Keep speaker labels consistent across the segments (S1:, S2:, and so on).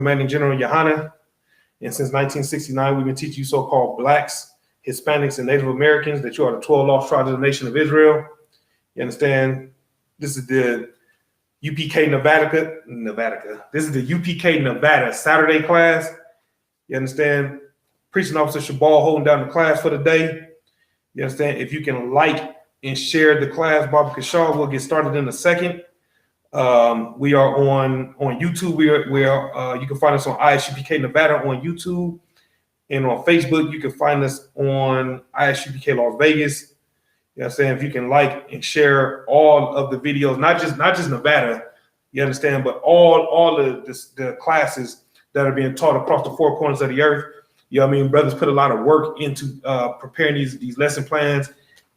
S1: Commanding General Yohana, and since 1969, we've been teaching you so-called blacks, Hispanics, and Native Americans that you are the 12 lost tribes of the nation of Israel. You understand? This is the UPK Nevada. This is the UPK Nevada Saturday class. You understand? Preaching Officer Shabal holding down the class for the day. You understand? If you can like and share the class, Baba Kashar, we'll get started in a second. We are on YouTube. We are you can find us on ISUPK Nevada on YouTube, and on Facebook you can find us on ISUPK Las Vegas. You know what I'm saying? If you can like and share all of the videos, not just Nevada, you understand, but all of the classes that are being taught across the four corners of the earth. You know what I mean? Brothers put a lot of work into preparing these lesson plans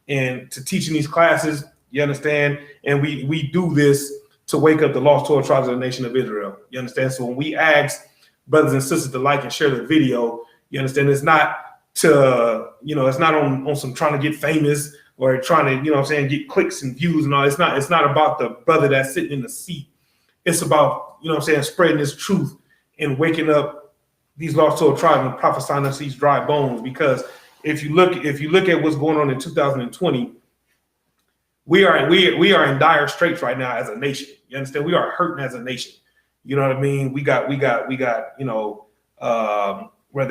S1: and to teaching these classes. You understand? And we do this to wake up the lost 12 tribes of the nation of Israel. You understand? So when we ask brothers and sisters to like and share the video, you understand, it's not to, it's not on some trying to get famous or trying to, get clicks and views and all. It's not about the brother that's sitting in the seat. It's about, spreading this truth and waking up these lost 12 tribes and prophesying us these dry bones. Because if you look at what's going on in 2020, we are in dire straits right now as a nation. You understand? We are hurting as a nation. You know what I mean? We got whether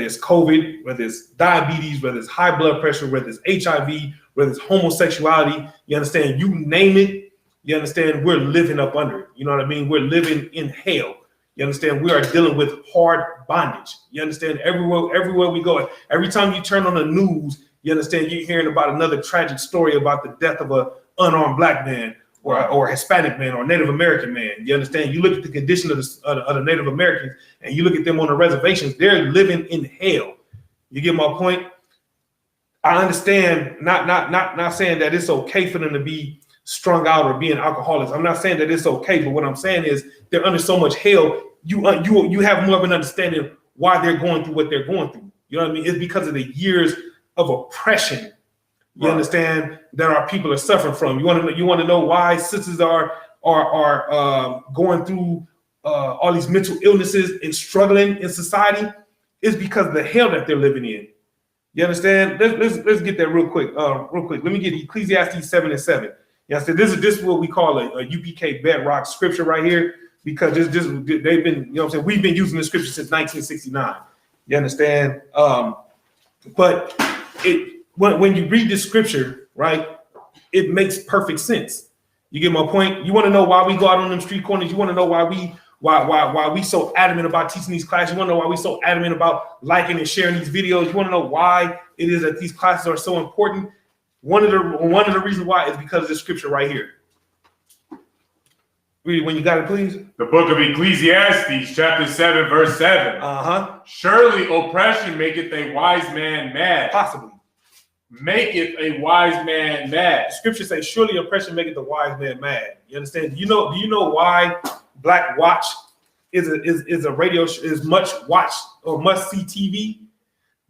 S1: it's COVID, whether it's diabetes, whether it's high blood pressure, whether it's HIV, whether it's homosexuality. You understand? You name it. You understand? We're living up under it. You know what I mean? We're living in hell. You understand? We are dealing with hard bondage. You understand? Everywhere we go, every time you turn on the news, you understand, you're hearing about another tragic story about the death of a unarmed black man or Hispanic man or Native American man. You understand? You look at the condition of the Native Americans and you look at them on the reservations, they're living in hell. You get my point? I understand, not saying that it's okay for them to be strung out or being alcoholics. I'm not saying that it's okay, but what I'm saying is they're under so much hell, you have more of an understanding why they're going through what they're going through. You know what I mean? It's because of the years of oppression, you understand, that our people are suffering from. You want to know why sisters are going through all these mental illnesses and struggling in society? It's because of the hell that they're living in. You understand? Let's get that real quick. Let me get Ecclesiastes 7:7. Yeah, so this is what we call a UPK bedrock scripture right here, because they've been, we've been using this scripture since 1969. You understand? But when you read this scripture, right, it makes perfect sense. You get my point? You want to know why we go out on them street corners? You want to know why we so adamant about teaching these classes? You want to know why we so adamant about liking and sharing these videos? You want to know why it is that these classes are so important? One of the reasons why is because of this scripture right here. Read it when you got it, please.
S2: The book of Ecclesiastes, chapter 7, verse 7. Surely oppression maketh a wise man mad.
S1: Possibly.
S2: Maketh a wise man mad.
S1: Scripture says, surely oppression maketh a wise man mad. You understand? Do you know why Black Watch is a radio is much watched or must see TV?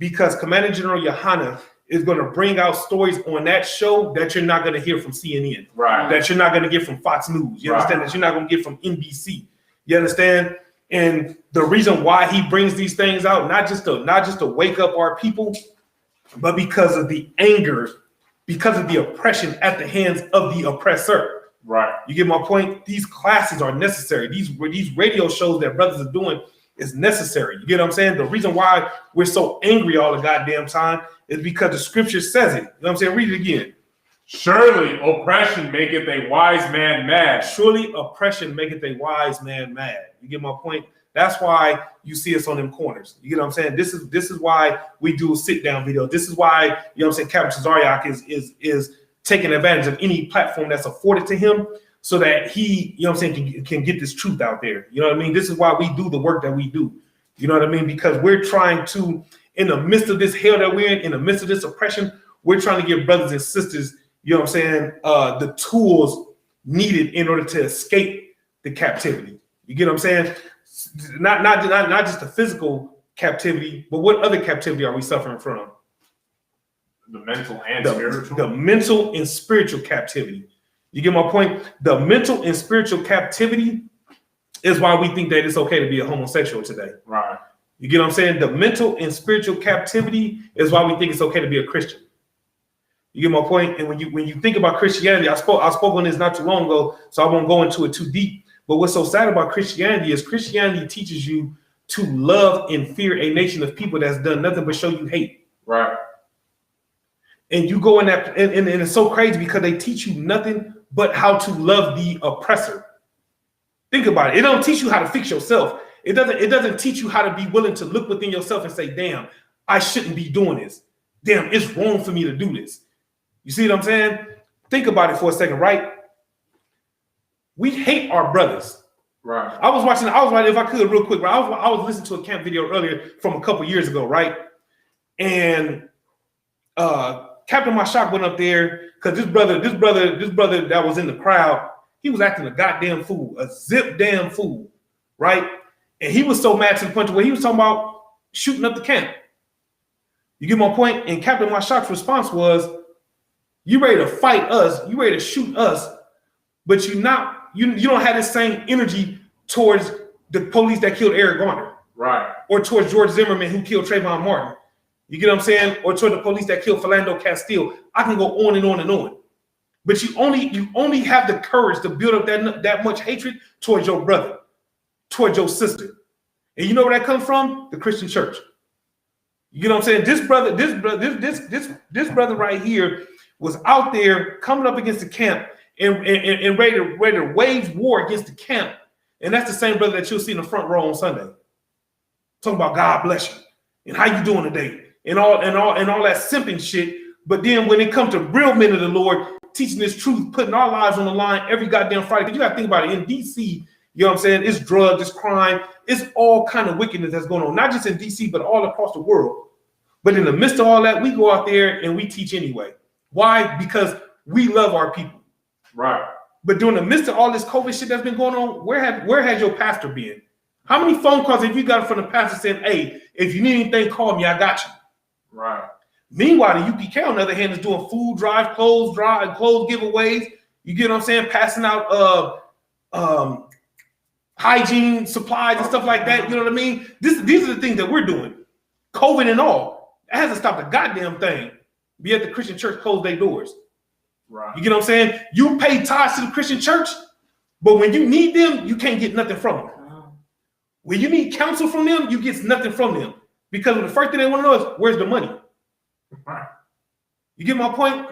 S1: Because Commander General Yohana is going to bring out stories on that show that you're not going to hear from CNN,
S2: right?
S1: That you're not going to get from Fox News. You understand? That you're not going to get from NBC. You understand? And the reason why he brings these things out, not just to wake up our people, but because of the anger, because of the oppression at the hands of the oppressor.
S2: Right.
S1: You get my point? These classes are necessary. These radio shows that brothers are doing is necessary. You get what I'm saying? The reason why we're so angry all the goddamn time is because the scripture says it. You know what I'm saying? Read it again.
S2: Surely oppression maketh a wise man mad.
S1: Surely oppression maketh a wise man mad. You get my point? That's why you see us on them corners. You get what I'm saying? This is why we do sit down videos. This is why, you know what I'm saying, Captain Zariak is taking advantage of any platform that's afforded to him so that he, you know what I'm saying, can get this truth out there. You know what I mean? This is why we do the work that we do. You know what I mean? Because we're trying to, in the midst of this hell that we're in the midst of this oppression, we're trying to give brothers and sisters, you know what I'm saying, the tools needed in order to escape the captivity. You get what I'm saying? Not just the physical captivity, but what other captivity are we suffering from?
S2: The mental and spiritual.
S1: The mental and spiritual captivity. You get my point? The mental and spiritual captivity is why we think that it's okay to be a homosexual today.
S2: Right.
S1: You get what I'm saying? The mental and spiritual captivity is why we think it's okay to be a Christian. You get my point? And when you think about Christianity, I spoke on this not too long ago, so I won't go into it too deep. But what's so sad about Christianity is Christianity teaches you to love and fear a nation of people that's done nothing but show you hate.
S2: Right.
S1: And you go in that, and it's so crazy because they teach you nothing but how to love the oppressor. Think about it. It don't teach you how to fix yourself. It doesn't teach you how to be willing to look within yourself and say, damn, I shouldn't be doing this. Damn, it's wrong for me to do this. You see what I'm saying? Think about it for a second, right? We hate our brothers.
S2: Right.
S1: I was watching, if I could real quick, right? I was listening to a camp video earlier from a couple years ago, right? And Captain Mashak went up there because this brother that was in the crowd, he was acting a goddamn fool, a zip damn fool, right? And he was so mad to the point where he was talking about shooting up the camp. You get my point? And Captain Mashak's response was, you ready to fight us, you ready to shoot us, but you don't have the same energy towards the police that killed Eric Garner.
S2: Right. Or
S1: towards George Zimmerman who killed Trayvon Martin. You get what I'm saying? Or toward the police that killed Philando Castile. I can go on and on and on. But you only have the courage to build up that much hatred towards your brother, towards your sister. And you know where that comes from? The Christian church. You get what I'm saying? This brother right here was out there coming up against the camp and ready to wage war against the camp. And that's the same brother that you'll see in the front row on Sunday. Talking about God bless you and how you doing today and all that simping shit. But then when it comes to real men of the Lord, teaching this truth, putting our lives on the line every goddamn Friday. Because you gotta think about it. In DC, you know what I'm saying? It's drugs, it's crime, it's all kind of wickedness that's going on, not just in DC, but all across the world. But in the midst of all that, we go out there and we teach anyway. Why? Because we love our people.
S2: Right.
S1: But during the midst of all this COVID shit that's been going on, where has your pastor been? How many phone calls have you got from the pastor saying, hey, if you need anything, call me, I got you.
S2: Right.
S1: Meanwhile, the UPK, on the other hand, is doing food drive, clothes giveaways. You get what I'm saying? Passing out hygiene supplies and stuff like that. You know what I mean? These are the things that we're doing. COVID and all. That hasn't stopped a goddamn thing. Yet the Christian church closed their doors.
S2: Right.
S1: You get what I'm saying? You pay tithes to the Christian church, but when you need them, you can't get nothing from them. When you need counsel from them, you get nothing from them. Because the first thing they want to know is, where's the money?
S2: Right.
S1: You get my point?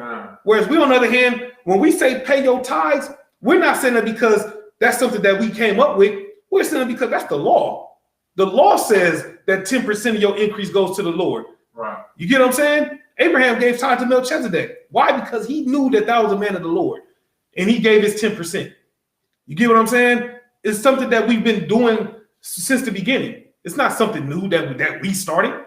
S1: Whereas we, on the other hand, when we say pay your tithes, we're not saying that because that's something that we came up with. We're saying it because that's the law. The law says that 10% of your increase goes to the Lord.
S2: Right.
S1: You get what I'm saying? Abraham gave tithe to Melchizedek. Why? Because he knew that was a man of the Lord. And he gave his 10%. You get what I'm saying? It's something that we've been doing since the beginning. It's not something new that we started.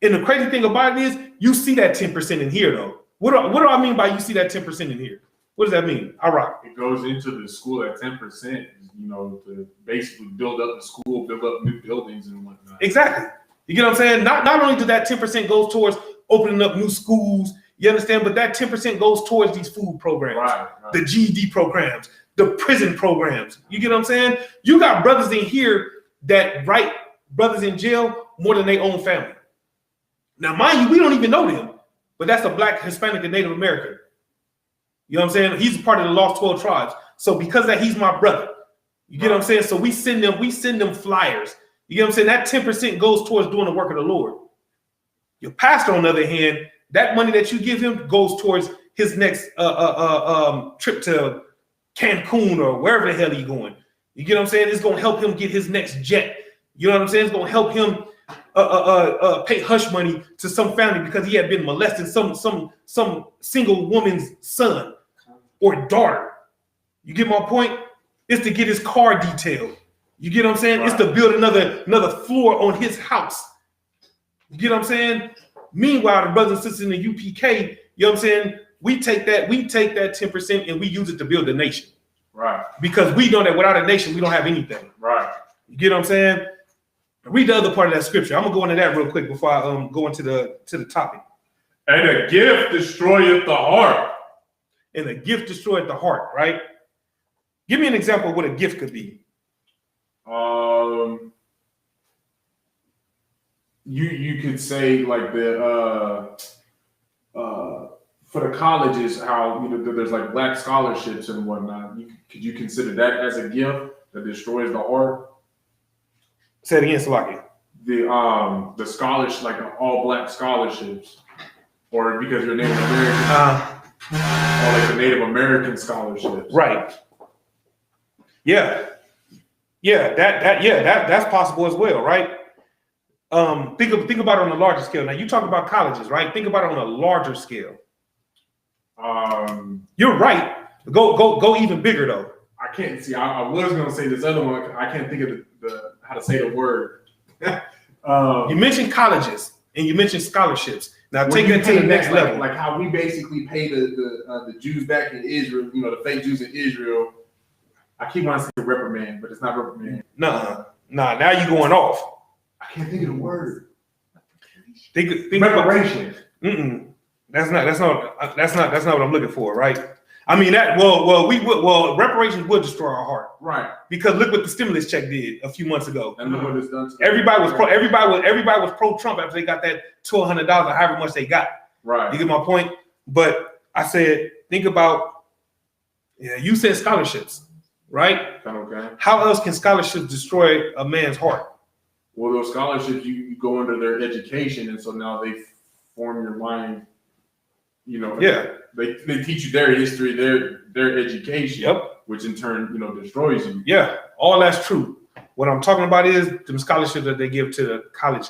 S1: And the crazy thing about it is, you see that 10% in here, though. What do I mean by you see that 10% in here? What does that mean? I rock.
S2: It goes into the school at 10%, you know, to basically build up the school, build up new buildings and whatnot.
S1: Exactly. You get what I'm saying? Not only does that 10% goes towards opening up new schools, you understand, but that 10% goes towards these food programs,
S2: right.
S1: The GED programs, the prison programs. You get what I'm saying? You got brothers in here that write brothers in jail more than their own family. Now, mind you, we don't even know them, but that's a Black, Hispanic, and Native American. You know what I'm saying? He's a part of the Lost 12 Tribes. So because of that, he's my brother. You get what I'm saying? So we send them flyers. You get what I'm saying? That 10% goes towards doing the work of the Lord. Your pastor, on the other hand, that money that you give him goes towards his next trip to Cancun or wherever the hell he's going. You get what I'm saying? It's going to help him get his next jet. You know what I'm saying? It's going to help him pay hush money to some family because he had been molesting some single woman's son or daughter. You get my point? It's to get his car detailed. You get what I'm saying? Right. It's to build another floor on his house. You get what I'm saying? Meanwhile, the brothers and sisters in the UPK, you know what I'm saying? We take that 10% and we use it to build a nation.
S2: Right.
S1: Because we know that without a nation, we don't have anything.
S2: Right.
S1: You get what I'm saying? Read the other part of that scripture. I'm gonna go into that real quick before I go into the topic.
S2: And a gift destroyeth the heart.
S1: And a gift destroyeth the heart, right? Give me an example of what a gift could be.
S2: You could say like for the colleges, how there's like black scholarships and whatnot. Could you consider that as a gift that destroys the heart?
S1: Say it again, Salaki.
S2: The scholarship, like the all black scholarships, or because you're Native American, or like the Native American scholarships.
S1: Right. Yeah. That's possible as well, right? Think about it on a larger scale. Now you talk about colleges, right? Think about it on a larger scale. You're right. Go even bigger though.
S2: I can't see. I was gonna say this other one. I can't think of the how to say the word.
S1: You mentioned colleges and you mentioned scholarships. Now take that to the next level.
S2: Like how we basically pay the Jews back in Israel. The fake Jews in Israel. I keep wanting to say reprimand, but it's not reprimand.
S1: Nah. Now you're going off.
S2: I can't think of the word.
S1: Think
S2: reparation.
S1: That's not what I'm looking for, right? I mean reparations would destroy our heart,
S2: right? Because
S1: look what the stimulus check did a few months ago.
S2: And look what it's done.
S1: Everybody was pro Trump after they got that $1,200 or however much they got.
S2: Right.
S1: You get my point? But I said, think about, you said scholarships, right?
S2: Okay.
S1: How else can scholarships destroy a man's heart?
S2: Well, those scholarships, you go into their education, and so now they form your mind. They teach you their history, their education.
S1: Yep.
S2: Which in turn, destroys you.
S1: Yeah, all that's true. What I'm talking about is the scholarships that they give to the college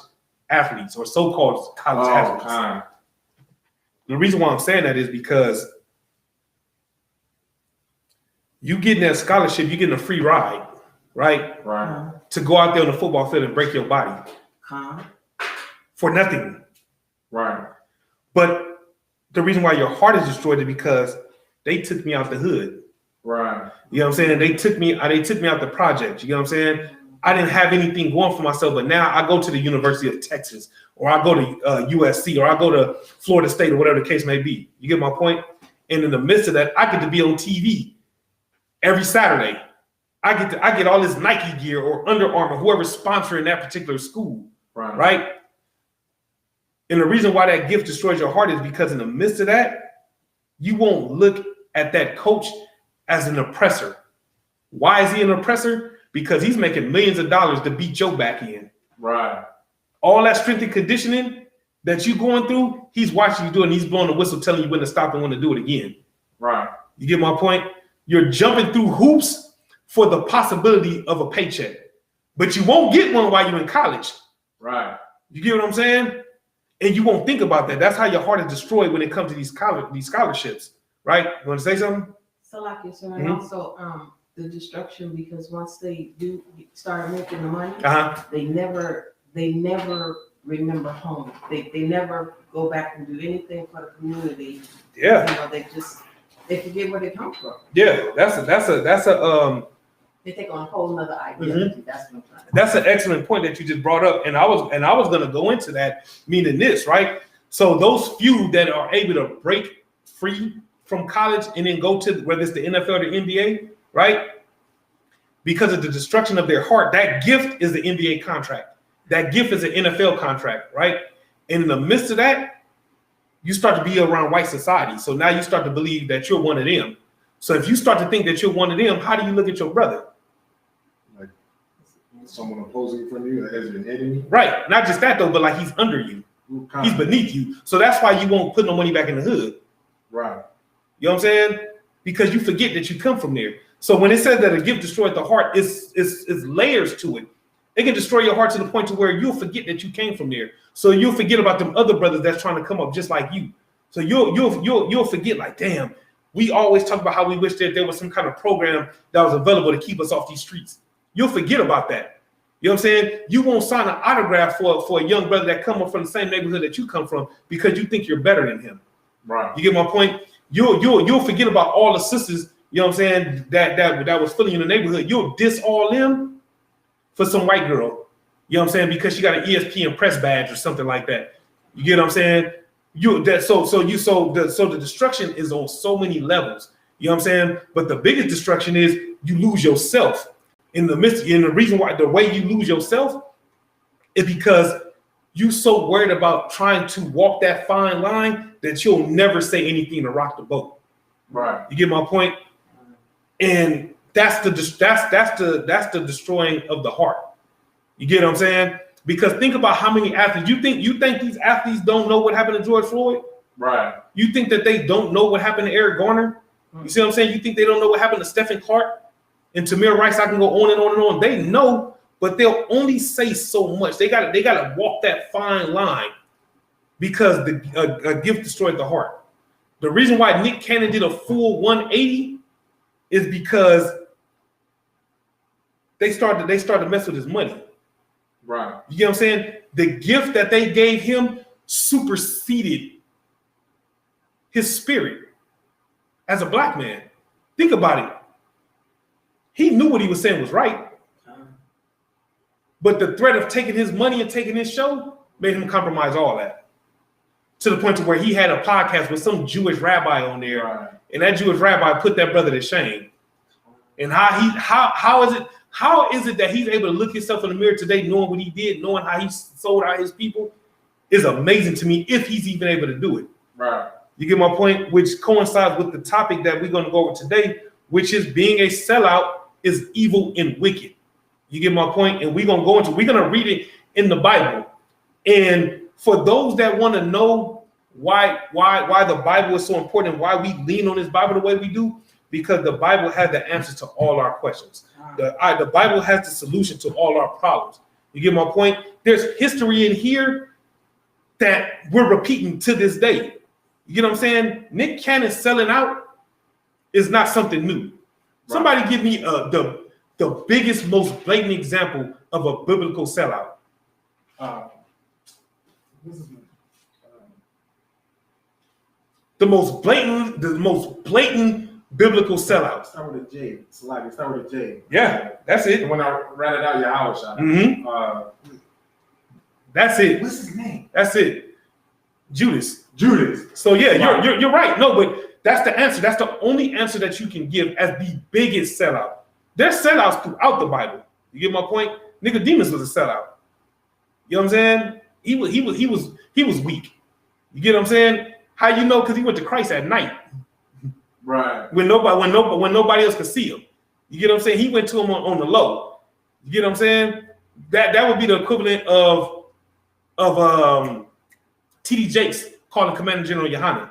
S1: athletes or so-called college athletes.
S2: God.
S1: The reason why I'm saying that is because you getting that scholarship, you're getting a free ride, right?
S2: Right.
S1: To go out there on the football field and break your body for nothing.
S2: Right.
S1: But the reason why your heart is destroyed is because they took me out the hood.
S2: Right.
S1: You know what I'm saying? They took me out the project. You know what I'm saying? I didn't have anything going for myself, but now I go to the University of Texas, or I go to USC, or I go to Florida State, or whatever the case may be. You get my point? And in the midst of that, I get to be on TV every Saturday. I get all this Nike gear or Under Armour, whoever's sponsoring that particular school, right? And the reason why that gift destroys your heart is because in the midst of that, you won't look at that coach as an oppressor. Why is he an oppressor? Because he's making millions of dollars to beat your back in.
S2: Right.
S1: All that strength and conditioning that you're going through, he's watching you do it, and he's blowing the whistle, telling you when to stop and when to do it again.
S2: Right.
S1: You get my point? You're jumping through hoops for the possibility of a paycheck, but you won't get one while you're in college.
S2: Right.
S1: You get what I'm saying? And you won't think about that. That's how your heart is destroyed when it comes to these scholarships, right? You want to say something?
S3: So like you said, and also the destruction, because once they do start making the money, they never remember home. They never go back and do anything for the community.
S1: Yeah.
S3: They forget where they come from.
S1: Yeah, that's a
S3: They take on a whole nother identity. That's what I'm trying to say.
S1: That's an excellent point that you just brought up, and I was going to go into that, meaning this, right? So those few that are able to break free from college and then go to whether it's the NFL or the NBA, right? Because of the destruction of their heart, that gift is the NBA contract. That gift is an NFL contract, right? And in the midst of that, you start to be around white society. So now you start to believe that you're one of them. So if you start to think that you're one of them, how do you look at your brother?
S2: Like someone opposing from you as an enemy?
S1: Right. Not just that though, but like he's under you. He's beneath you. So that's why you won't put no money back in the hood.
S2: Right.
S1: You know what I'm saying? Because you forget that you come from there. So when it says that a gift destroyed the heart, it's layers to it. It can destroy your heart to the point to where you'll forget that you came from there. So you'll forget about them other brothers that's trying to come up just like you. So you'll forget, like, damn, we always talk about how we wish that there was some kind of program that was available to keep us off these streets. You'll forget about that. You know what I'm saying? You won't sign an autograph for a young brother that come up from the same neighborhood that you come from because you think you're better than him.
S2: Right.
S1: You get my point? You'll forget about all the sisters, you know what I'm saying, that was feeling in the neighborhood. You'll diss all them for some white girl. You know what I'm saying? Because she got an ESPN press badge or something like that. You get what I'm saying? The destruction is on so many levels. You know what I'm saying? But the biggest destruction is you lose yourself. in the midst, and the reason why the way you lose yourself is because you so worried about trying to walk that fine line that you'll never say anything to rock the boat.
S2: Right.
S1: You get my point? And that's the destroying of the heart. You get what I'm saying? Because think about how many athletes you think these athletes don't know what happened to George Floyd?
S2: Right.
S1: You think that they don't know what happened to Eric Garner? You see what I'm saying? You think they don't know what happened to Stephen Clark and Tamir Rice? I can go on and on and on. They know, but they'll only say so much. They gotta walk that fine line because a gift destroyed the heart. The reason why Nick Cannon did a full 180 is because they started to mess with his money.
S2: Right.
S1: You get what I'm saying? The gift that they gave him superseded his spirit as a black man. Think about it. He knew what he was saying was right. But the threat of taking his money and taking his show made him compromise all that. To the point to where he had a podcast with some Jewish rabbi on there.
S2: Right.
S1: And that Jewish rabbi put that brother to shame. And how is it that he's able to look himself in the mirror today, knowing what he did, knowing how he sold out his people, is amazing to me if he's even able to do it.
S2: Right.
S1: You get my point, which coincides with the topic that we're going to go over today, which is being a sellout is evil and wicked. You get my point? And we're going to read it in the Bible. And for those that want to know why the Bible is so important, why we lean on this Bible the way we do, because the Bible has the answers to all our questions. The Bible has the solution to all our problems. You get my point? There's history in here that we're repeating to this day. You get what I'm saying? Nick Cannon selling out is not something new. Right. Somebody give me the biggest, most blatant example of a biblical sellout. The most blatant biblical sellout.
S4: Start with a J. Start with a J.
S1: Yeah, that's it.
S2: And when I ratted out your house shot.
S1: Mm-hmm. That's it.
S4: What's his name?
S1: That's it. Judas.
S2: Judas.
S1: So yeah, you're right. No, but that's the answer. That's the only answer that you can give as the biggest sellout. There's sellouts throughout the Bible. You get my point? Nicodemus was a sellout. You know what I'm saying? He was weak. You get what I'm saying? How you know? Because he went to Christ at night.
S2: Right.
S1: When nobody else could see him. You get what I'm saying? He went to him on the low. You get what I'm saying? That would be the equivalent of T.D. Jakes calling Commander General Yohana.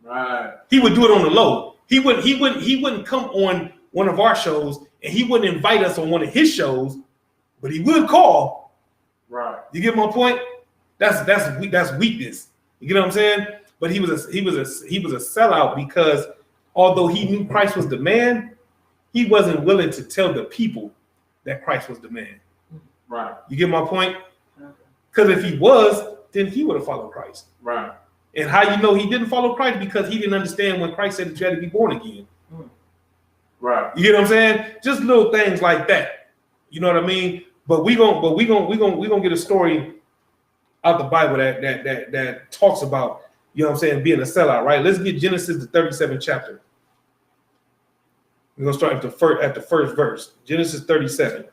S2: Right.
S1: He would do it on the low. He wouldn't come on one of our shows, and he wouldn't invite us on one of his shows, but he would call.
S2: Right.
S1: You get my point? That's weakness. You get what I'm saying? But he was a sellout because although he knew Christ was the man, he wasn't willing to tell the people that Christ was the man.
S2: Right.
S1: You get my point? Because if he was, then he would have followed Christ.
S2: Right.
S1: And how you know he didn't follow Christ? Because he didn't understand when Christ said that you had to be born again.
S2: Right.
S1: You get what I'm saying? Just little things like that. You know what I mean? But we gonna get a story out the Bible that talks about, you know what I'm saying, being a sellout, right? Let's get Genesis the 37th chapter. We're gonna start at the first verse. Genesis 37.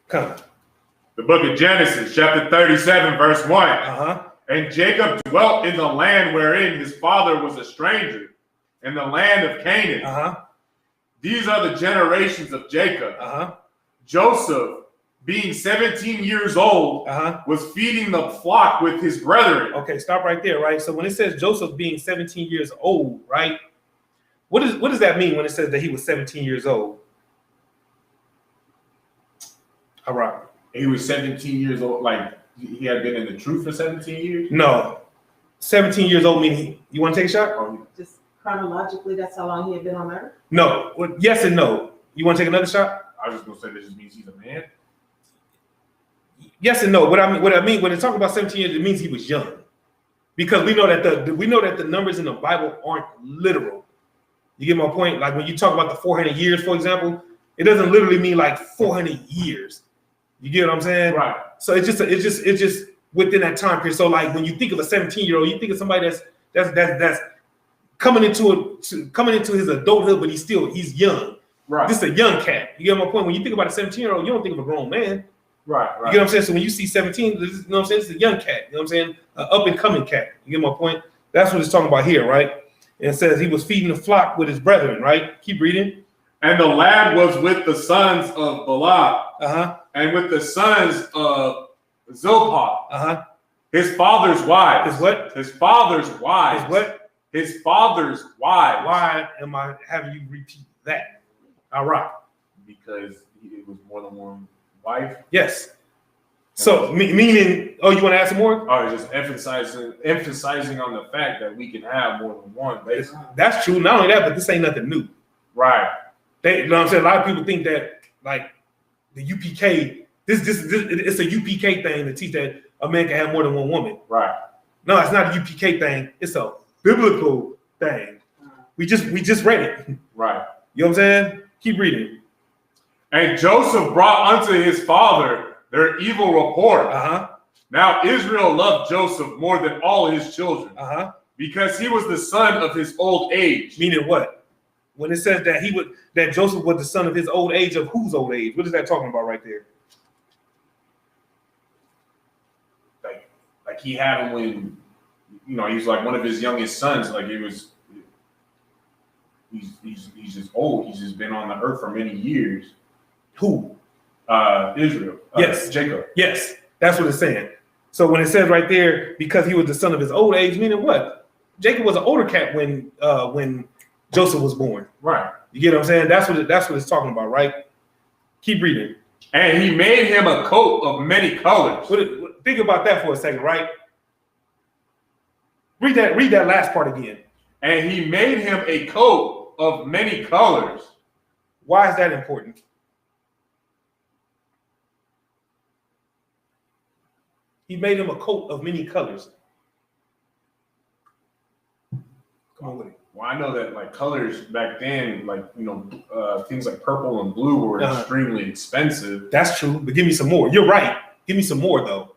S1: Come.
S2: The book of Genesis, chapter 37, verse 1.
S1: Uh-huh.
S2: And Jacob dwelt in the land wherein his father was a stranger, in the land of Canaan.
S1: Uh-huh.
S2: These are the generations of Jacob.
S1: Uh-huh.
S2: Joseph, being 17 years old, was feeding the flock with his brethren.
S1: Okay, stop right there, right? So when it says Joseph being 17 years old, right? What does that mean when it says that he was 17 years old? All right.
S2: He was 17 years old, like he had been in the truth for 17 years?
S1: No. 17 years old meaning you want to take a shot?
S3: Just chronologically, that's how long he had been on Earth?
S1: No. Well, yes and no. You want to take another shot?
S2: I was just gonna say this just means he's a man.
S1: Yes and no. What I mean when they talk about 17 years, it means he was young. Because we know that the numbers in the Bible aren't literal. You get my point? Like when you talk about the 400 years, for example, It doesn't literally mean like 400 years. You get what I'm saying?
S2: Right.
S1: So it's just within that time period. So like when you think of a 17-year-old, you think of somebody that's coming into his adulthood, but he's young.
S2: Right.
S1: This is a young cat. You get my point? When you think about a 17-year-old, you don't think of a grown man.
S2: Right.
S1: You get what I'm saying? So when you see 17, you know what I'm saying? It's a young cat. You know what I'm saying? An up and coming cat. You get my point? That's what it's talking about here, right? And it says he was feeding the flock with his brethren, right? Keep reading.
S2: And the lad was with the sons of Bala, and with the sons of Zilpah, his father's wives.
S1: His what?
S2: His father's wives.
S1: His what?
S2: His father's wives.
S1: Why am I having you repeat that? All right.
S2: Because it was more than one wife.
S1: Yes. So meaning, oh, you want to add some more?
S2: Oh, just emphasizing on the fact that we can have more than one. Basically.
S1: That's true. Not only that, but this ain't nothing new.
S2: Right.
S1: You know what I'm saying? A lot of people think that like the UPK, this it's a UPK thing to teach that a man can have more than one woman.
S2: Right.
S1: No, it's not a UPK thing. It's a biblical thing. We just read it.
S2: Right.
S1: You know what I'm saying? Keep reading.
S2: And Joseph brought unto his father their evil report. Now Israel loved Joseph more than all his children, because he was the son of his old age.
S1: Meaning what? When it says that Joseph was the son of his old age, of whose old age? What is that talking about right there?
S2: Like he had him when, he was like one of his youngest sons. Like he's just old. He's just been on the earth for many years.
S1: Who?
S2: Israel.
S1: Yes.
S2: Jacob.
S1: Yes. That's what it's saying. So when it says right there, because he was the son of his old age, meaning what? Jacob was an older cat when Joseph was born.
S2: Right.
S1: You get what I'm saying? That's what it's talking about, right? Keep reading.
S2: And he made him a coat of many colors.
S1: Think about that for a second, right? Read that last part again.
S2: And he made him a coat of many colors.
S1: Why is that important? He made him a coat of many colors. Come on with it.
S2: Well, I know that like colors back then, like things like purple and blue were extremely expensive.
S1: That's true, but give me some more. You're right. Give me some more though,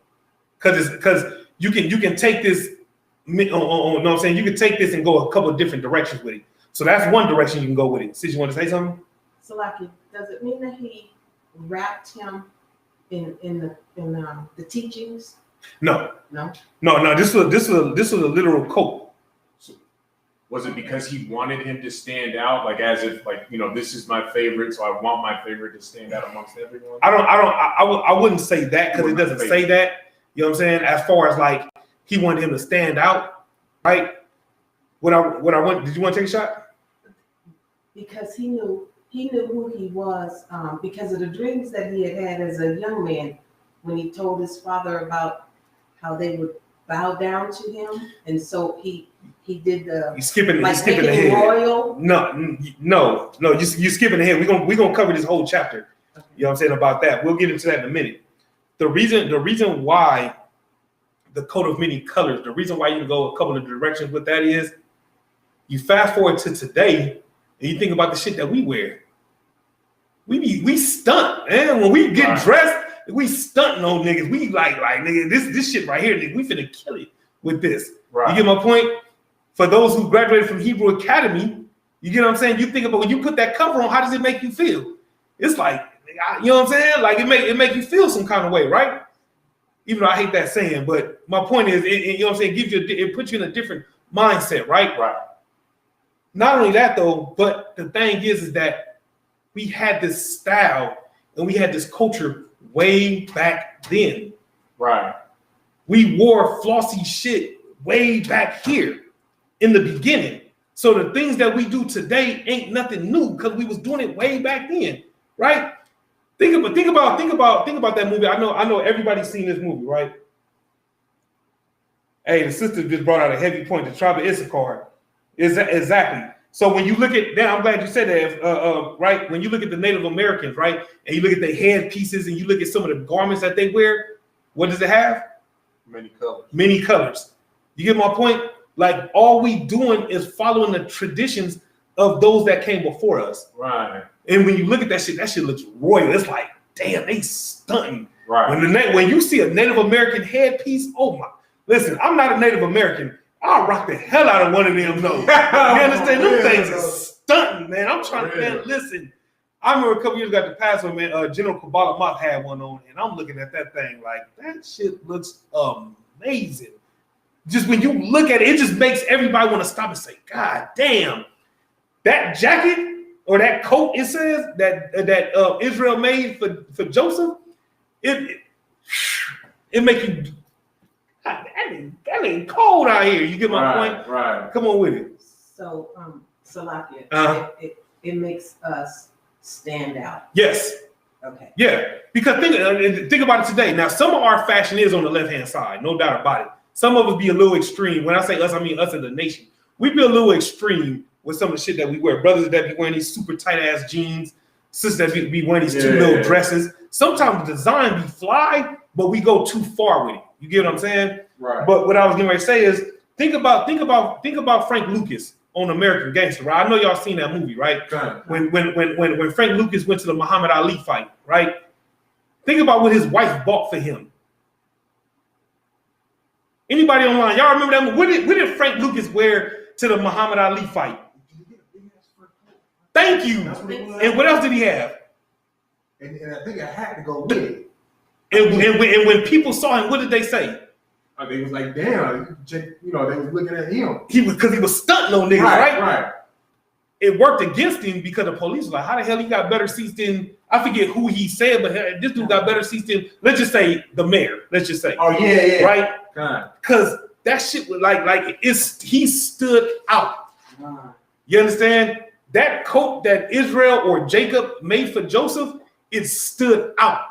S1: because you can take this. You know what I'm saying? You can take this and go a couple of different directions with it. So that's one direction you can go with it. Sis, you want to say something?
S3: Salaki, does it mean that he wrapped him in the teachings?
S1: No.
S3: No.
S1: This was a literal coat.
S2: Was it because he wanted him to stand out, like as if like this is my favorite, so I want my favorite to stand out amongst everyone?
S1: I wouldn't say that because it doesn't say that. You know what I'm saying? As far as like he wanted him to stand out, right? Did you want to take a shot?
S3: Because he knew who he was because of the dreams that he had as a young man when he told his father about how they would bow down to him, and so he did the.
S1: You're skipping
S3: like
S1: ahead.
S3: Royal.
S1: No. You're skipping ahead. We're gonna cover this whole chapter. Okay. You know what I'm saying about that. We'll get into that in a minute. The reason why the coat of many colors. The reason why you can go a couple of directions with that is, you fast forward to today and you think about the shit that we wear. We stunt, man. When we get dressed, we stunting on niggas. We like nigga, this shit right here, nigga, we finna kill it with this. Right. You get my point? For those who graduated from Hebrew Academy, you get what I'm saying? You think about when you put that cover on, how does it make you feel? It's like, you know what I'm saying? Like it make you feel some kind of way, right? Even though I hate that saying, but my point is, you know what I'm saying? It puts you in a different mindset, right?
S2: Right.
S1: Not only that though, but the thing is that we had this style and we had this culture way back then.
S2: Right.
S1: We wore flossy shit way back here in the beginning. So the things that we do today ain't nothing new because we was doing it way back then, right? Think about that movie. I know everybody's seen this movie, right? Hey, the sister just brought out a heavy point. The tribe of Issachar. Exactly. So when you look at that, I'm glad you said that, right? When you look at the Native Americans, right, and you look at their head pieces and you look at some of the garments that they wear, what does it have?
S2: Many colors. Many
S1: colors. You get my point? Like all we doing is following the traditions of those that came before us.
S2: Right.
S1: And when you look at that shit looks royal. It's like, damn, they stunting.
S2: Right.
S1: When you see a Native American headpiece, oh my, listen, I'm not a Native American. I'll rock the hell out of one of them though. You understand? Them things are stunting, man. I'm trying to, man, listen. I remember a couple years ago at the Passover, man, General Kabbalah Moth had one on, and I'm looking at that thing like, that shit looks amazing. Just when you look at it, it just makes everybody want to stop and say, God damn, that jacket or that coat, it says that Israel made for Joseph, it make you, God, that ain't cold out here. You get my point?
S2: Right.
S1: Come on with it.
S3: So, Salakia, it makes us stand out.
S1: Yes.
S3: Okay.
S1: Yeah, because think about it today. Now, some of our fashion is on the left-hand side, no doubt about it. Some of us be a little extreme. When I say us, I mean us as a nation. We be a little extreme with some of the shit that we wear. Brothers that be wearing these super tight-ass jeans, sisters that be wearing these two little dresses. Sometimes the design be fly, but we go too far with it. You get what I'm saying?
S2: Right.
S1: But what I was getting ready to say is, think about Frank Lucas on American Gangster, right? I know y'all seen that movie, right? When Frank Lucas went to the Muhammad Ali fight, right? Think about what his wife bought for him. Anybody online, y'all remember that movie? What did Frank Lucas wear to the Muhammad Ali fight? Thank you. And what else did he have?
S4: And I think I had to go with it.
S1: And when people saw him, what did they say?
S4: They was like, damn, you know, they was looking at him.
S1: Because he was stunting on niggas, right?
S4: Right.
S1: It worked against him because the police was like, how the hell he got better seats than, I forget who he said, but this dude got better seats than, let's just say the mayor. Let's just say.
S4: Oh, yeah.
S1: Right? Because that shit was he stood out. You understand? That coat that Israel or Jacob made for Joseph, it stood out.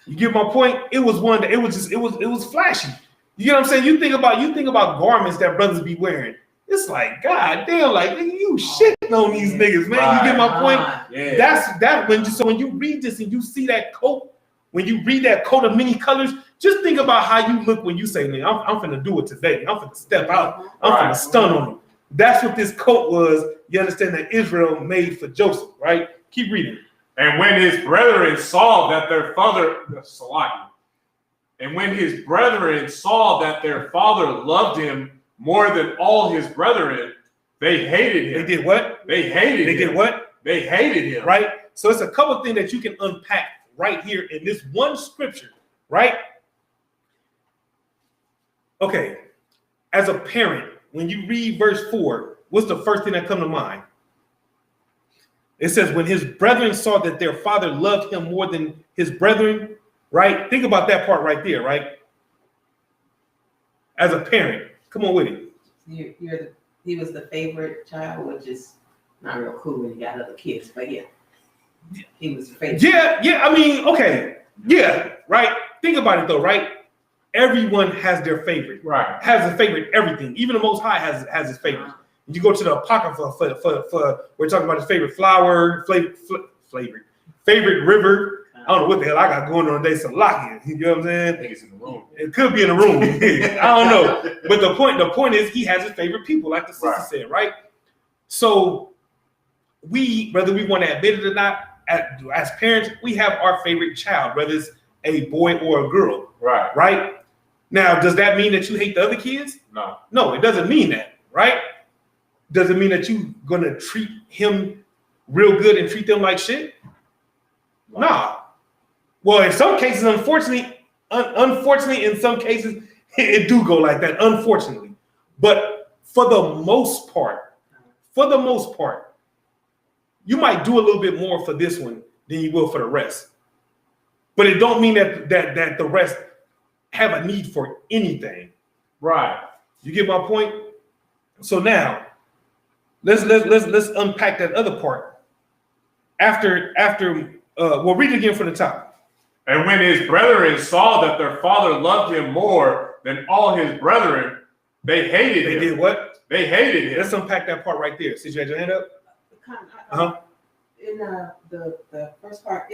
S1: You get my point? It was one that it was flashy. You get what I'm saying? You think about garments that brothers be wearing. It's like, God damn, like you shitting on these niggas, man. You get my point? Yeah. When you read this and you see that coat, when you read that coat of many colors, just think about how you look when you say, man, I'm finna do it today. I'm finna step out. I'm finna stun on them. That's what this coat was. You understand that Israel made for Joseph, right? Keep reading.
S2: And when his brethren saw that their father, loved him more than all his brethren, they hated him.
S1: They did what?
S2: They hated him.
S1: They did what?
S2: They hated him.
S1: Right? So it's a couple things that you can unpack right here in this one scripture, right? Okay. As a parent, when you read verse 4, what's the first thing that comes to mind? It says, when his brethren saw that their father loved him more than his brethren, right? Think about that part right there, right? As a parent, come on with it.
S3: He was the favorite child, which is not real cool when you got other kids, but yeah, he was the favorite.
S1: Yeah. I mean, okay, yeah, right. Think about it though, right? Everyone has their favorite,
S2: right?
S1: Has a favorite. Everything, even the Most High has his favorite. You go to the Apocrypha for we're talking about his favorite flower, favorite river. I don't know what the hell I got going on today. Salakia, you know what I'm saying?
S2: I think it's in the room.
S1: It could be in the room. I don't know. But the point is he has his favorite people, like the sister said, right? So whether we want to admit it or not, as parents, we have our favorite child, whether it's a boy or a girl. Right? Now, does that mean that you hate the other kids? No, it doesn't mean that, right? Does it mean that you're gonna treat him real good and treat them like shit? Nah. Well, in some cases, unfortunately, in some cases, it do go like that, unfortunately. But for the most part, you might do a little bit more for this one than you will for the rest. But it don't mean that the rest have a need for anything.
S2: Right.
S1: You get my point? So now, let's unpack that other part. We'll read it again from the top.
S2: And when his brethren saw that their father loved him more than all his brethren, they hated him.
S1: They did what?
S2: They hated him.
S1: Let's unpack that part right there. Since you had your hand up.
S3: In the first part,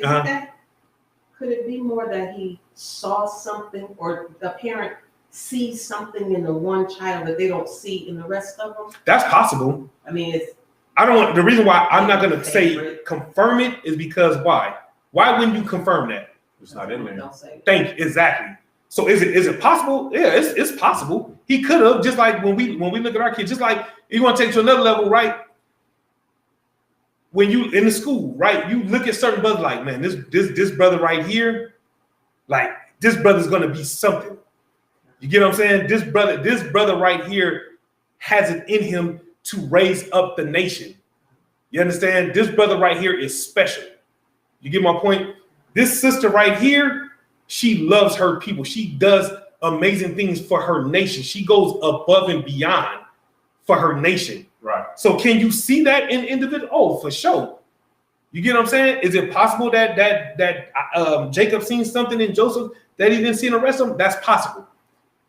S3: could it be more that he saw something, or the parent sees something in the one child that they don't see in the rest of them?
S1: That's possible.
S3: I mean,
S1: I don't want the reason why I'm not gonna say confirm it is because why? Why wouldn't you confirm that?
S2: It's not in there.
S1: Thank you. Exactly. So is it possible? Yeah, it's possible. He could have, just like when we look at our kids, just like you want to take it to another level, right? When you in the school, right? You look at certain brothers like, man, this brother right here, like this brother's gonna be something. You get what I'm saying? This brother right here has it in him to raise up the nation. You understand? This brother right here is special. You get my point? This sister right here, she loves her people. She does amazing things for her nation. She goes above and beyond for her nation.
S2: Right.
S1: So can you see that in individual? Oh, for sure. You get what I'm saying? Is it possible that Jacob seen something in Joseph that he didn't see in the rest of them? That's possible.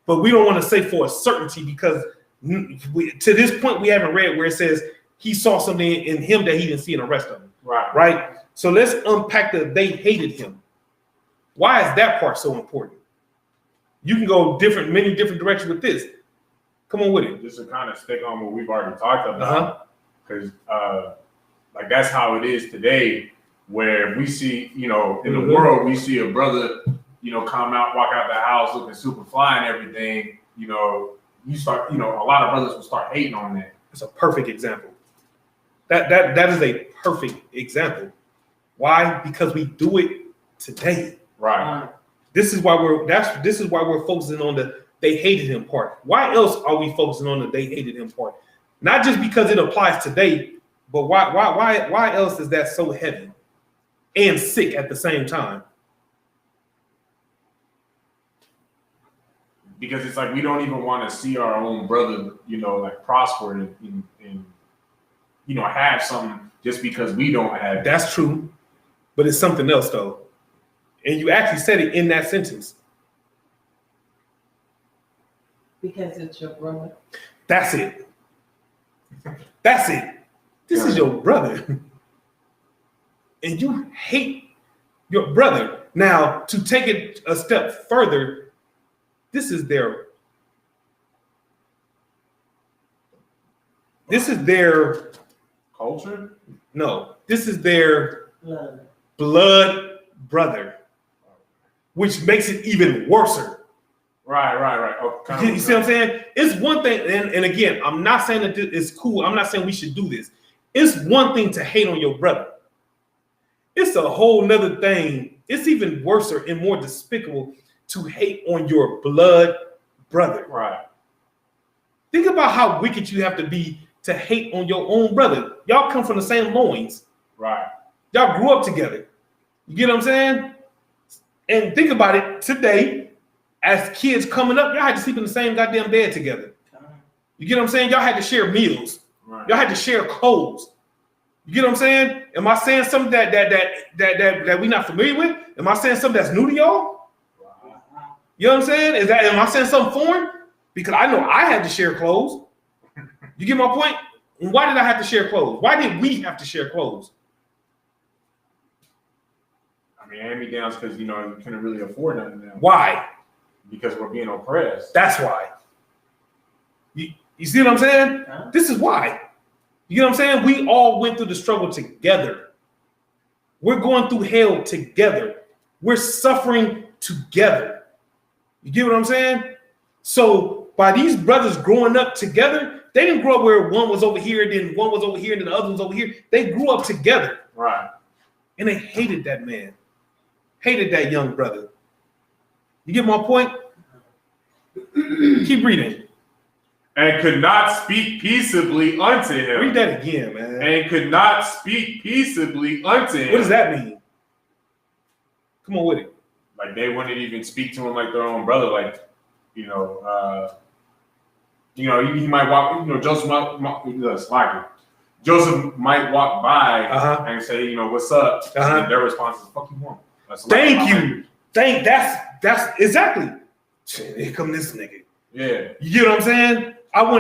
S1: But we don't want to say for a certainty because to this point we haven't read where it says he saw something in him that he didn't see in the rest of them.
S2: Right.
S1: Right? So let's unpack they hated him. Why is that part so important? You can go many different directions with this. Come on with it.
S2: Just to kind of stick on what we've already talked about, because like that's how it is today, where we see, in the world, we see a brother, come out, walk out the house looking super fly and everything. You start, a lot of brothers will start hating on that.
S1: It's a perfect example. That is a perfect example. Why? Because we do it today.
S2: Right.
S1: This is why we're focusing on they hated him part. Why else are we focusing on the they hated him part? Not just because it applies today, but why else is that so heavy and sick at the same time?
S2: Because it's like we don't even want to see our own brother, like prosper and have something just because we don't have it.
S1: That's true, but it's something else though. And you actually said it in that sentence.
S3: Because it's your brother.
S1: That's it. That's it. This is your brother. And you hate your brother. Now, to take it a step further, this is their
S2: culture?
S1: No, this is their blood brother, which makes it even worse.
S2: Right. Oh,
S1: you see what I'm saying? It's one thing, and again, I'm not saying that it's cool. I'm not saying we should do this. It's one thing to hate on your brother. It's a whole nother thing. It's even worse and more despicable to hate on your blood brother.
S2: Right.
S1: Think about how wicked you have to be to hate on your own brother. Y'all come from the same loins.
S2: Right.
S1: Y'all grew up together. You get what I'm saying? And think about it today. As kids coming up, y'all had to sleep in the same goddamn bed together. You get what I'm saying? Y'all had to share meals. Right. Y'all had to share clothes. You get what I'm saying? Am I saying something that we're not familiar with? Am I saying something that's new to y'all? Wow. You know what I'm saying? Am I saying something foreign? Because I know I had to share clothes. You get my point? And why did I have to share clothes? Why did we have to share clothes?
S2: I mean, hand-me-downs because you couldn't really afford none of them.
S1: Why?
S2: Because we're being oppressed.
S1: That's why. You see what I'm saying? Huh? This is why. You know what I'm saying? We all went through the struggle together. We're going through hell together. We're suffering together. You get what I'm saying? So by these brothers growing up together, they didn't grow up where one was over here, then one was over here, and then the other one's over here. They grew up together.
S2: Right.
S1: And they hated that man. Hated that young brother. You get my point? Keep reading.
S2: And could not speak peaceably unto him.
S1: Read that again, man.
S2: And could not speak peaceably unto him.
S1: What does that mean? Come on with it.
S2: Like they wouldn't even speak to him like their own brother. Like, he might walk. Joseph might walk by and say, what's up? And their response is, "Fuck you want."
S1: Thank you. That's exactly. Shit, here come this nigga.
S2: Yeah.
S1: You get what I'm saying?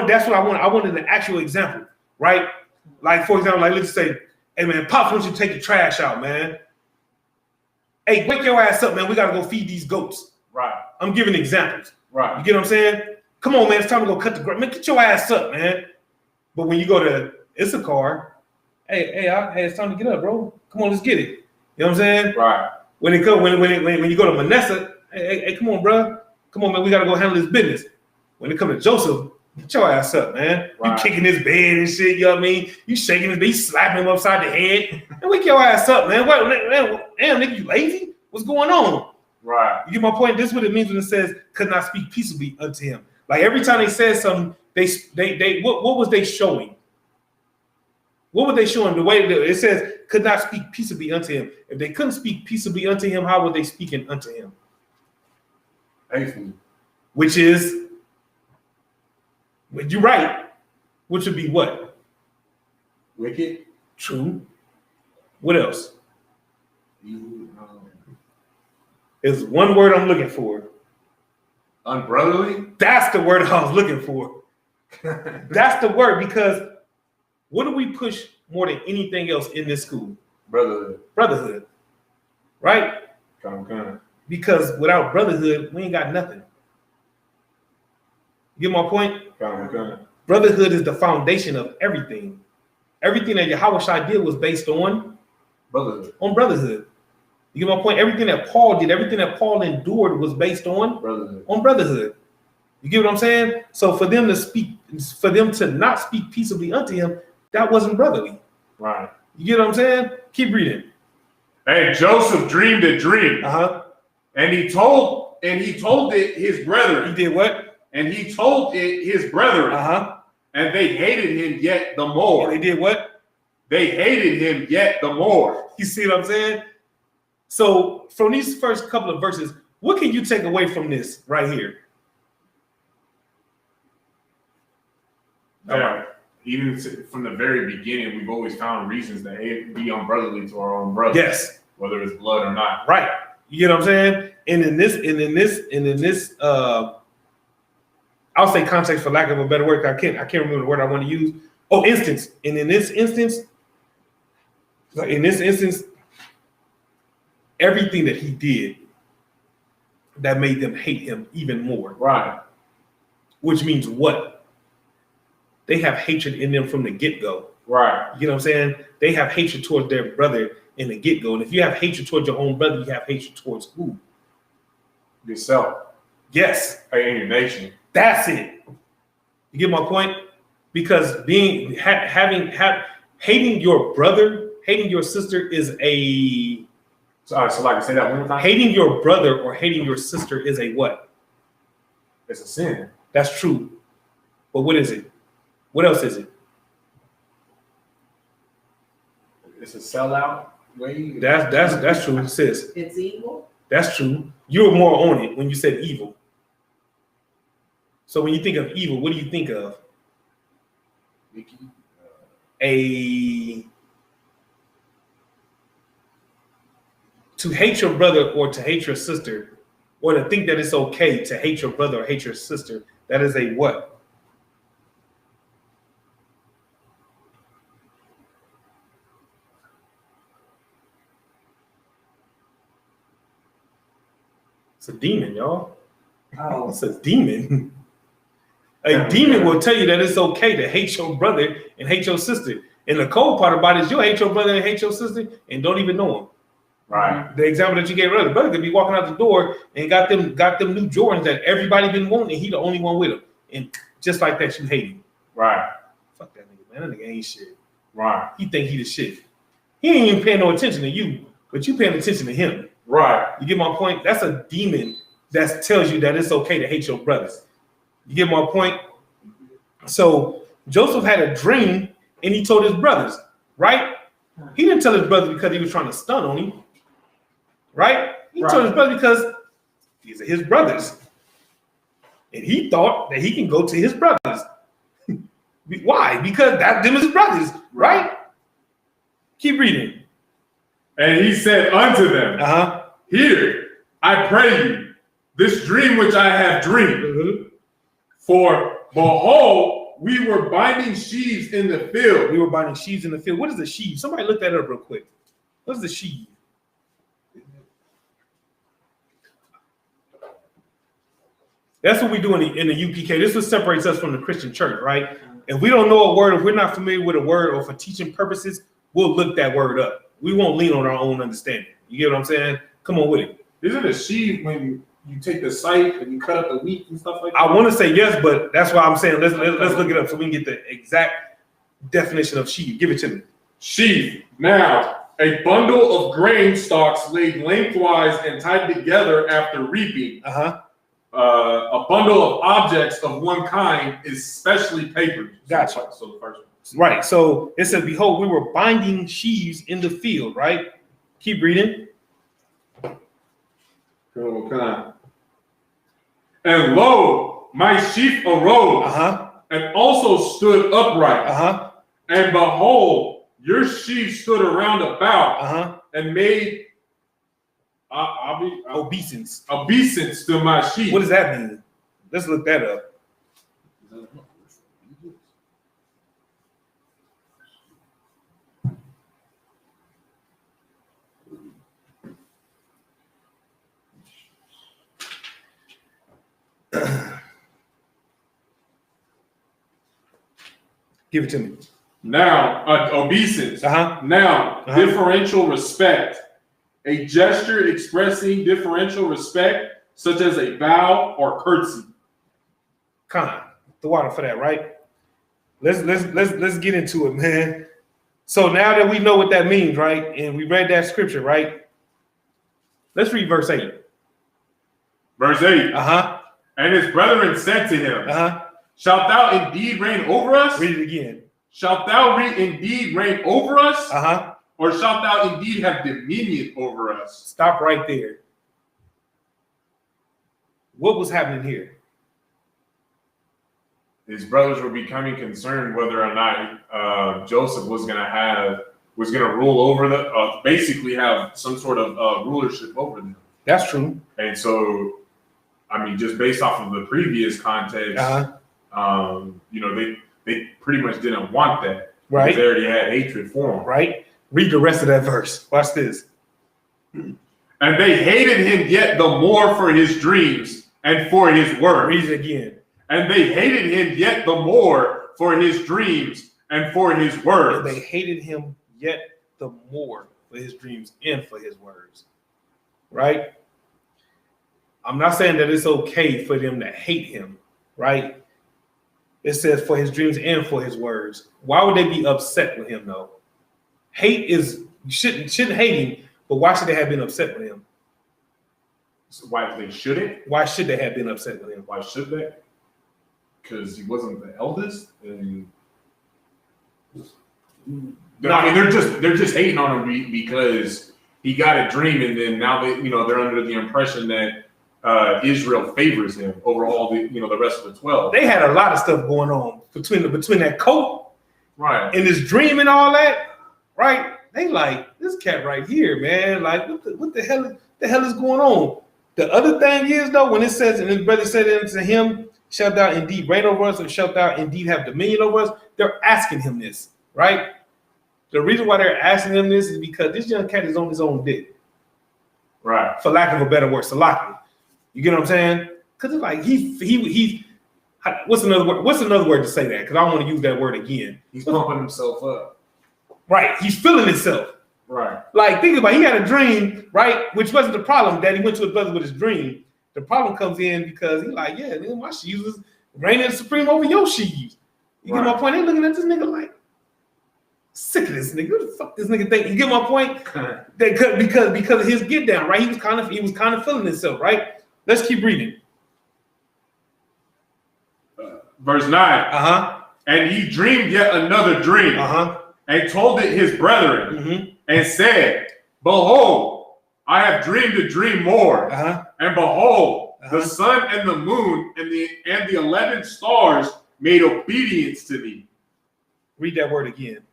S1: That's what I want. I wanted an actual example, right? Like, for example, let's say, hey man, Pops wants you to take the trash out, man. Hey, wake your ass up, man. We gotta go feed these goats.
S2: Right.
S1: I'm giving examples.
S2: Right.
S1: You get what I'm saying? Come on, man. It's time to go cut the grass. Man, get your ass up, man. But when you go to Issachar, hey, it's time to get up, bro. Come on, let's get it. You know what I'm saying?
S2: Right.
S1: When you go to Manasseh, hey, come on, bro. Come on, man. We gotta go handle this business. When it comes to Joseph, get your ass up, man.
S2: Right.
S1: You kicking his bed and shit. You know what I mean? You shaking his bed, you slapping him upside the head. And wake your ass up, man. What, man? Damn, nigga, you lazy? What's going on?
S2: Right.
S1: You get my point? This is what it means when it says could not speak peaceably unto him. Like every time they said something, what was they showing? What were they showing? The way it says could not speak peaceably unto him. If they couldn't speak peaceably unto him, how were they speaking unto him?
S2: Hatefully.
S1: Which is, you're right. Which would be what?
S2: Wicked.
S1: True. What else? There's one word I'm looking for.
S2: Unbrotherly?
S1: That's the word I was looking for. That's the word, because what do we push more than anything else in this school?
S2: Brotherhood.
S1: Brotherhood. Right?
S2: Kind.
S1: Because without brotherhood, we ain't got nothing. You get my point?
S2: Kind.
S1: Brotherhood is the foundation of everything. Everything that Yahushua did was based on
S2: brotherhood.
S1: On brotherhood. You get my point? Everything that Paul did, everything that Paul endured was based on
S2: brotherhood.
S1: On brotherhood. You get what I'm saying? So for them to not speak peaceably unto him, that wasn't brotherly.
S2: Right.
S1: You get what I'm saying? Keep reading.
S2: And Joseph dreamed a dream. And he told it his brethren.
S1: He did what?
S2: And he told it his brethren. And they hated him yet the more.
S1: And they did what?
S2: They hated him yet the more.
S1: You see what I'm saying? So from these first couple of verses, what can you take away from this right here?
S2: That even from the very beginning, we've always found reasons to be unbrotherly to our own brothers.
S1: Yes.
S2: Whether it's blood or not.
S1: Right. You get what I'm saying? And in this I'll say context for lack of a better word. I can't remember the word I want to use. Oh, instance. And in this instance, everything that he did that made them hate him even more.
S2: Right.
S1: Which means what? They have hatred in them from the get-go.
S2: Right.
S1: You know what I'm saying? They have hatred towards their brother in the get-go. And if you have hatred towards your own brother, you have hatred towards who?
S2: Yourself.
S1: Yes.
S2: And your nation. That's it.
S1: You get my point? Because hating your brother, hating your sister is a...
S2: So like I say that one more time?
S1: Hating your brother or hating your sister is a what?
S2: It's a sin.
S1: That's true. But what is it? What else is it?
S2: It's a sellout way.
S1: That's true, sis.
S3: It's evil.
S1: That's true. You were more on it when you said evil. So when you think of evil, what do you think of? To hate your brother or to hate your sister, or to think that it's okay to hate your brother or hate your sister, that is a what? It's a demon, y'all.
S3: Oh.
S1: It's a demon. A demon will tell you that it's okay to hate your brother and hate your sister. And the cold part about it is you'll hate your brother and hate your sister and don't even know him.
S2: Right.
S1: The example that you gave earlier, brother could be walking out the door and got them new Jordans that everybody been wanting, and he the only one with them. And just like that, you hate him.
S2: Right.
S1: Fuck that nigga, man. That nigga ain't shit.
S2: Right.
S1: He think he the shit. He ain't even paying no attention to you, but you paying attention to him.
S2: Right.
S1: You get my point? That's a demon that tells you that it's okay to hate your brothers. You get my point? So Joseph had a dream and he told his brothers, right? He didn't tell his brother because he was trying to stun on him, right? He told his brother because these are his brothers. And he thought that he can go to his brothers. Why? Because them is his brothers, right? Keep reading.
S2: And he said unto them, Hear, I pray you, this dream which I have dreamed. For behold, we were binding sheaves in the field.
S1: We were binding sheaves in the field. What is a sheaf? Somebody look that up real quick. What is the sheaf? That's what we do in the UPK. This is what separates us from the Christian church, right? If we don't know a word, if we're not familiar with a word, or for teaching purposes, we'll look that word up. We won't lean on our own understanding. You get what I'm saying? Come on with it.
S4: Isn't a sheaf when you take the scythe and you cut up the wheat and stuff like that?
S1: I want to say yes, but that's why I'm saying let's look it up so we can get the exact definition of sheaf. Give it to me.
S2: Sheaf. Now, a bundle of grain stalks laid lengthwise and tied together after reaping. A bundle of objects of one kind is specially papered.
S1: Gotcha.
S2: So the first one.
S1: Right. So it says, behold, we were binding sheaves in the field, right? Keep reading.
S2: And lo, my sheaf arose and also stood upright. And behold, your sheaf stood around about and made obeisance to my sheep.
S1: What does that mean? Let's look that up. Give it to me.
S2: Now, obeisance. Now, differential respect. A gesture expressing differential respect, such as a bow or curtsy.
S1: The water for that, right? Let's get into it, man. So now that we know what that means, right, and we read that scripture, right? Let's read verse 8.
S2: Verse 8. And his brethren said to him, shalt thou indeed reign over us?
S1: Read it again.
S2: Shalt thou indeed reign over us? Or shalt thou indeed have dominion over us?
S1: Stop right there. What was happening here?
S2: His brothers were becoming concerned whether or not Joseph was going to rule over basically have some sort of rulership over them.
S1: That's true.
S2: And so, I mean, just based off of the previous context, they pretty much didn't want that.
S1: Right.
S2: They already had hatred for him.
S1: Right. Read the rest of that verse. Watch this.
S2: And they hated him yet the more for his dreams and for his words.
S1: Read it again.
S2: And they hated him yet the more for his dreams and for his words.
S1: And they hated him yet the more for his dreams and for his words. Right? I'm not saying that it's okay for them to hate him, right? It says for his dreams and for his words. Why would they be upset with him, though? Hate is, you shouldn't hate him, but why should they have been upset with him?
S2: So why they shouldn't?
S1: Why should they have been upset with him?
S2: Why should they? Because he wasn't the eldest, and I mean they're just hating on him because he got a dream, and then now they're under the impression that Israel favors him over all the rest of the 12.
S1: They had a lot of stuff going on between that coat,
S2: right,
S1: and this dream and all that, right? They like this cat right here, man. Like what the hell is going on? The other thing is though, when it says, and his brother said unto him, shalt thou indeed reign over us, or shalt thou indeed have dominion over us? They're asking him this, right? The reason why they're asking him this is because this young cat is on his own dick,
S2: right?
S1: For lack of a better word, salaki. You get what I'm saying? Because it's like he. What's another word? What's another word to say that? Because I don't want to use that word again.
S2: He's pumping himself up.
S1: Right. He's feeling himself.
S2: Right.
S1: Like think about it. He had a dream, right? Which wasn't the problem that he went to his brother with his dream. The problem comes in because he's like, yeah, man, my sheaves is reigning supreme over your sheaves. You get my point? They looking at this nigga like sick of this nigga. What the fuck this nigga think? You get my point? because of his get down, right? He was kind of feeling himself, right? Let's keep reading.
S2: Verse 9. And he dreamed yet another dream, and told it his brethren, and said, behold, I have dreamed a dream more, and behold, the sun and the moon and the 11 stars made obedience to me.
S1: Read that word again.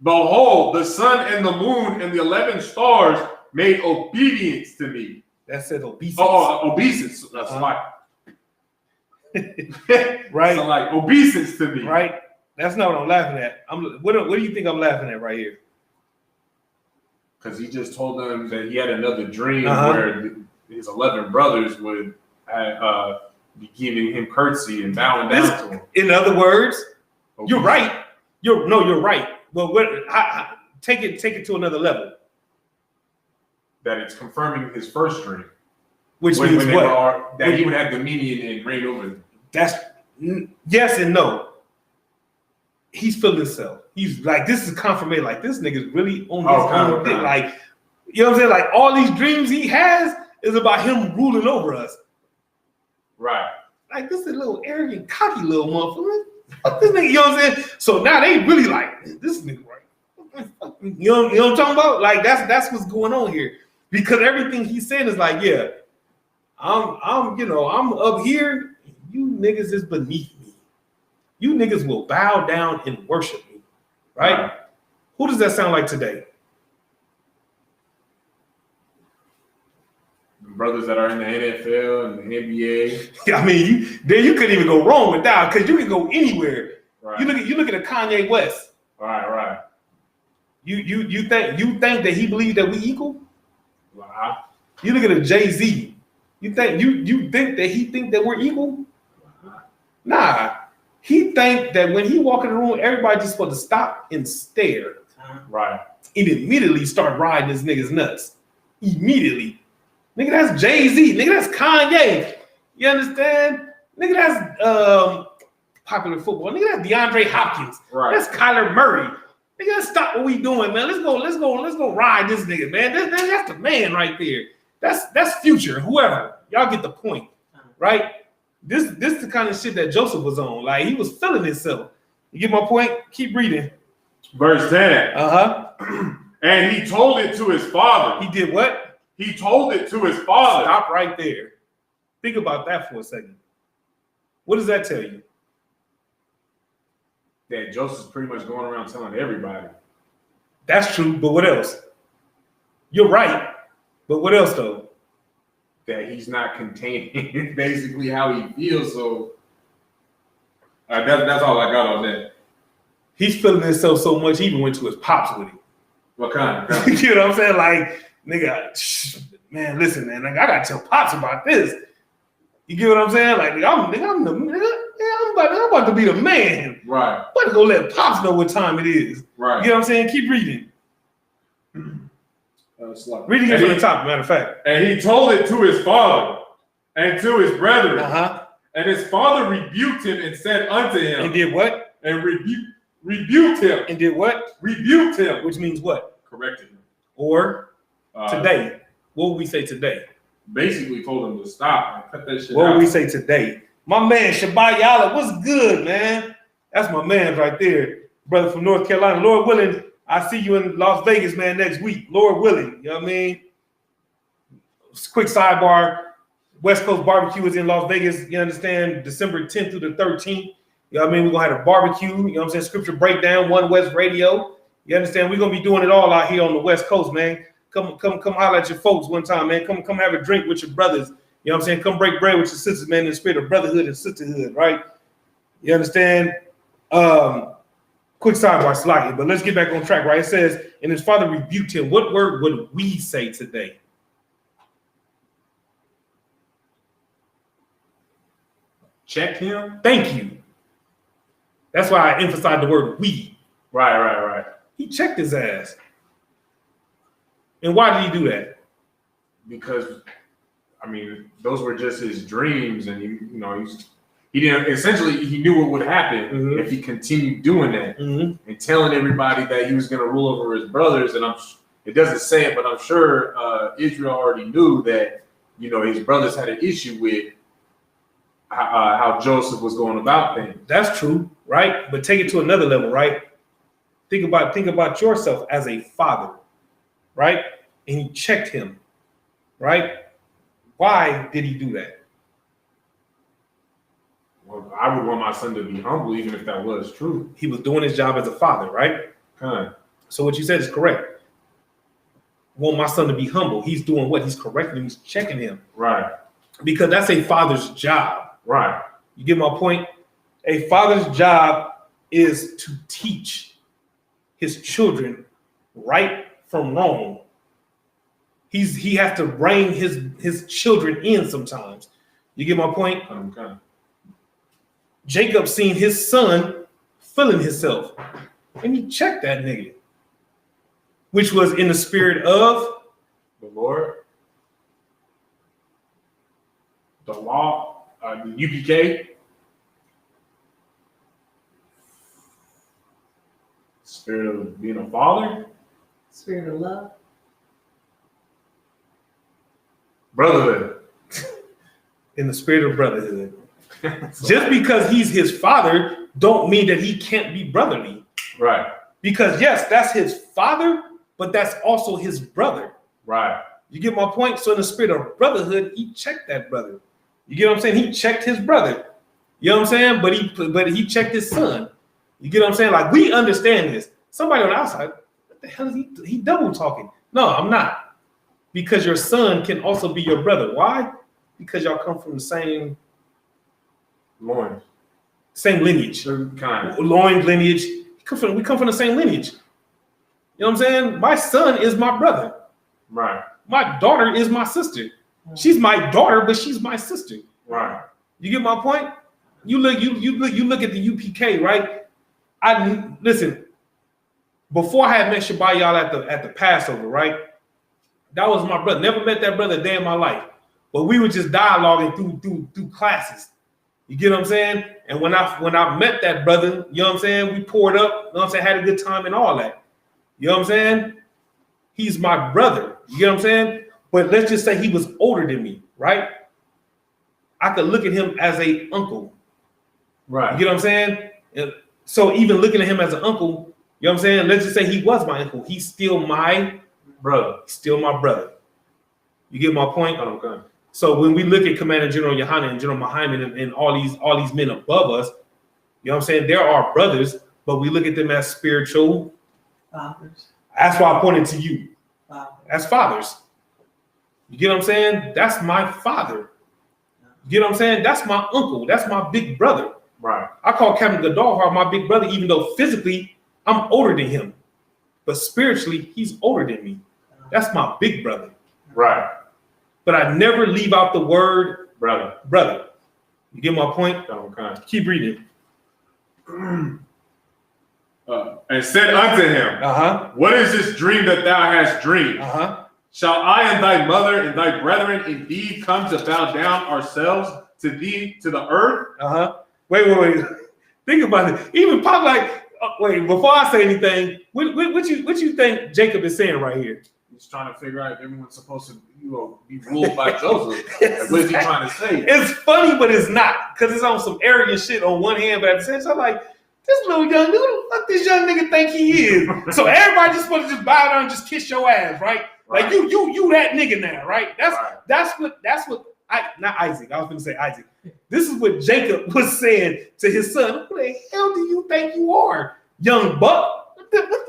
S2: Behold, the sun and the moon and the 11 stars made obedience to me.
S1: That said obeisance.
S2: Oh, obeisance. That's why.
S1: Right.
S2: So like obeisance to me.
S1: Right. That's not what I'm laughing at. What do you think I'm laughing at right here?
S2: Because he just told them that he had another dream where his 11 brothers would be giving him curtsy and bowing down to him.
S1: In other words, you're right. You're right. But take it to another level.
S2: That it's confirming his first dream.
S1: Which means what?
S2: That he would have dominion and reign over them.
S1: That's yes and no. He's feeling himself. He's like, this is confirmation. Like, this nigga's really on his own thing. Like, you know what I'm saying? Like, all these dreams he has is about him ruling over us.
S2: Right.
S1: Like, this is a little arrogant, cocky little motherfucker. Fuck this nigga, you know what I'm saying? So now they really like, this nigga right. You know what I'm talking about? Like, that's what's going on here. Because everything he's saying is like, yeah, I'm up here. You niggas is beneath me. You niggas will bow down and worship me, right? Who does that sound like today?
S2: Brothers that are in the NFL and the NBA.
S1: I mean, you couldn't even go wrong with that because you can go anywhere.
S2: Right.
S1: You look at a Kanye West.
S2: Right.
S1: You think that he believes that we equal?
S2: Wow.
S1: You look at a Jay-Z. You think that he think that we're equal? Nah. He think that when he walk in the room, everybody just supposed to stop and stare.
S2: Right.
S1: And immediately start riding this nigga's nuts. Immediately. Nigga, that's Jay-Z. Nigga, that's Kanye. You understand? Nigga, that's popular football. Nigga, that's DeAndre Hopkins.
S2: Right.
S1: That's Kyler Murray. Nigga, let's stop what we doing, man. Let's go ride this nigga, man. That's the man right there. That's Future, whoever. Y'all get the point, right? This is the kind of shit that Joseph was on. Like, he was feeling himself. You get my point? Keep reading.
S2: Verse 10. And he told it to his father.
S1: He did what?
S2: He told it to his father.
S1: Stop right there. Think about that for a second. What does that tell you?
S2: That Joseph's pretty much going around telling everybody.
S1: That's true, but what else? You're right, but what else though?
S2: That he's not containing basically how he feels. So that's all I got on that.
S1: He's feeling himself so much, he even went to his pops with him.
S2: What kind?
S1: You know what I'm saying? Like, nigga, man, listen, man, like, I gotta tell pops about this. You get what I'm saying? Like, I'm the nigga. Yeah, I'm about to be the man.
S2: Right.
S1: I'm about to go let pops know what time it is.
S2: Right.
S1: You know what I'm saying? Keep reading. Reading it from the top, matter of fact.
S2: And he told it to his father and to his brethren. And his father rebuked him and said unto him.
S1: And did what?
S2: And rebuked him.
S1: And did what?
S2: Rebuked him.
S1: Which means what?
S2: Corrected him.
S1: Or today. What would we say today?
S2: Basically told him to stop and cut that shit out.
S1: What would we say today? My man, Shabbat Yalla, what's good, man? That's my man right there. Brother from North Carolina. Lord willing, I see you in Las Vegas, man, next week. Lord willing, you know what I mean? Quick sidebar. West Coast Barbecue is in Las Vegas, you understand? December 10th through the 13th. You know what I mean? We're going to have a barbecue, you know what I'm saying? Scripture breakdown, One West Radio. You understand? We're going to be doing it all out here on the West Coast, man. Come holler at your folks one time, man. Come have a drink with your brothers. You know what I'm saying? Come break bread with your sisters, man, in the spirit of brotherhood and sisterhood, right? You understand? Quick sidebar, slightly, but let's get back on track, right? It says, and his father rebuked him. What word would we say today?
S2: Check him?
S1: Thank you. That's why I emphasize the word we.
S2: Right.
S1: He checked his ass. And why did he do that?
S2: Because, I mean, those were just his dreams, and he didn't. Essentially, he knew what would happen if he continued doing that and telling everybody that he was going to rule over his brothers. And it doesn't say it, but I'm sure Israel already knew that his brothers had an issue with how Joseph was going about things.
S1: That's true, right? But take it to another level, right? Think about yourself as a father, right? And he checked him, right? Why did he do that?
S2: Well, I would want my son to be humble, even if that was true.
S1: He was doing his job as a father, right? So what you said is correct. Want my son to be humble. He's doing what? He's correcting him. He's checking him.
S2: Right.
S1: Because that's a father's job.
S2: Right.
S1: You get my point? A father's job is to teach his children right from wrong. He has to rein his children in sometimes. You get my point?
S2: Okay.
S1: Jacob seen his son feeling himself. and he checked that nigga, which was in the spirit of
S2: the Lord, the law, the UPK, spirit of being a father,
S3: Spirit of love.
S2: brotherhood.
S1: in the spirit of brotherhood. Just because he's his father don't mean that he can't be brotherly.
S2: Right.
S1: Because yes, that's his father, but that's also his brother.
S2: Right.
S1: You get my point? So in the spirit of brotherhood, he checked that brother. You get what I'm saying? He checked his brother. You know what I'm saying? But he checked his son. You get what I'm saying? Like, we understand this. Somebody on the outside, what the hell is he double talking? No, I'm not. Because your son can also be your brother. Why? Because y'all come from the same
S2: Loins.
S1: Same lineage.
S2: Kind.
S1: Loin lineage. We come from the same lineage. You know what I'm saying? My son is my brother.
S2: Right.
S1: My daughter is my sister. She's my daughter, but she's my sister.
S2: Right.
S1: You get my point? You look at the UPK, right? Listen. Before I had met Shabbat y'all at the Passover, right? That was my brother. Never met that brother a day in my life, but we were just dialoguing through classes. You get what I'm saying? And when I met that brother, you know what I'm saying? We poured up. You know what I'm saying? Had a good time and all that. You know what I'm saying? He's my brother. You get what I'm saying? But let's just say he was older than me, right? I could look at him as a uncle.
S2: Right.
S1: You get what I'm saying? So even looking at him as an uncle, you know what I'm saying? Let's just say he was my uncle. He's still my brother. Still my brother. You get my point?
S2: Okay.
S1: So when we look at Commander General Yohanan and General Muhammad and all these men above us, you know what I'm saying? They're our brothers, but we look at them as spiritual
S3: fathers.
S1: That's why I pointed to you.
S3: Fathers.
S1: As fathers. You get what I'm saying? That's my father. You get what I'm saying? That's my uncle. That's my big brother.
S2: Right.
S1: I call Captain Gaddafi my big brother, even though physically I'm older than him. But spiritually, he's older than me. That's my big brother.
S2: Right.
S1: But I never leave out the word
S2: brother.
S1: Brother. You get my point?
S2: Okay.
S1: Keep reading.
S2: And said unto him, what is this dream that thou hast dreamed? Shall I and thy mother and thy brethren indeed come to bow down ourselves to thee to the earth?
S1: Wait. Think about it. Even Pop wait, before I say anything, what you think Jacob is saying right here?
S2: He's trying to figure out if everyone's supposed to be ruled by Joseph. What is he trying to say?
S1: It's funny, but it's not, because it's on some arrogant shit on one hand, but at the same time, I'm like, this little young nigga, who the fuck this young nigga think he is? So everybody just supposed to just bow down and just kiss your ass, right? Like you that nigga now, right? That's what not Isaac. I was gonna say Isaac. This is what Jacob was saying to his son. Who the hell do you think you are, young buck?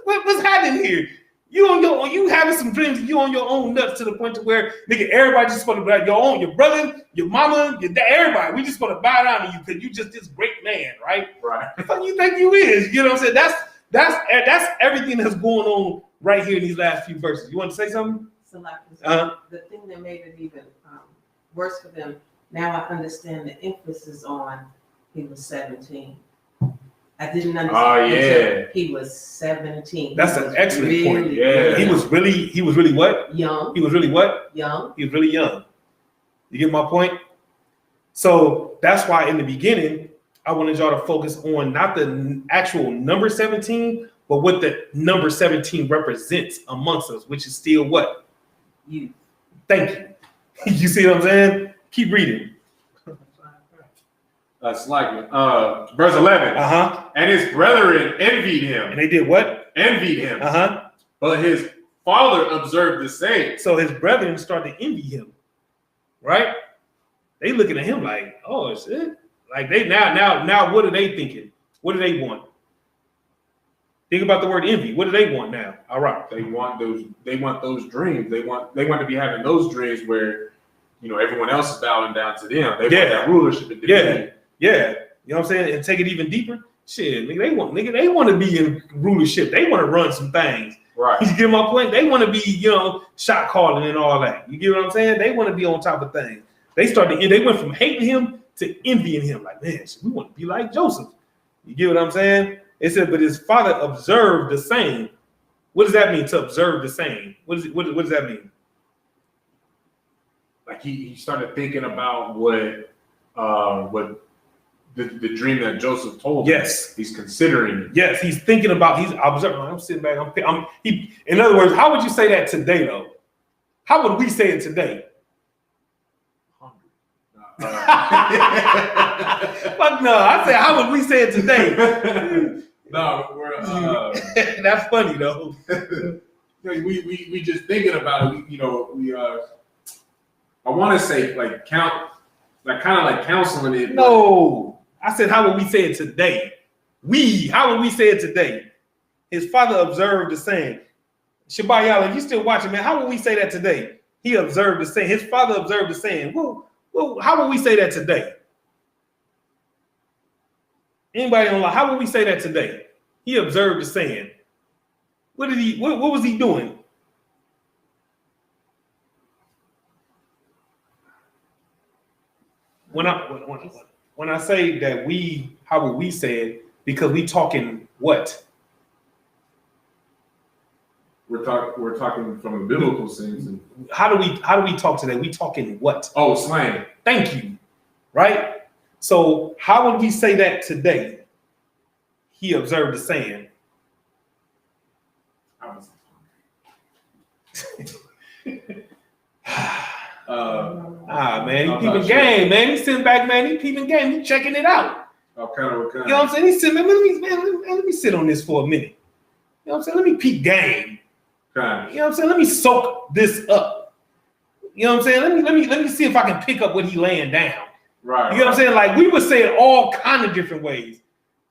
S1: What's happening here? You having some dreams, you on your own nuts to the point to where nigga everybody just supposed to be like your brother, your mama, your dad, everybody. We just supposed to bow down to you because you just this great man, right?
S2: Right.
S1: What the fuck you think you is? You know what I'm saying? That's everything that's going on right here in these last few verses. You want to say something?
S3: So like the thing that made it even worse for them. Now I understand the emphasis on he was 17. I didn't understand until he was 17.
S1: That's an excellent point.
S2: Yeah.
S1: He was really what?
S3: Young.
S1: He was really what?
S3: Young.
S1: He was really young. You get my point? So that's why in the beginning, I wanted y'all to focus on not the actual number 17, but what the number 17 represents amongst us, which is still what?
S3: You.
S1: Thank you. You see what I'm saying? Keep reading.
S2: That's like verse 11. And his brethren envied him.
S1: And they did what?
S2: Envied him. But his father observed the same.
S1: So his brethren started to envy him, right? They looking at him like, oh shit. Like they now what are they thinking? What do they want? Think about the word envy. What do they want now? All right.
S2: They want those dreams. They want to be having those dreams where everyone else is bowing down to them. They want that rulership and divinity.
S1: Yeah. You know what I'm saying? And take it even deeper. Shit, nigga, they want to be in rulership. They want to run some things.
S2: Right.
S1: You get my point? They want to be, shot calling and all that. You get what I'm saying? They want to be on top of things. They went from hating him to envying him. Like, man, we want to be like Joseph. You get what I'm saying? It said, but his father observed the same. What does that mean, to observe the same? What does that mean?
S2: Like he started thinking about what the dream that Joseph told him.
S1: Yes.
S2: He's considering it.
S1: Yes, he's thinking about, he's observing. I'm sitting back. In other words, how would you say that today, though? How would we say it today? Fuck no. I said, how would we say it today?
S4: No, we're
S1: That's funny though.
S4: we just thinking about it. I want to say like kind of like counseling it.
S1: No, I said, how would we say it today? How would we say it today? His father observed the same. Shabayala, if you still watching, man, how would we say that today? He observed the same. His father observed the same. Well, how would we say that today? Anybody online? How would we say that today? He observed the saying. What was he doing? When I say that how would we say it? Because we talking what?
S2: We're talking from a biblical sense. And
S1: How do we talk today? We talking what?
S2: oh, slang.
S1: Thank you. Right? So how would we say that today? He observed the saying. Man, he peeping game, man. He's sitting back, man. He peeping game. He checking it out.
S2: What kind?
S1: You know what I'm saying? He's sitting, man, let me sit on this for a minute. You know what I'm saying? Let me peep game.
S2: Kind.
S1: You know what I'm saying? Let me soak this up. You know what I'm saying? Let me see if I can pick up what he laying down.
S2: Right.
S1: You know what I'm saying? Like we would say it all kind of different ways,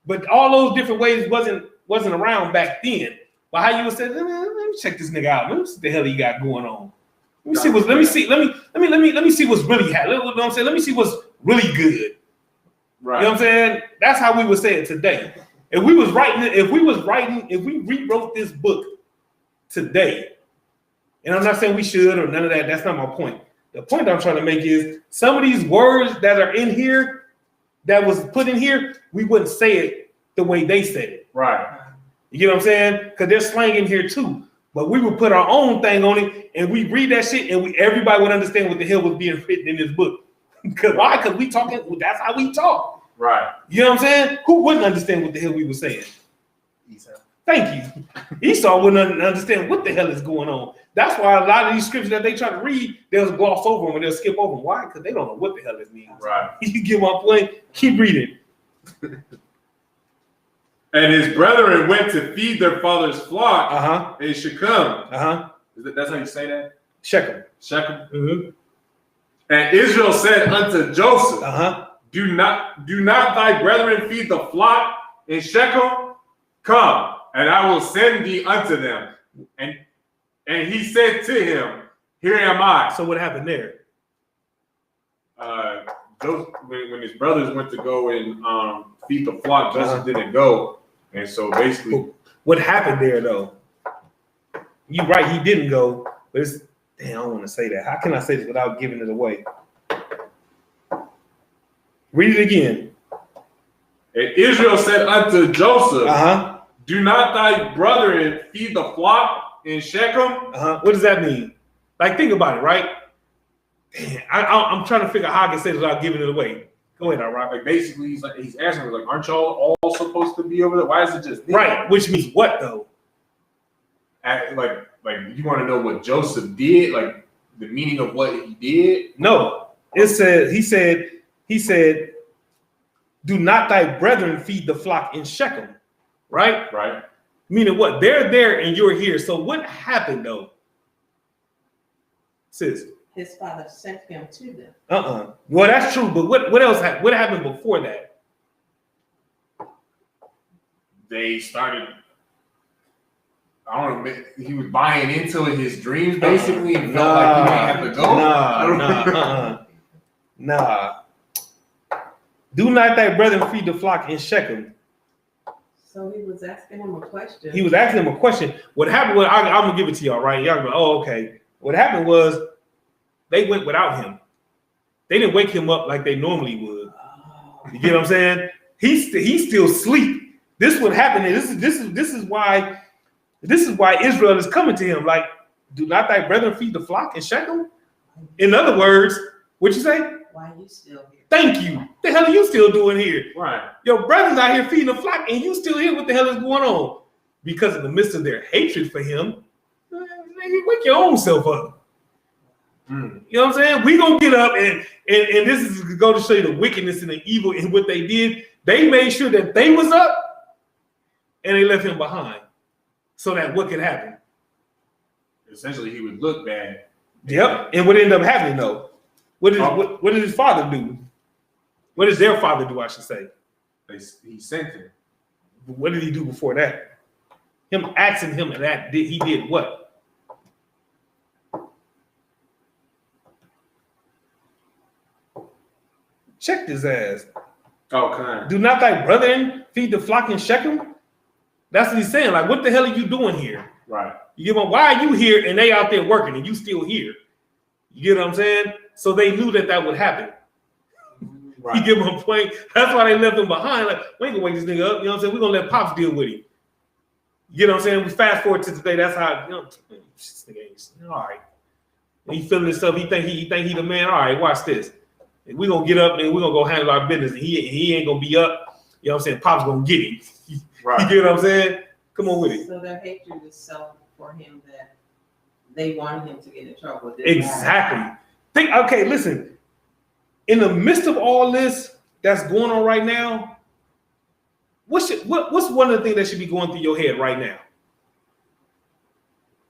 S1: but all those different ways wasn't around back then. But how you would say, let me check this nigga out. Let me see what the hell he got going on. Let me see let me see what's really happening. You know what I'm saying? Let me see what's really good.
S2: Right.
S1: You know what I'm saying? That's how we would say it today. If we rewrote this book today, and I'm not saying we should or none of that, that's not my point. The point I'm trying to make is some of these words that are in here, that was put in here, we wouldn't say it the way they said it.
S2: Right.
S1: You get what I'm saying? Because there's slang in here too. But we would put our own thing on it and we read that shit and everybody would understand what the hell was being written in this book. Because why? Because we talking, that's how we talk.
S2: Right.
S1: You know what I'm saying? Who wouldn't understand what the hell we were saying? Esau. Thank you. Esau wouldn't understand what the hell is going on. That's why a lot of these scriptures that they try to read, they'll gloss over them and they'll skip over them. Why? Because they don't know what the hell it means.
S2: Right.
S1: You get my point? Keep reading.
S2: And his brethren went to feed their father's flock in Shechem. That's how you say that?
S1: Shechem.
S2: Shechem.
S1: Mm-hmm.
S2: And Israel said unto Joseph, Do not thy brethren feed the flock in Shechem? Come, and I will send thee unto them. And he said to him, Here am I.
S1: So what happened there?
S2: Joseph, when his brothers went to go and feed the flock, Joseph didn't go. And so basically,
S1: what happened there though? You're right, he didn't go. But it's, damn, I don't want to say that. How can I say this without giving it away? Read it again.
S2: And Israel said unto Joseph, Do not thy brethren feed the flock in Shechem?
S1: What does that mean? Like, think about it, right? Damn, I'm trying to figure out how I can say this without giving it away. Go ahead, Rob.
S2: Like basically, he's asking, like, aren't y'all all supposed to be over there? Why is it just them?
S1: Right? Which means what though?
S2: Like you want to know what Joseph did, like the meaning of what he did?
S1: No, it said he said, do not thy brethren feed the flock in Shechem, right?
S2: Right.
S1: Meaning what? They're there and you're here. So what happened though? Sis.
S3: His father sent him to them.
S1: Well, that's true, but what else happened? What happened before that?
S2: They started, I don't know, he was buying into his dreams basically and felt like he didn't have to go.
S1: Nah. Do not thy brethren feed the flock in Shechem.
S3: So he was asking him a question.
S1: He was asking him a question. What happened was, I'm gonna give it to y'all, right? Y'all go, oh, okay. What happened was they went without him. They didn't wake him up like they normally would. You get what I'm saying? He still sleep. This would happen. And this is why Israel is coming to him. Like, do not thy brethren feed the flock in Shechem? In other words, what'd you say?
S3: Why are you still here?
S1: Thank you. The hell are you still doing here?
S2: Right.
S1: Your brothers out here feeding the flock, and you still here. What the hell is going on? Because in the midst of their hatred for him, wake your own self up. You know what I'm saying? We gonna get up and this is going to show you the wickedness and the evil in what they did. They made sure that they was up, and they left him behind, so that what could happen?
S2: Essentially, he would look bad.
S1: Yep. And what ended up happening though? What did his father do? What does their father do? I should say.
S2: He sent him.
S1: What did he do before that? Him asking him that he did what? Checked his ass.
S2: Okay.
S1: Do not thy brethren feed the flock in Shechem? That's what he's saying. Like, what the hell are you doing here?
S2: Right.
S1: You get what? Why are you here and they out there working and you still here? You get what I'm saying? So they knew that would happen. Right. You give him a point. That's why they left him behind. Like, we ain't gonna wake this nigga up. You know what I'm saying? We're gonna let Pops deal with him. You know what I'm saying? We fast forward to today. That's how, you know, this nigga ain't, all right. He feeling himself. He think he the man. All right, watch this. We're gonna get up and we're gonna go handle our business. And he ain't gonna be up. You know what I'm saying? Pop's gonna get him.
S2: Right.
S1: You get what I'm saying? Come on with it.
S3: So their hatred is so for him that they wanted him to get in trouble.
S1: Exactly. Okay, listen. In the midst of all this that's going on right now, what's one of the things that should be going through your head right now?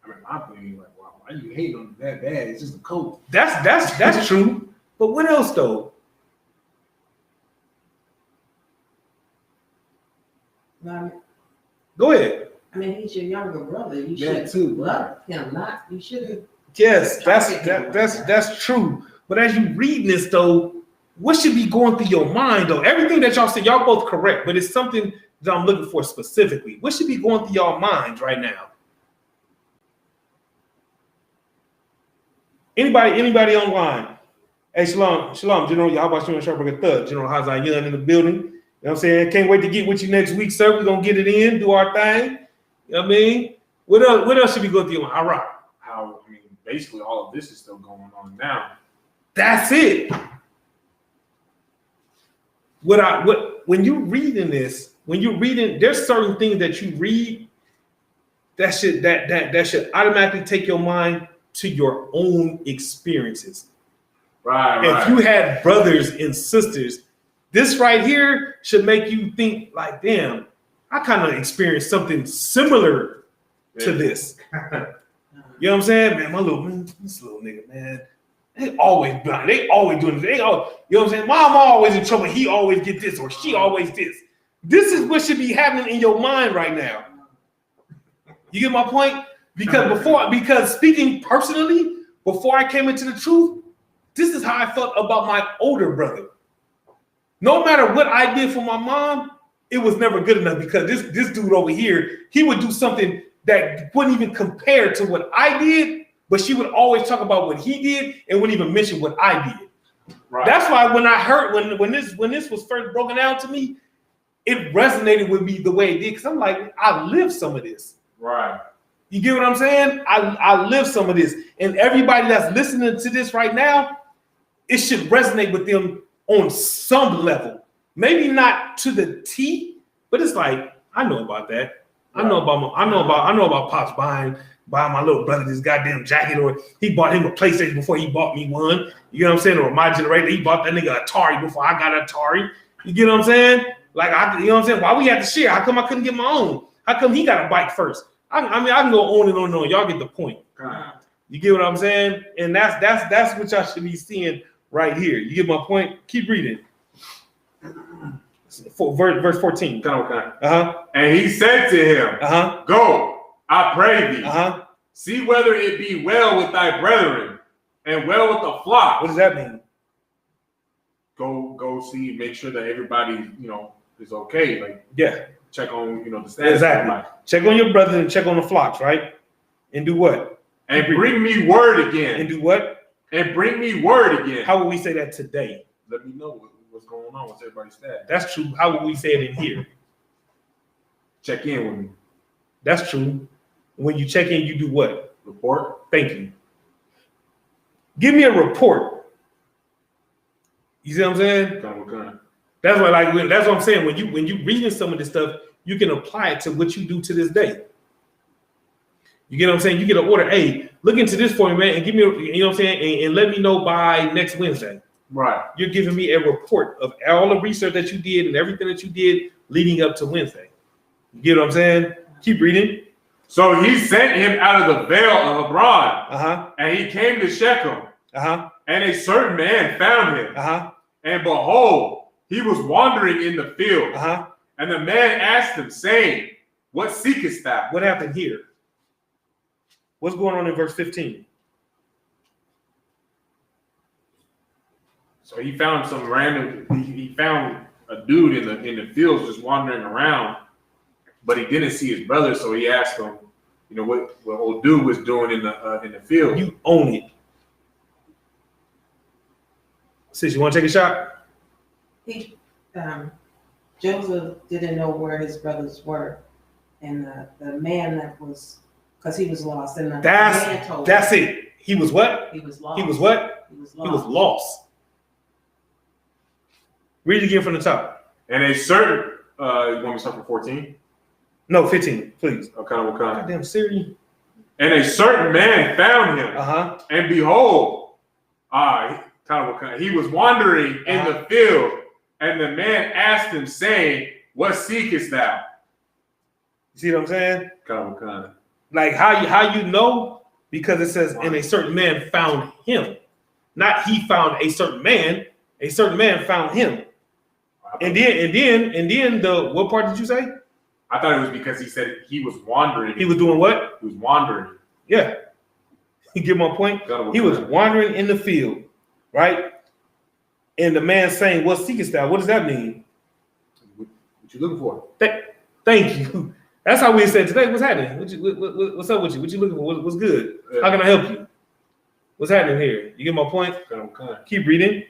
S2: I mean, my thing, like, wow, why you hate on that bad? It's just a coat.
S1: That's true. But what else though? Go ahead.
S3: I mean, he's your younger brother. You should love him, not you shouldn't.
S1: Yes, that's true. But as you read this though, what should be going through your mind though? Everything that y'all said, y'all both correct, but it's something that I'm looking for specifically. What should be going through y'all minds right now? Anybody online? Hey, shalom, General Yahweh Sharper Thug, General Hazai Young in the building. You know what I'm saying? Can't wait to get with you next week, sir. We're gonna get it in, do our thing. You know what I mean? What else should be going through your mind? All right.
S2: Basically all of this is still going on now.
S1: That's it. When you're reading this, there's certain things that you read that should automatically take your mind to your own experiences.
S2: Right.
S1: If you had brothers and sisters, this right here should make you think like, damn, I kind of experienced something similar to this. You know what I'm saying? Man, this little nigga, man, they always blind. They always doing this. You know what I'm saying? Mom always in trouble. He always get this or she always this. This is what should be happening in your mind right now. You get my point? Because speaking personally, before I came into the truth, this is how I felt about my older brother. No matter what I did for my mom, it was never good enough because this dude over here, he would do something that wouldn't even compare to what I did, but she would always talk about what he did and wouldn't even mention what I did. Right. That's why when I heard when this was first broken down to me, it resonated with me the way it did because I'm like, I lived some of this.
S2: Right.
S1: You get what I'm saying? I lived some of this, and everybody that's listening to this right now, it should resonate with them on some level. Maybe not to the T, but it's like I know about that. Right. I know about Pops buying my little brother this goddamn jacket, or he bought him a PlayStation before he bought me one. You know what I'm saying? Or my generation, he bought that nigga Atari before I got an Atari. You get what I'm saying? Like you know what I'm saying? Why we had to share? How come I couldn't get my own? How come he got a bike first? I can go on and on and on. Y'all get the point. You get what I'm saying? And that's what y'all should be seeing right here. You get my point? Keep reading. Verse 14.
S2: Okay. And he said to him, Go, I pray thee. See whether it be well with thy brethren and well with the flock.
S1: What does that mean?
S2: Go see, make sure that everybody, is okay. Like,
S1: yeah.
S2: Check on, the status.
S1: Exactly. Check on your brothers and check on the flocks, right? And do what?
S2: And bring me word again.
S1: And do what?
S2: And bring me word again.
S1: How would we say that today?
S2: Let me know what's going on with everybody's status.
S1: That's true. How would we say it in here?
S2: check in with me.
S1: That's true. When you check in, you do what?
S2: Report.
S1: Thank you. Give me a report. You see what I'm saying? That's what that's what I'm saying. When you reading some of this stuff, you can apply it to what you do to this day. You get what I'm saying? You get an order, hey, look into this for me, man, and give me, you know what I'm saying, and let me know by next Wednesday.
S2: Right.
S1: You're giving me a report of all the research that you did and everything that you did leading up to Wednesday. You get what I'm saying? Keep reading.
S2: So he sent him out of the vale of Hebron, and he came to Shechem, and a certain man found him, and behold, he was wandering in the field, and the man asked him, saying, what seekest thou?
S1: What happened here? What's going on in verse 15?
S2: So he found some random. He found a dude in the fields just wandering around, but he didn't see his brother. So he asked him, you know, what old dude was doing in the field.
S1: You own it. Sis, you want to take a shot?
S3: Joseph didn't know where his brothers were, and the man that was, because he was lost, and the man told
S1: that's
S3: him,
S1: it. He was what?
S3: He was lost.
S1: He was what?
S3: He was
S1: lost. He was lost. Read it again from the top.
S2: And a certain, you want me to start from 14?
S1: No, 15, please.
S2: Okay, what kind?
S1: Goddamn Siri.
S2: And a certain man found him, and behold, he was wandering in the field, and the man asked him, saying, what seekest thou?
S1: You see what I'm saying?
S2: Kind of.
S1: Like how you know? Because it says, and a certain man found him. Not he found a certain man found him. And then the what part did you say?
S2: I thought it was because he said he was wandering.
S1: He was doing what?
S2: He was wandering.
S1: Yeah. You get my point? He was wandering in the field, right? And the man saying, what seekest thou? What does that mean?
S2: What you looking for?
S1: Thank you. That's how we said today. What's happening? What's up with you? What you looking for? What's good? How can I help you? What's happening here? You get my point? Keep reading.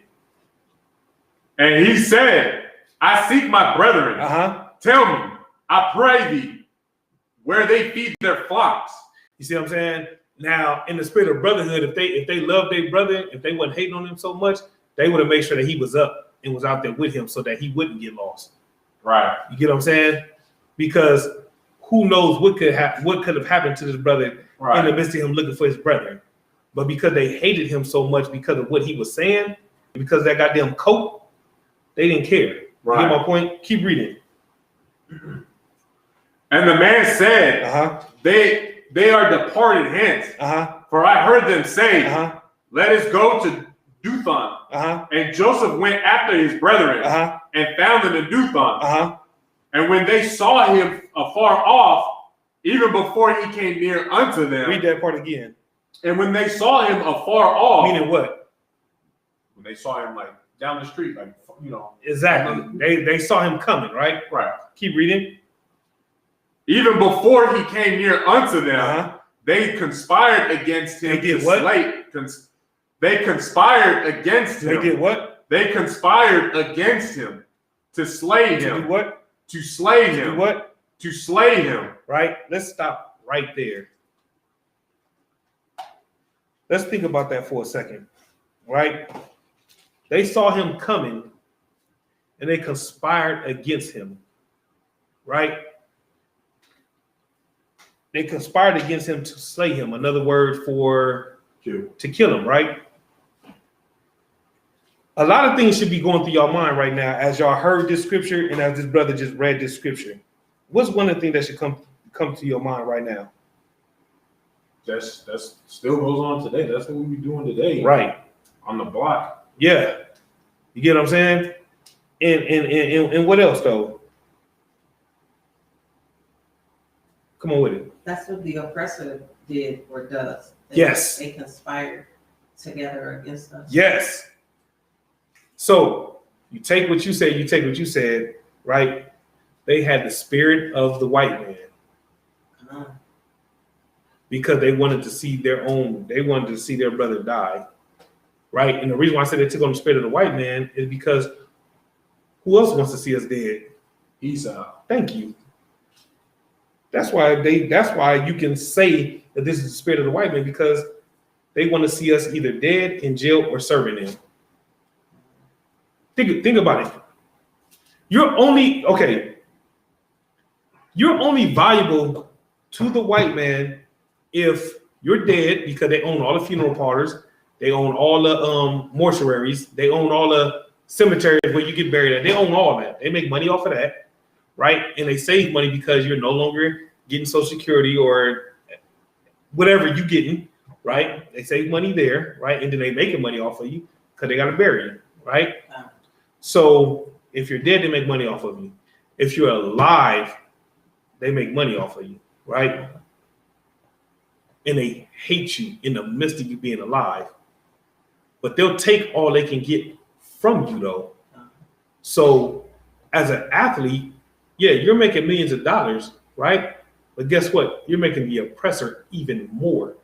S2: And he said, I seek my brethren. Tell me, I pray thee, where they feed their flocks.
S1: You see what I'm saying? Now, in the spirit of brotherhood, if they loved their brother, if they wasn't hating on him so much, they would have made sure that he was up and was out there with him so that he wouldn't get lost.
S2: Right.
S1: You get what I'm saying? Because who knows what could have happened to this brother in the midst of him looking for his brother. But because they hated him so much because of what he was saying, because of that goddamn coat, they didn't care. Right. You get my point? Keep reading.
S2: And the man said, they are departed hence. For I heard them say, let us go to Dothan. And Joseph went after his brethren and found them in Dothan. And when they saw him afar off, even before he came near unto them.
S1: Read that part again.
S2: And when they saw him afar off.
S1: Meaning what?
S2: When they saw him like down the street, like, you know.
S1: Exactly. They saw him coming, right?
S2: Right.
S1: Keep reading.
S2: Even before he came near unto them, they conspired against him.
S1: They did what?
S2: They conspired against him.
S1: They did what?
S2: They conspired against him to slay him.
S1: To do what?
S2: To slay him.
S1: To do what?
S2: To slay him.
S1: Right? Let's stop right there. Let's think about that for a second. Right? They saw him coming and they conspired against him. Right? They conspired against him to slay him. Another word for to kill him, right? A lot of things should be going through your mind right now as y'all heard this scripture and as this brother just read this scripture. What's one of the things that should come to your mind right now?
S2: That's still goes on today. That's what we be doing today.
S1: Right.
S2: On the block.
S1: Yeah. You get what I'm saying? And what else though? Come on with it.
S3: That's what the oppressor did or does. They conspired together against us.
S1: Yes. So you take what you said, right? They had the spirit of the white man. Because they wanted to see their brother die. Right? And the reason why I said they took on the spirit of the white man is because who else wants to see us dead?
S2: Esau.
S1: Thank you. That's why you can say that this is the spirit of the white man, because they want to see us either dead, in jail, or serving them. Think about it. You're only valuable to the white man if you're dead, because they own all the funeral parlors, they own all the mortuaries, they own all the cemeteries where you get buried at. They own all that. They make money off of that, right? And they save money because you're no longer getting Social Security or whatever you're getting, right? They save money there, right? And then they making money off of you because they got to bury you, right? So if you're dead, they make money off of you. If you're alive, they make money off of you, right? And they hate you in the midst of you being alive. But they'll take all they can get from you, though. So as an athlete, yeah, you're making millions of dollars, right? But guess what? You're making the oppressor even more.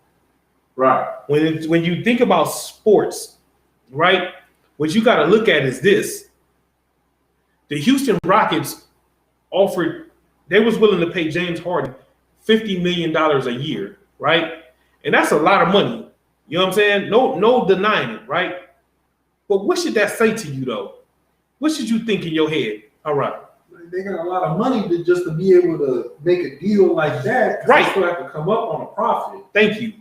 S2: Right.
S1: When you think about sports, right, what you got to look at is this. The Houston Rockets they was willing to pay James Harden $50 million a year, right? And that's a lot of money. You know what I'm saying? No denying it, right? But what should that say to you, though? What should you think in your head? All right.
S4: They got a lot of money to be able to make a deal like that.
S1: Right.
S4: They still have to come up on a profit.
S1: Thank you.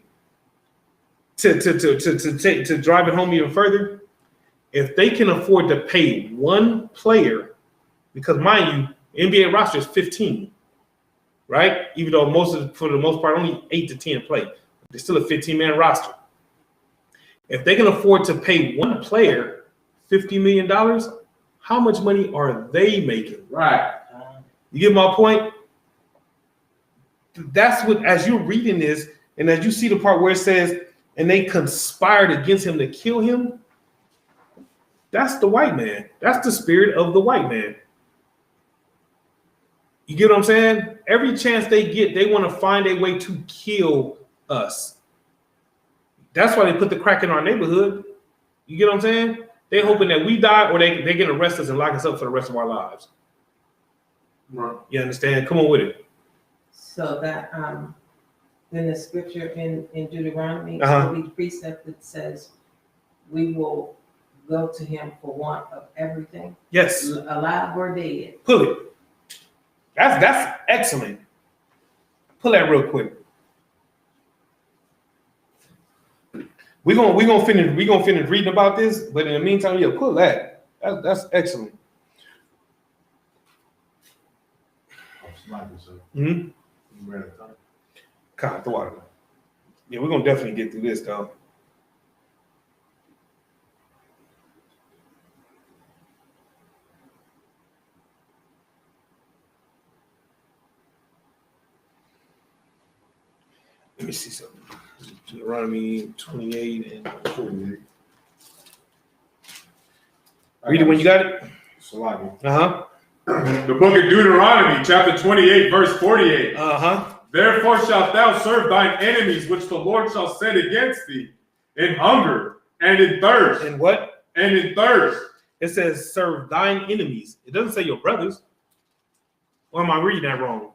S1: To drive it home even further, if they can afford to pay one player, because mind you, NBA roster is 15, right? Even though for the most part, only 8 to 10 play. They're still a 15-man roster. If they can afford to pay one player $50 million, how much money are they making?
S2: Right.
S1: You get my point? That's what, as you're reading this, and as you see the part where it says, and they conspired against him to kill him, that's the white man. That's the spirit of the white man. You get what I'm saying? Every chance they get, they want to find a way to kill us. That's why they put the crack in our neighborhood. You get what I'm saying? They're hoping that we die, or they can arrest us and lock us up for the rest of our lives.
S2: Right.
S1: You understand? Come on with it.
S3: So that then the scripture in Deuteronomy will be the precept that says we will go to him for want of everything.
S1: Yes.
S3: Alive or dead.
S1: Pull it. That's excellent. Pull that real quick. We're gonna finish reading about this, but in the meantime, yeah, pull that. That's excellent. Mm-hmm. Kind of the water. Yeah, we're gonna definitely get through this though. Let me see something. Deuteronomy 28 and 48. Read it when you got it.
S2: The book of Deuteronomy, chapter 28, verse 48. Therefore shalt thou serve thine enemies, which the Lord shall set against thee, in hunger and in thirst.
S1: In what?
S2: And in thirst.
S1: It says serve thine enemies. It doesn't say your brothers. Or am I reading that wrong?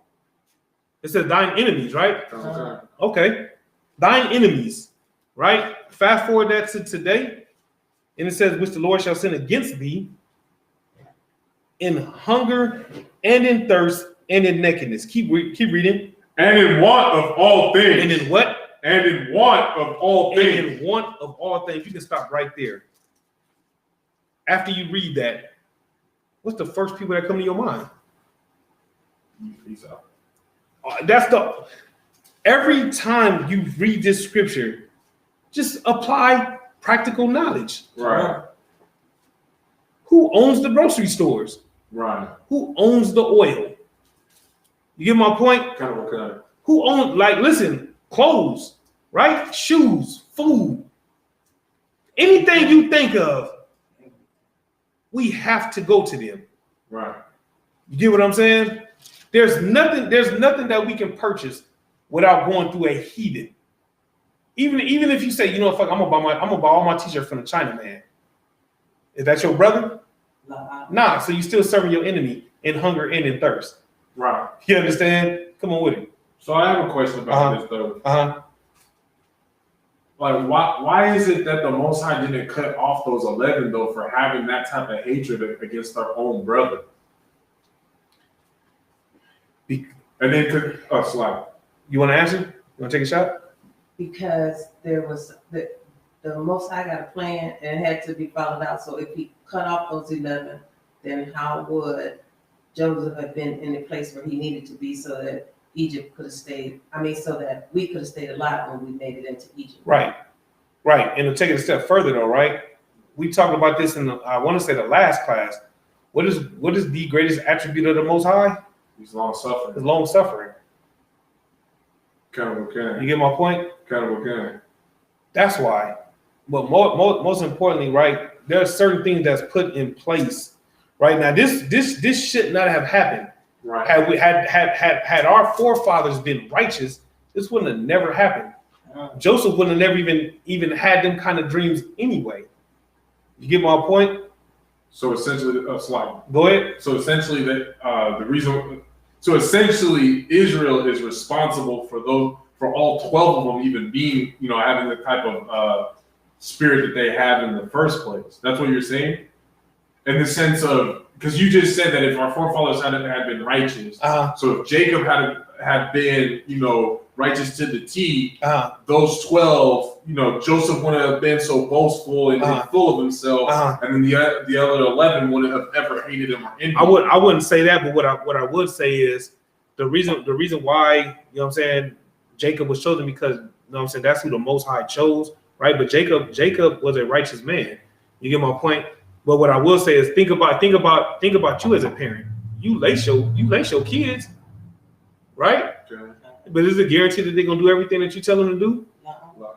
S1: It says thine enemies, right? Okay. Thine enemies, right? Fast forward that to today. And it says, which the Lord shall send against thee in hunger and in thirst and in nakedness. Keep reading.
S2: And in want of all things.
S1: And in what?
S2: And in want of all things.
S1: And in want of all things. You can stop right there. After you read that, what's the first people that come to your mind?
S2: Peace out.
S1: Every time you read this scripture, just apply practical knowledge.
S2: Right.
S1: Who owns the grocery stores?
S2: Right.
S1: Who owns the oil? You get my point?
S2: Kind of okay.
S1: Who owns, listen, clothes, right? Shoes, food, anything you think of, we have to go to them.
S2: Right.
S1: You get what I'm saying? There's nothing that we can purchase without going through a heathen. Even if you say, you know, fuck, I'm gonna buy all my t-shirts from the Chinaman. Is that your brother? Nah. So you still serving your enemy in hunger and in thirst.
S2: Right.
S1: You understand? Come on with it.
S2: So I have a question about this though. Like, why is it that the Most High didn't cut off those 11 though for having that type of hatred against their own brother? And then, Slide.
S1: You want to answer? You want to take a shot?
S3: Because there was the Most High got a plan and it had to be followed out. So if he cut off those 11, then how would Joseph have been in the place where he needed to be so that Egypt could have stayed? I mean, so that we could have stayed alive when we made it into Egypt.
S1: Right. And to take it a step further, though, right? We talked about this in I want to say the last class. What is the greatest attribute of the Most High?
S2: He's long suffering.
S1: It's long suffering.
S2: Kind of okay.
S1: You get my point?
S2: Kind of okay.
S1: That's why. But most importantly, right? There are certain things that's put in place. Right now, this should not have happened.
S2: Right.
S1: Had our forefathers been righteous, this wouldn't have never happened. Joseph wouldn't have never even had them kind of dreams anyway. You get my point?
S2: So essentially, Slide.
S1: Go ahead.
S2: So essentially, the reason. So essentially, Israel is responsible for all 12 of them even being, having the type of spirit that they have in the first place. That's what you're saying? In the sense of, because you just said that if our forefathers had been righteous, so if Jacob had been, righteous to the T, those 12, Joseph wouldn't have been so boastful and full of himself, and then the other 11 wouldn't have ever hated him or envied him.
S1: I wouldn't say that, but what I would say is the reason why, Jacob was chosen, because that's who the Most High chose, right? But Jacob was a righteous man. You get my point? But what I will say is think about you as a parent. You lace your kids, right? Okay. But is it guaranteed that they're gonna do everything that you tell them to do? No.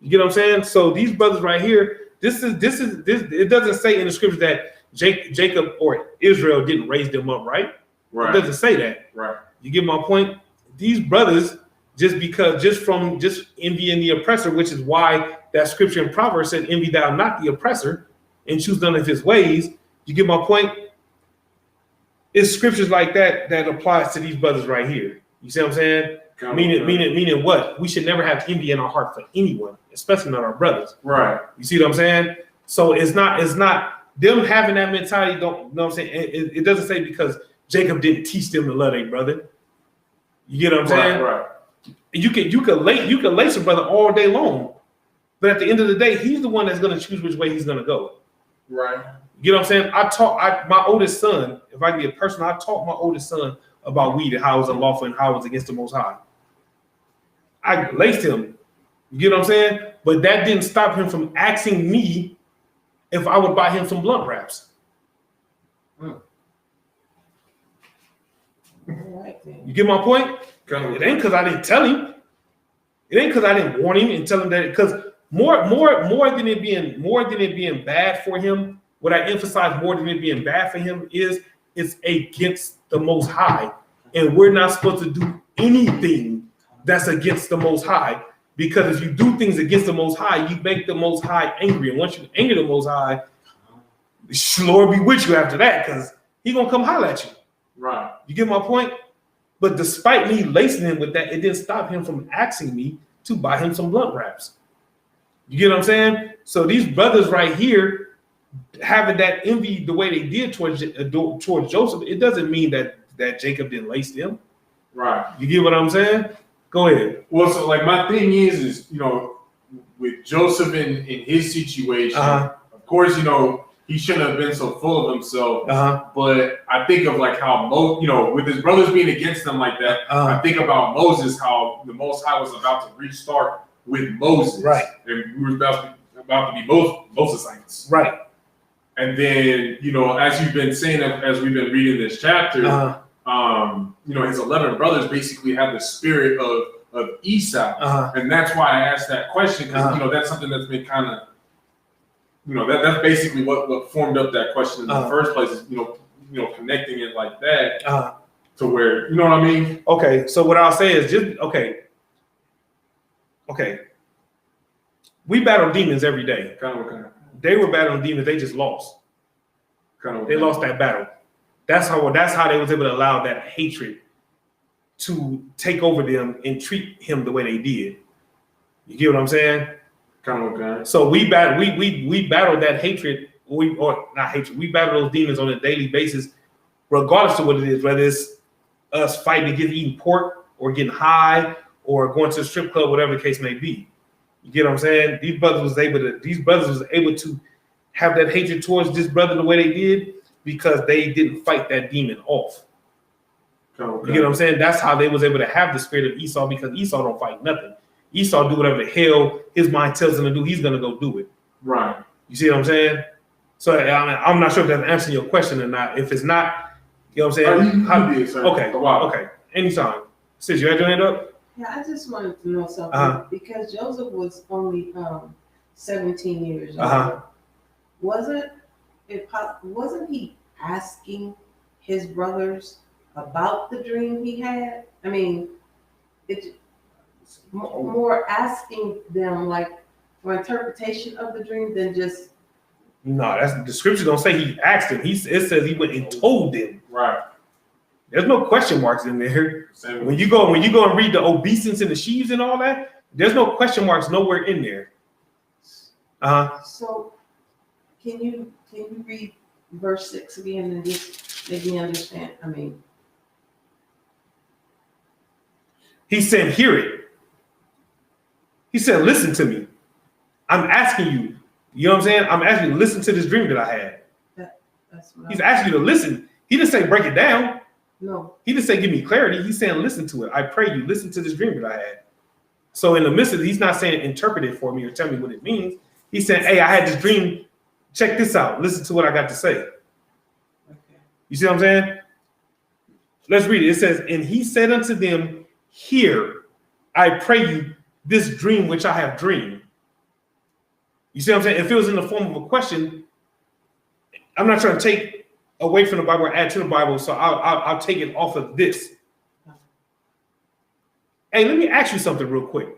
S1: You get what I'm saying? So these brothers right here, this it doesn't say in the scripture that Jacob or Israel didn't raise them up, right? Right. It doesn't say that. Right. You get my point? These brothers, just envying the oppressor, which is why that scripture in Proverbs said, envy thou not the oppressor and choose none of his ways. You get my point? It's scriptures like that applies to these brothers right here. You see what I'm saying? Meaning what? We should never have envy in our heart for anyone, especially not our brothers. Right. You see what I'm saying? So it's not them having that mentality. Don't know what I'm saying? It doesn't say because Jacob didn't teach them to love their brother. You get what I'm saying? Right. You could lace a brother all day long, but at the end of the day, he's the one that's going to choose which way he's going to go. Right. You know what I'm saying? My oldest son, if I can get personal, I taught my oldest son about weed and how it was unlawful and how it was against the Most High. I laced him. You get what I'm saying? But that didn't stop him from asking me if I would buy him some blunt wraps. You get my point? It ain't because I didn't tell him. It ain't because I didn't warn him and tell him that. Because more than it being bad for him, what I emphasize more than it being bad for him is it's against the Most High, and we're not supposed to do anything that's against the Most High. Because if you do things against the Most High, you make the Most High angry, and once you anger the Most High, the Lord be with you after that, because He gonna come holler at you. Right. You get my point? But despite me lacing him with that, it didn't stop him from asking me to buy him some blunt wraps. You get what I'm saying? So these brothers right here, having that envy the way they did towards Joseph, it doesn't mean that Jacob didn't lace them. Right. You get what I'm saying? Go ahead.
S2: Well, so like my thing is with Joseph in his situation, of course, he shouldn't have been so full of himself. But I think of like how with his brothers being against them like that, I think about Moses, how the Most High was about to restart with Moses. Right. And we were about to be both Mosesites. Right. And then, as you've been saying, as we've been reading this chapter, his 11 brothers basically have the spirit of Esau. And that's why I asked that question, because, that's something that's been kind of, that's basically what formed up that question in the first place is, connecting it like that to where, you know what I mean?
S1: Okay. So what I'll say is okay. We battle demons every day. They were battling demons. They just lost. They lost that battle. That's how they was able to allow that hatred to take over them and treat him the way they did. You get what I'm saying?
S2: Kind of okay.
S1: So we battle that hatred, we battle those demons on a daily basis, regardless of what it is, whether it's us fighting against eating pork or getting high or going to a strip club, whatever the case may be. You get what I'm saying? These brothers was able to have that hatred towards this brother the way they did because they didn't fight that demon off. Okay. You get what I'm saying? That's how they was able to have the spirit of Esau, because Esau don't fight nothing. Esau do whatever the hell his mind tells him to do. He's gonna go do it.
S2: Right.
S1: You see what I'm saying? So I'm not sure if that's answering your question or not. If it's not, you know what I'm saying? Okay. Okay. Anytime. Sis, you had your hand up?
S3: Yeah, I just wanted to know something because Joseph was only 17 years old. Wasn't he asking his brothers about the dream he had? I mean, it's more asking them like for interpretation of the dream than just.
S1: No, that's the scripture don't say he asked him. It says he went and told them.
S2: Right.
S1: There's no question marks in there. When you go and read the obeisance and the sheaves and all that, there's no question marks nowhere in there.
S3: So can you read verse 6 again and just make me understand? I mean,
S1: he said, hear it. He said, listen to me. I'm asking you. You know what I'm saying? I'm asking you to listen to this dream that I had. He's asking you to listen. He didn't say break it down.
S3: No.
S1: He didn't say give me clarity. He's saying listen to it. I pray you listen to this dream that I had. So in the midst of it, he's not saying interpret it for me or tell me what it means. He's saying, hey, I had this dream. Check this out. Listen to what I got to say. Okay. You see what I'm saying? Let's read it. It says, and he said unto them, hear, I pray you, this dream which I have dreamed. You see what I'm saying? If it was in the form of a question, I'm not trying to take away from the Bible or add to the Bible, so I'll take it off of this. Hey, let me ask you something real quick.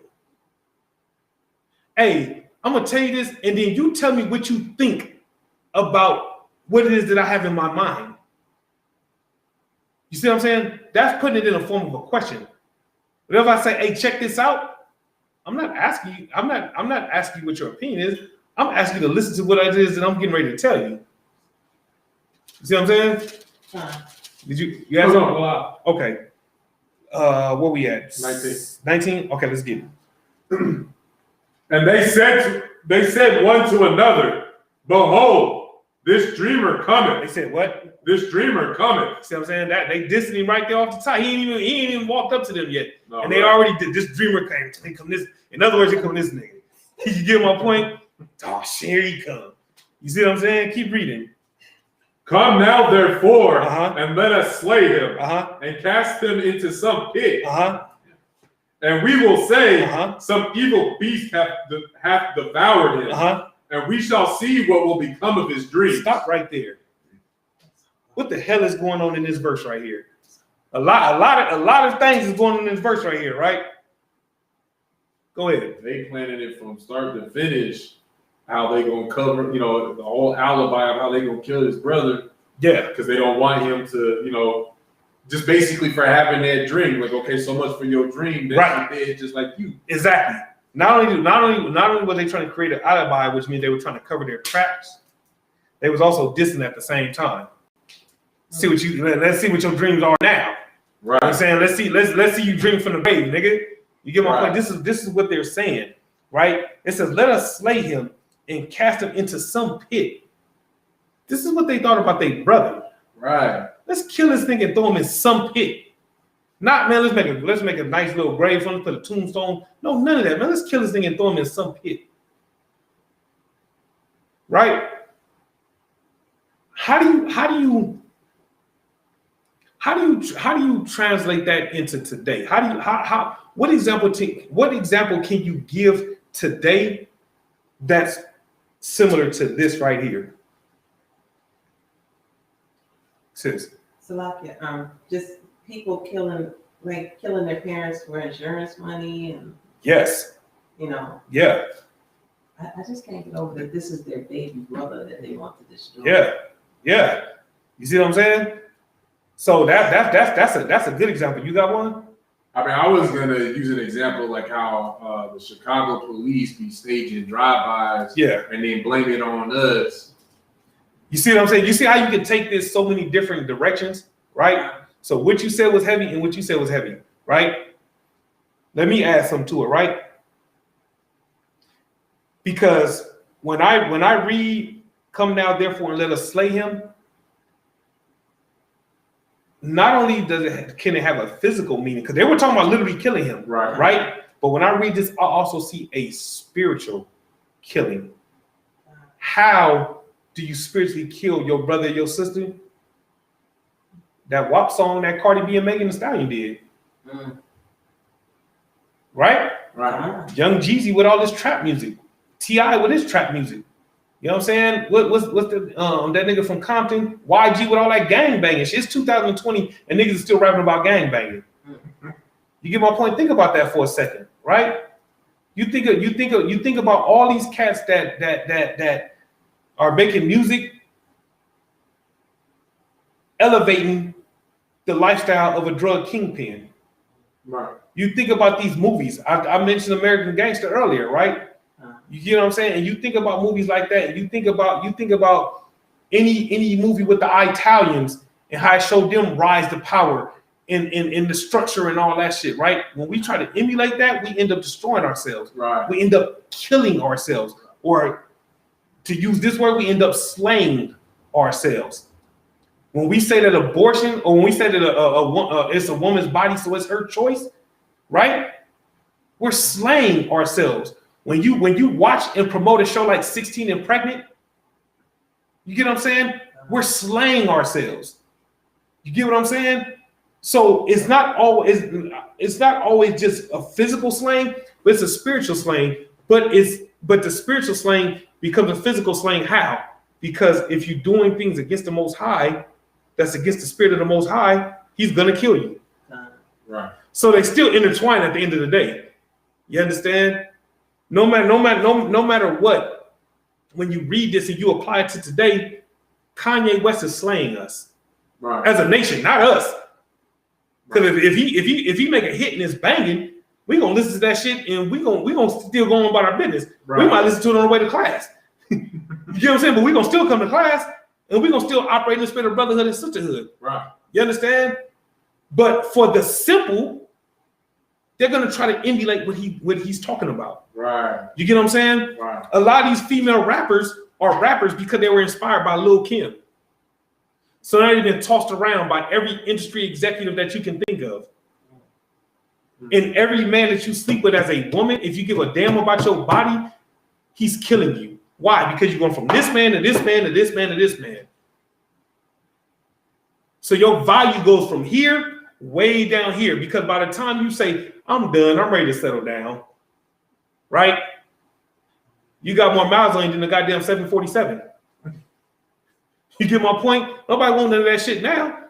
S1: Hey, I'm gonna tell you this, and then you tell me what you think about what it is that I have in my mind. You see what I'm saying? That's putting it in the form of a question. But if I say, hey, check this out, I'm not asking you what your opinion is. I'm asking you to listen to what it is that I'm getting ready to tell you. You see what I'm saying? Did you ask?
S2: No.
S1: Okay. Where we at?
S2: 19.
S1: Okay, let's get it.
S2: And they said one to another, behold, this dreamer cometh.
S1: They said what?
S2: This dreamer cometh.
S1: See what I'm saying? That they dissing him right there off the top. He ain't even walked up to them yet.
S2: No,
S1: and they already did. This dreamer came. Come this. In other words, here come this nigga. You get my point? Oh shit, here he come. You see what I'm saying? Keep reading.
S2: Come now, therefore, and let us slay him, and cast him into some pit. And we will say, some evil beast hath devoured him, and we shall see what will become of his dream.
S1: Stop right there. What the hell is going on in this verse right here? A lot of things is going on in this verse right here, right? Go ahead.
S2: They planning it from start to finish. How they gonna cover, the whole alibi of how they gonna kill his brother.
S1: Yeah,
S2: because they don't want him to, just basically for having that dream. Like, okay, so much for your dream. That you did just like you.
S1: Exactly. Not only were they trying to create an alibi, which means they were trying to cover their tracks, they was also dissing at the same time. Let's see what your dreams are now.
S2: Right.
S1: You know what I'm saying? Let's see you dream from the baby, nigga. You get my point? This is what they're saying, right? It says, let us slay him and cast him into some pit. This is what they thought about their brother.
S2: Right.
S1: Let's kill this thing and throw him in some pit. Not, man, let's make a nice little grave for him, put a tombstone. No, none of that, man. Let's kill this thing and throw him in some pit. Right? How do you translate that into today? What example can you give today that's similar to this right here? Sis.
S3: Salakia, just people killing their parents for insurance money and
S1: yes,
S3: yeah. I just can't get over that this is their baby brother that they want to destroy.
S1: Yeah. You see what I'm saying? So that's a good example. You got one?
S2: I mean, I was gonna use an example like how the Chicago police be staging drive-bys, and then blame it on us.
S1: You see what I'm saying? You see how you can take this so many different directions, right? So what you said was heavy and what you said was heavy, right? Let me add something to it, right? Because when I read, "Come now, therefore, and let us slay him," not only can it have a physical meaning, because they were talking about literally killing him, right? But when I read this, I also see a spiritual killing. How do you spiritually kill your brother, your sister? That WAP song that Cardi B and Megan Thee Stallion did, right? Young Jeezy with all this trap music, T.I. with his trap music. You know what I'm saying? What's the that nigga from Compton, YG with all that gang banging shit? It's 2020 and niggas are still rapping about gang banging. You get my point? Think about that for a second, right? You think about all these cats that are making music, elevating the lifestyle of a drug kingpin.
S2: Right.
S1: You think about these movies. I mentioned American Gangster earlier, right? You get what I'm saying? And you think about movies like that. You think about any movie with the Italians and how it showed them rise to power in the structure and all that shit, right? When we try to emulate that, we end up destroying ourselves.
S2: Right.
S1: We end up killing ourselves, or to use this word, we end up slaying ourselves. When we say that abortion, or when we say that it's a woman's body, so it's her choice, right? We're slaying ourselves. When you watch and promote a show like 16 and Pregnant, you get what I'm saying? We're slaying ourselves. You get what I'm saying? So it's not always just a physical slaying, but it's a spiritual slaying. But the spiritual slaying becomes a physical slaying. How? Because if you're doing things against the Most High, that's against the spirit of the Most High, He's gonna kill you.
S2: Right.
S1: So they still intertwine at the end of the day. You understand? No matter what, when you read this and you apply it to today, Kanye West is slaying us as a nation, not us. Because if he make a hit and it's banging, we gonna listen to that shit and we gonna still go on about our business. We might listen to it on the way to class. You know what I'm saying? But we gonna still come to class and we gonna still operate in the spirit of brotherhood and sisterhood.
S2: Right.
S1: You understand? But for the simple, they're gonna try to emulate what he's talking about.
S2: Right.
S1: You get what I'm saying?
S2: Right.
S1: A lot of these female rappers are rappers because they were inspired by Lil' Kim. So now they've been tossed around by every industry executive that you can think of. And every man that you sleep with as a woman, if you give a damn about your body, he's killing you. Why? Because you're going from this man to this man to this man to this man. So your value goes from here way down here, because by the time you say, I'm done, I'm ready to settle down, right? You got more miles on you than the goddamn 747. You get my point? Nobody wants none of that shit now.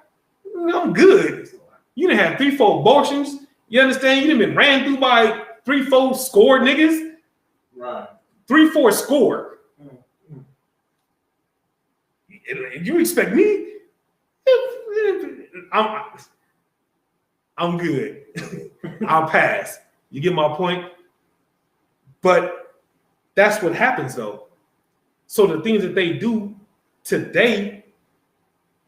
S1: I'm good. You done had 3-4 abortions. You understand? You done been ran through by 3-4 score niggas.
S2: Right.
S1: 3-4 score. You expect me? I'm good. I'll pass. You get my point? But that's what happens though. So the things that they do today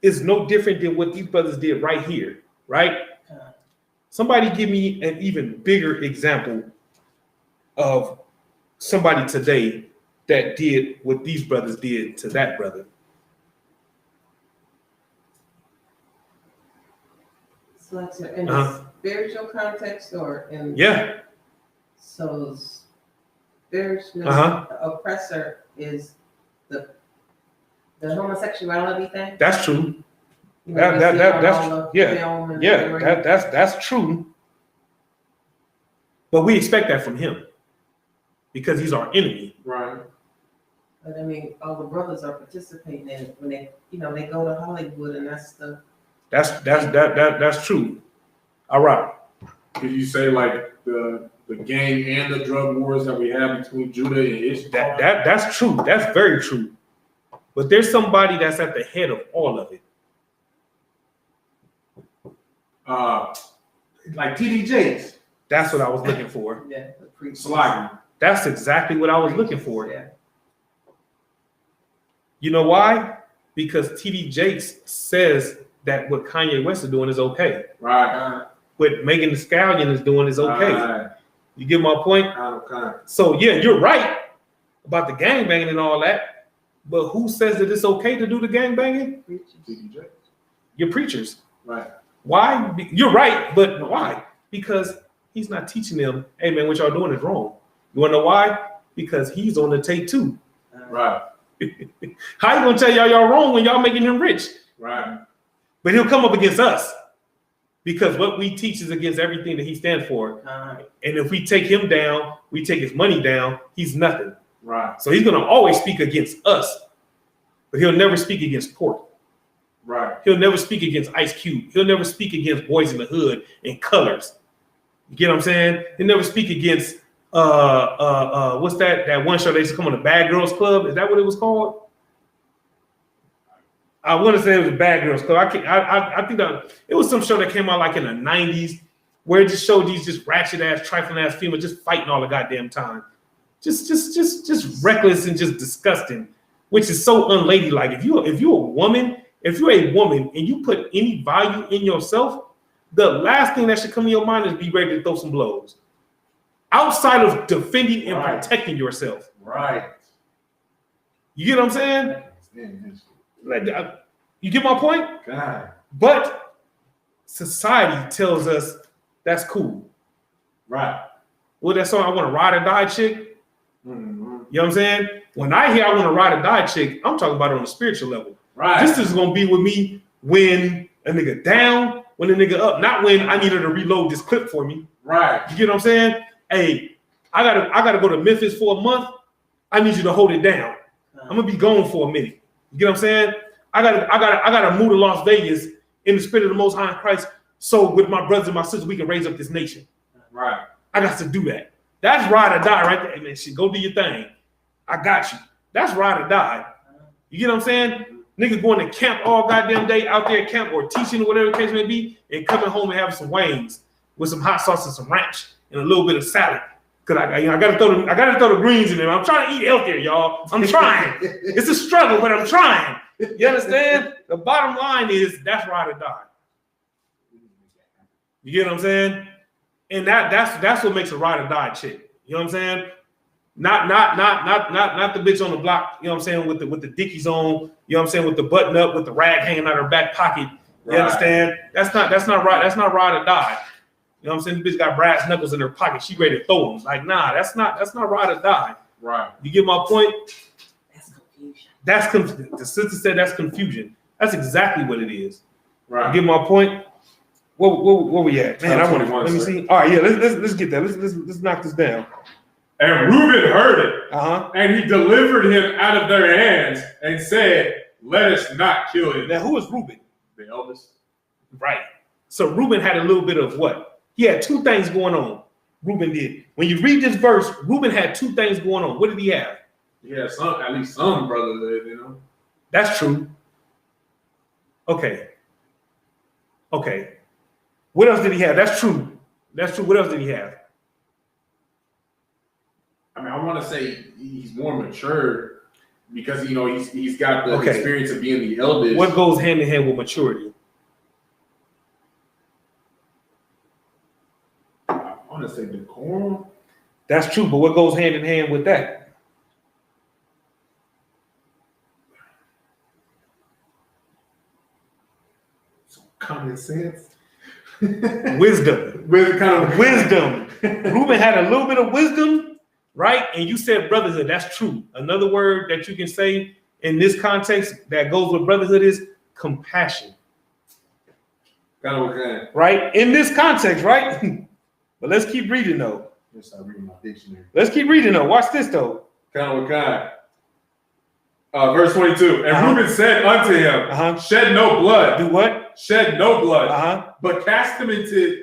S1: is no different than what these brothers did right here, right? Somebody give me an even bigger example of somebody today that did what these brothers did to that brother.
S3: So that's in a spiritual context or in So spiritual oppressor is the homosexuality thing.
S1: That's true.
S3: You know,
S1: that's true. But we expect that from him because he's our enemy.
S2: Right.
S3: But I mean, all the brothers are participating in it when they go to Hollywood and that's the.
S1: That's true. All right.
S2: Could you say like the gang and the drug wars that we have between Judah and Ishmael?
S1: That's true. That's very true. But there's somebody that's at the head of all of it.
S4: Like TD Jakes.
S1: That's what I was looking for.
S3: Yeah, the preachers.
S4: Sliding.
S1: That's exactly what I was looking for.
S3: Yeah.
S1: You know why? Because TD Jakes says that what Kanye West is doing is okay.
S4: Right.
S1: What Megan Thee Stallion is doing is okay.
S4: Right.
S1: You get my point?
S4: Okay.
S1: So yeah, you're right about the gangbanging and all that. But who says that it's okay to do the gangbanging?
S4: TD Jakes.
S1: Your preachers.
S4: Right.
S1: Why? You're right, but why? Because he's not teaching them, hey man, what y'all doing is wrong. You wanna know why? Because he's on the tape too.
S4: Right.
S1: How you gonna tell y'all wrong when y'all making him rich?
S4: Right.
S1: But he'll come up against us because what we teach is against everything that he stands for. And if we take him down, we take his money down, he's nothing.
S4: Right.
S1: So he's gonna always speak against us, but he'll never speak against Pork.
S4: Right.
S1: He'll never speak against Ice Cube. He'll never speak against Boys in the Hood and Colors. You get what I'm saying? He'll never speak against what's that one show they used to come on, the Bad Girls Club? Is that what it was called? I want to say it was a Bad Girls Club. I think that it was some show that came out like in the 90s where it just showed these just ratchet ass, trifling ass females just fighting all the goddamn time. Just reckless and just disgusting, which is so unladylike. If you're a woman and you put any value in yourself, the last thing that should come to your mind is be ready to throw some blows. Outside of defending and protecting yourself.
S4: Right.
S1: You get what I'm saying? You get my point?
S4: God.
S1: But society tells us that's cool.
S4: Right.
S1: Well, that song, I Want to Ride or Die Chick.
S4: Mm-hmm.
S1: You know what I'm saying? When I hear I Want to Ride or Die Chick, I'm talking about it on a spiritual level.
S4: Right.
S1: This is going to be with me when a nigga down, when a nigga up, not when I need her to reload this clip for me.
S4: Right.
S1: You get what I'm saying? Hey, I gotta go to Memphis for a month. I need you to hold it down. I'm gonna be gone for a minute. You get what I'm saying? I gotta move to Las Vegas in the spirit of the Most High Christ. So with my brothers and my sisters, we can raise up this nation.
S4: Right.
S1: I got to do that. That's ride or die right there. Hey man, shit, go do your thing. I got you. That's ride or die. You get what I'm saying? Niggas going to camp all goddamn day out there at camp or teaching or whatever the case may be, and coming home and having some wings with some hot sauce and some ranch and a little bit of salad. Cause I gotta throw the greens in there. I'm trying to eat healthier, y'all. I'm trying. It's a struggle, but I'm trying. You understand? The bottom line is that's ride or die. You get what I'm saying? And that's what makes a ride or die chick. You know what I'm saying? Not the bitch on the block, you know what I'm saying, with the dickies on, you know what I'm saying, with the button up, with the rag hanging out her back pocket. You understand? That's not ride or die. You know what I'm saying? The bitch got brass knuckles in her pocket. She ready to throw them. Like, nah, that's not ride or die.
S2: Right.
S1: You get my point?
S3: That's confusion.
S1: The sister said that's confusion. That's exactly what it is.
S2: Right.
S1: You get my point? Where we at? Man, I want to let me see. All right, yeah, let's get that. Let's knock this down.
S2: And Reuben heard it,
S1: and
S2: he delivered him out of their hands and said, "Let us not kill him."
S1: Now, who is Reuben?
S2: The eldest.
S1: Right. So Reuben had a little bit of what? He had two things going on. Reuben did. When you read this verse, Reuben had two things going on. What did he have?
S2: He had at least some brothers, you know.
S1: That's true. Okay. What else did he have? That's true. What else did he have?
S2: I mean, I want to say he's more mature because he's got the experience of being the eldest.
S1: What goes hand in hand with maturity?
S2: I want to say decorum.
S1: That's true, but what goes hand in hand with that?
S4: Common sense.
S1: Wisdom. Wisdom. Reuben had a little bit of wisdom, right? And you said brotherhood. That's true. Another word that you can say in this context that goes with brotherhood is compassion. Right? In this context, right? But let's keep reading though.
S4: Yes, I read my dictionary.
S1: Let's keep reading though. Watch this though.
S2: Verse 22. And Reuben said unto him, "Shed no blood."
S1: Do what?
S2: Shed no blood. But cast him into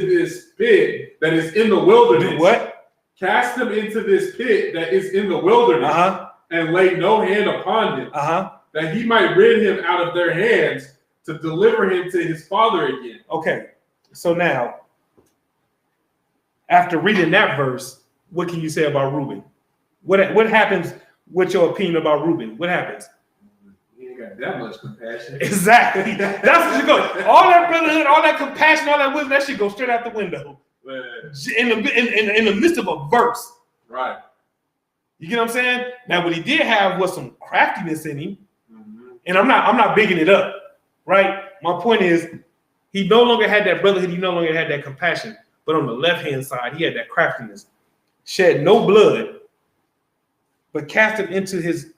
S2: this pit that is in the wilderness.
S1: Do what?
S2: Cast him into this pit that is in the wilderness, and lay no hand upon him, that he might rid him out of their hands, to deliver him to his father again.
S1: Okay, so now, after reading that verse, what can you say about Reuben? What happens with your opinion about Reuben? What happens?
S2: He ain't got that much compassion.
S1: Exactly. That's what you go. All that brotherhood, all that compassion, all that wisdom, that shit goes straight out the window. In the midst of a verse.
S2: Right.
S1: You get what I'm saying? Now, what he did have was some craftiness in him, and I'm not bigging it up, right? My point is, he no longer had that brotherhood. He no longer had that compassion. But on the left hand side, he had that craftiness. Shed no blood, but cast him into his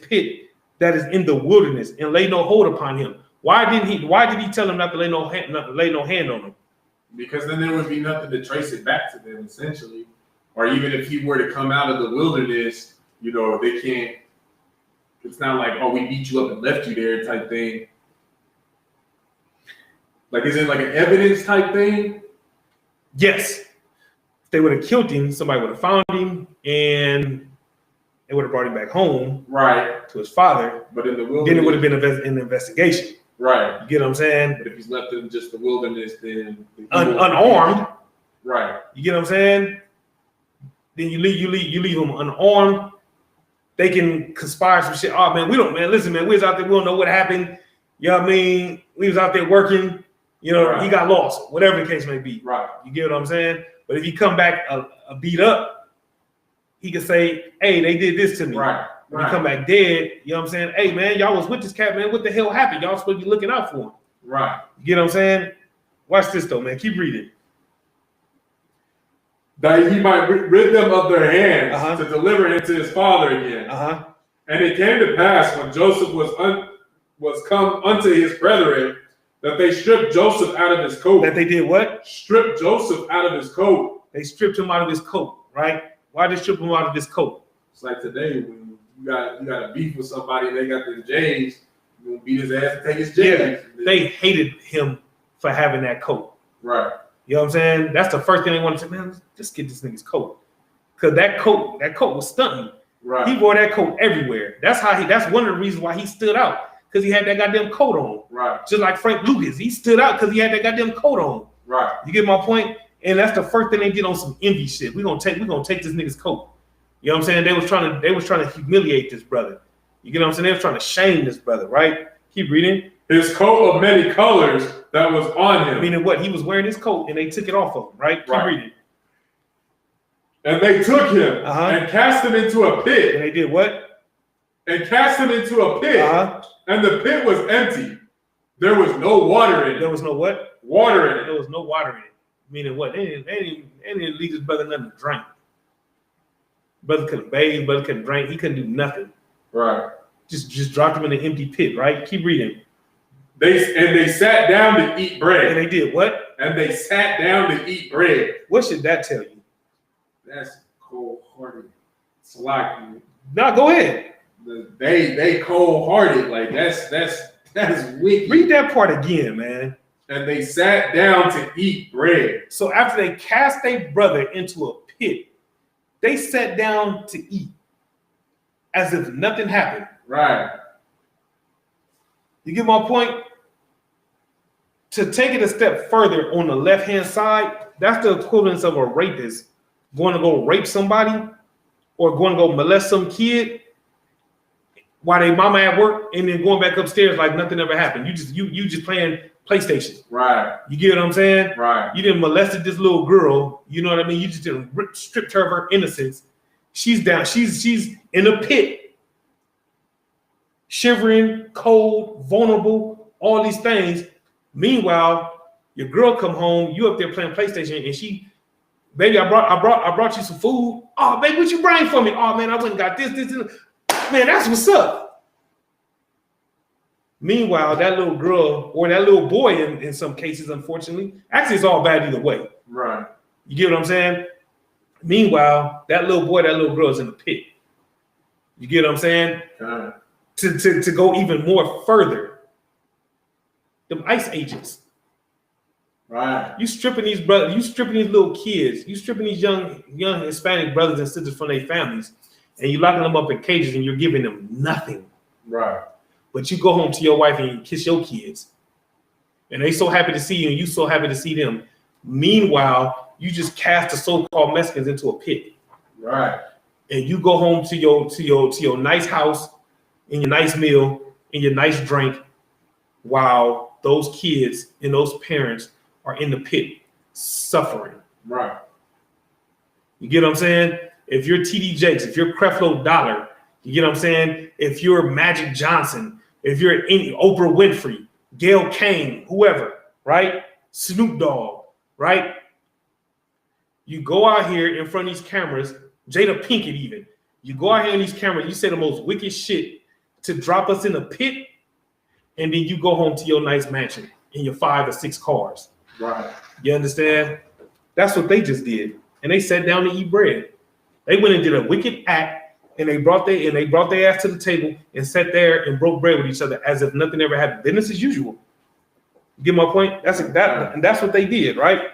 S1: pit that is in the wilderness, and lay no hold upon him. Why did he tell him not to lay no hand on him? Because
S2: then there would be nothing to trace it back to them, essentially. Or even if he were to come out of the wilderness, they can't. It's not like, oh, we beat you up and left you there type thing. Like, is it like an evidence type thing?
S1: Yes. If they would have killed him, somebody would have found him, and they would have brought him back home,
S2: right,
S1: to his father.
S2: But in the wilderness,
S1: then it would have been an investigation,
S2: right?
S1: You get what I'm saying?
S2: But if he's left in just the wilderness, then
S1: unarmed,
S2: right? You
S1: get what I'm saying? Then you leave them unarmed. They can conspire some shit. Oh man, listen, man, we was out there, we don't know what happened. You know what I mean? We was out there working. Right. He got lost, whatever the case may be.
S2: Right.
S1: You get what I'm saying? But if he come back beat up, he can say, hey, they did this to me.
S2: Right.
S1: When he come back dead, you know what I'm saying? Hey, man, y'all was with this cat, man. What the hell happened? Y'all supposed to be looking out for him.
S2: Right.
S1: You get what I'm saying? Watch this, though, man. Keep reading.
S2: That he might rid them of their hands to deliver him to his father again. And it came to pass when Joseph was come unto his brethren, that they stripped Joseph out of his coat.
S1: That they did what?
S2: Stripped Joseph out of his coat.
S1: They stripped him out of his coat, right? Why did they strip him out of his coat?
S2: It's like today when you got a beef with somebody and they got their J's, you gonna beat his ass and take his J's.
S1: Yeah, they hated him for having that coat.
S2: Right.
S1: You know what I'm saying? That's the first thing they wanted to say, man, just get this nigga's coat. Because that coat was stunting.
S2: Right.
S1: He wore that coat everywhere. That's one of the reasons why he stood out. Because he had that goddamn coat on.
S2: Right.
S1: Just like Frank Lucas. He stood out because he had that goddamn coat on.
S2: Right.
S1: You get my point? And that's the first thing they did on some envy shit. We're gonna take this nigga's coat. You know what I'm saying? They was trying to humiliate this brother. You get what I'm saying? They was trying to shame this brother, right? Keep reading.
S2: His coat of many colors that was on him.
S1: Meaning what? He was wearing his coat and they took it off of him, right? Keep reading.
S2: And they took him and cast him into a pit.
S1: And they did what?
S2: And cast him into a pit. And the pit was empty. There was no water in it.
S1: There was no what?
S2: Water in it.
S1: There was no water in it. Meaning what? They didn't leave his brother nothing to drink. Brother couldn't bathe, brother couldn't drink, he couldn't do nothing.
S2: Right.
S1: Just dropped him in an empty pit, right? Keep reading.
S2: They sat down to eat bread.
S1: And they did what?
S2: And they sat down to eat bread.
S1: What should that tell you?
S2: That's cold-hearted. It's like
S1: no, go ahead.
S2: They cold-hearted. Like that's wicked.
S1: Read that part again, man.
S2: And they sat down to eat bread.
S1: So after they cast their brother into a pit, they sat down to eat as if nothing happened.
S2: Right.
S1: You get my point? To take it a step further on the left-hand side, that's the equivalence of a rapist going to go rape somebody or going to go molest some kid while they mama at work and then going back upstairs like nothing ever happened. You just playing PlayStation. Right. You get what I'm saying?
S2: Right.
S1: You didn't molested this little girl. You know what I mean? You just didn't stripped her of her innocence. She's down. She's in a pit, shivering, cold, vulnerable, all these things. Meanwhile, your girl come home. You up there playing PlayStation, and she, baby, I brought you some food. Oh, baby, what you bring for me? Oh man, I went and got this. Man, that's what's up. Meanwhile, that little girl or that little boy, in some cases, unfortunately, actually, it's all bad either way.
S2: Right.
S1: You get what I'm saying? Meanwhile, that little boy, that little girl is in the pit. You get what I'm saying? To go even more further, them ICE agents.
S2: Right.
S1: You stripping these brothers, you stripping these little kids, you stripping these young Hispanic brothers and sisters from their families, and you locking them up in cages and you're giving them nothing.
S2: Right.
S1: but you go home to your wife and you kiss your kids. And they so happy to see you and you so happy to see them. Meanwhile, you just cast the so-called Mexicans into a pit.
S2: Right.
S1: And you go home to your nice house and your nice meal and your nice drink while those kids and those parents are in the pit suffering.
S2: Right.
S1: You get what I'm saying? If you're TD Jakes, if you're Creflo Dollar, you get what I'm saying? If you're Magic Johnson, if you're any Oprah Winfrey, Gail Kane, whoever, right? Snoop Dogg, right? You go out here in front of these cameras, Jada Pinkett even. You go out here in these cameras, you say the most wicked shit to drop us in a pit, and then you go home to your nice mansion in your 5 or 6 cars.
S2: Right.
S1: You understand? That's what they just did. And they sat down to eat bread. They went and did a wicked act, and they brought their ass to the table and sat there and broke bread with each other as if nothing ever happened. Business as usual. You get my point? That's what they did, right?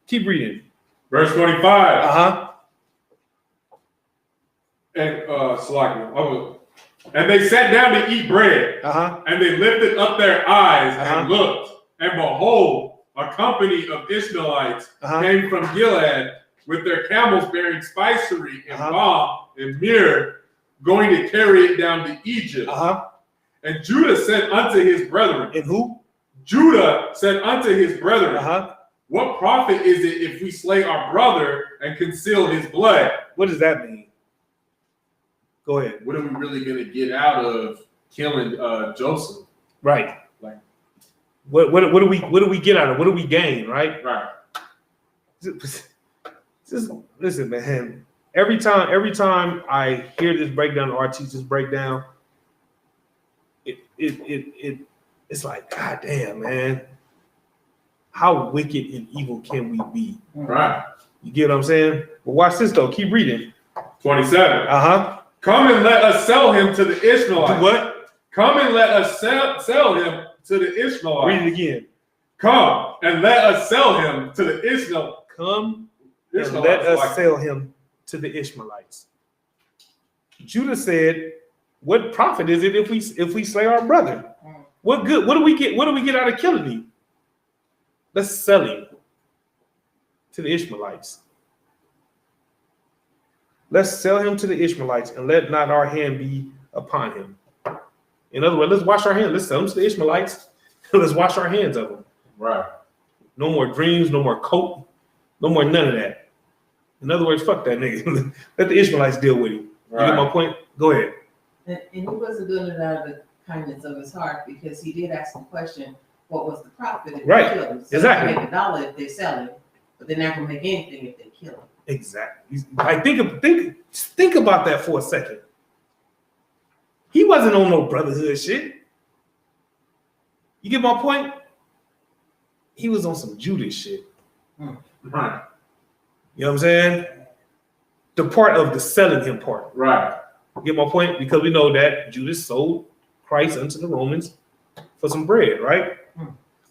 S1: Keep reading.
S2: Verse 25.
S1: Uh-huh.
S2: And and they sat down to eat bread.
S1: Uh-huh.
S2: And they lifted up their eyes
S1: Uh-huh.
S2: and looked, and behold, a company of Ishmaelites
S1: Uh-huh.
S2: came from Gilead with their camels bearing spicery and
S1: Uh-huh.
S2: balm and myrrh, going to carry it down to Egypt.
S1: Uh-huh.
S2: And Judah said unto his brethren.
S1: And who?
S2: Judah said unto his brethren,
S1: Uh-huh.
S2: what profit is it if we slay our brother and conceal his blood?
S1: What does that mean? Go ahead.
S2: What are we really going to get out of killing Joseph?
S1: Right.
S2: Like,
S1: what do we get out of it? What do we gain, right?
S2: right.
S1: Just listen, man. Every time I hear this breakdown, or our teachers breakdown, it's like, God damn, man. How wicked and evil can we be?
S2: Right.
S1: You get what I'm saying? But watch this though. Keep reading.
S2: 27.
S1: Uh-huh.
S2: Come and let us sell him to the Ishmaelites.
S1: Do what?
S2: Come and let us sell him to the Ishmaelites.
S1: Read it again.
S2: Come and let us sell him to the Ishmaelites.
S1: Come and let us sell him to the Ishmaelites. Judah said, what profit is it if we slay our brother? What good? What do we get? What do we get out of killing him? Let's sell him to the Ishmaelites. Let's sell him to the Ishmaelites and let not our hand be upon him. In other words, let's wash our hands. Let's sell him to the Ishmaelites. Let's wash our hands of them.
S2: Right.
S1: No more dreams, no more coat, no more none of that. In other words, fuck that nigga. Let the Ishmaelites deal with him.
S2: Right.
S1: You get my point? Go ahead.
S3: And he wasn't doing it out of the kindness of his heart, because he did ask the question, what was the profit if
S1: Right.
S3: they kill him? So
S1: Exactly.
S3: they make $1 if they sell him, but they're not gonna make anything if they kill him.
S1: Exactly. I think about that for a second. He wasn't on no brotherhood shit. You get my point? He was on some Judas shit.
S2: Right.
S1: You know what I'm saying? The part of the selling him part.
S2: Right.
S1: You get my point? Because we know that Judas sold Christ unto the Romans for some bread, right?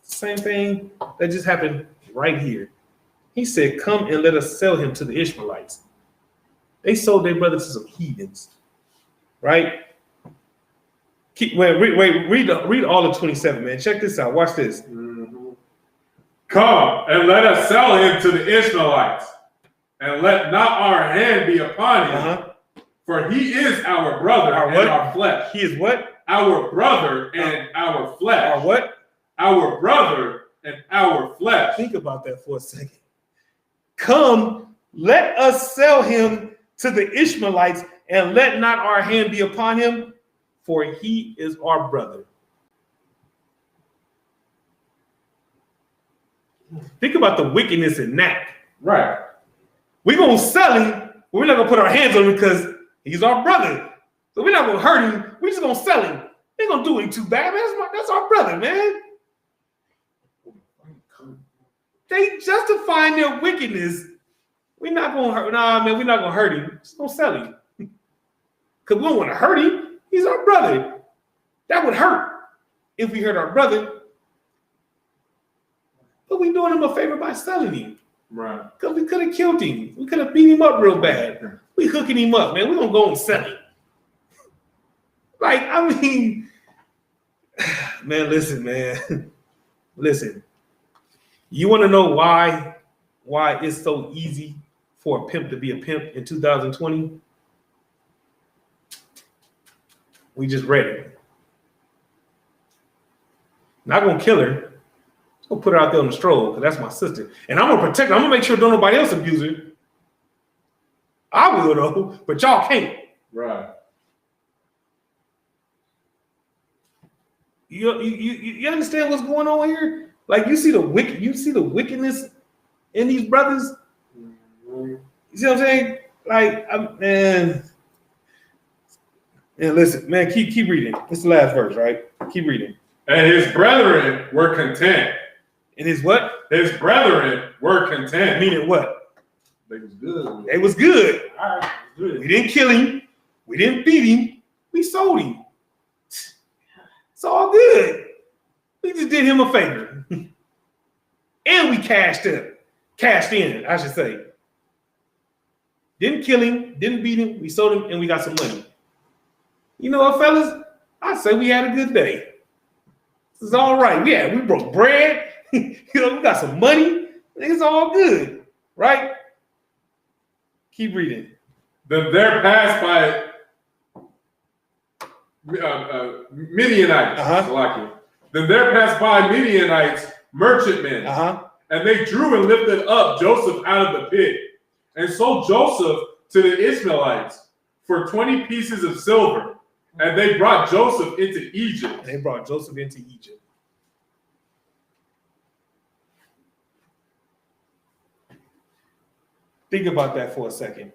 S1: Same thing that just happened right here. He said, come and let us sell him to the Ishmaelites. They sold their brother to some heathens, right? Read all of 27, man. Check this out. Watch this.
S2: Come and let us sell him to the Ishmaelites, and let not our hand be upon him, for he is our brother and our flesh.
S1: He is what?
S2: Our brother and our flesh.
S1: Our what?
S2: Our brother and our flesh.
S1: Think about that for a second. Come, let us sell him to the Ishmaelites, and let not our hand be upon him, for he is our brother. Think about the wickedness in that.
S2: Right.
S1: We're going to sell him, but we're not going to put our hands on him because he's our brother. So we're not going to hurt him. We're just going to sell him. Ain't going to do him too bad, man. That's our brother, man. They justifying their wickedness. We're not going to hurt. Nah, man, we're not going to hurt him. Just going to sell him. Because we don't want to hurt him. He's our brother. That would hurt if we hurt our brother. But we doing him a favor by selling him.
S2: Right.
S1: Because we could have killed him. We could have beat him up real bad. We hooking him up, man. We're going to go and sell him. Like, I mean, Man, listen, man. Listen. You want to know why it's so easy for a pimp to be a pimp in 2020? We just read it. Not gonna kill her. Just gonna put her out there on the stroll because that's my sister, and I'm gonna protect her. I'm gonna make sure don't nobody else abuse her. I will though, but y'all can't.
S2: Right.
S1: You understand what's going on here? Like you see the wickedness in these brothers. You see what I'm saying? Like, man, listen, man, keep reading. This is the last verse, right? Keep reading.
S2: And his brethren were content.
S1: And his what?
S2: His brethren were content.
S1: Meaning what?
S4: They was good.
S1: It was good.
S4: All right, good.
S1: We didn't kill him. We didn't beat him. We sold him. It's all good. We just did him a favor. And we cashed in, I should say. Didn't kill him, didn't beat him, we sold him, and we got some money. You know what, fellas? I say we had a good day. This is all right. We broke bread. We got some money. It's all good, right? Keep reading.
S2: Then there passed by Midianites. Then there passed by Midianites, merchantmen, and they drew and lifted up Joseph out of the pit, and sold Joseph to the Ishmaelites for 20 pieces of silver. And they brought Joseph into Egypt.
S1: Think about that for a second.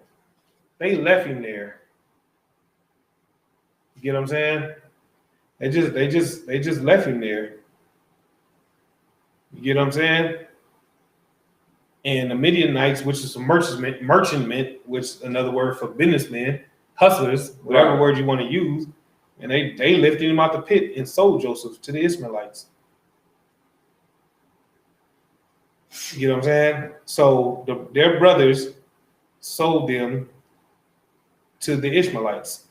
S1: They left him there. You get what I'm saying? They just left him there. You get what I'm saying? And the Midianites, which is some merchantmen, which is another word for businessmen, hustlers, whatever word you want to use, and they lifted him out the pit and sold Joseph to the Ishmaelites. You know what I'm saying? So their brothers sold them to the Ishmaelites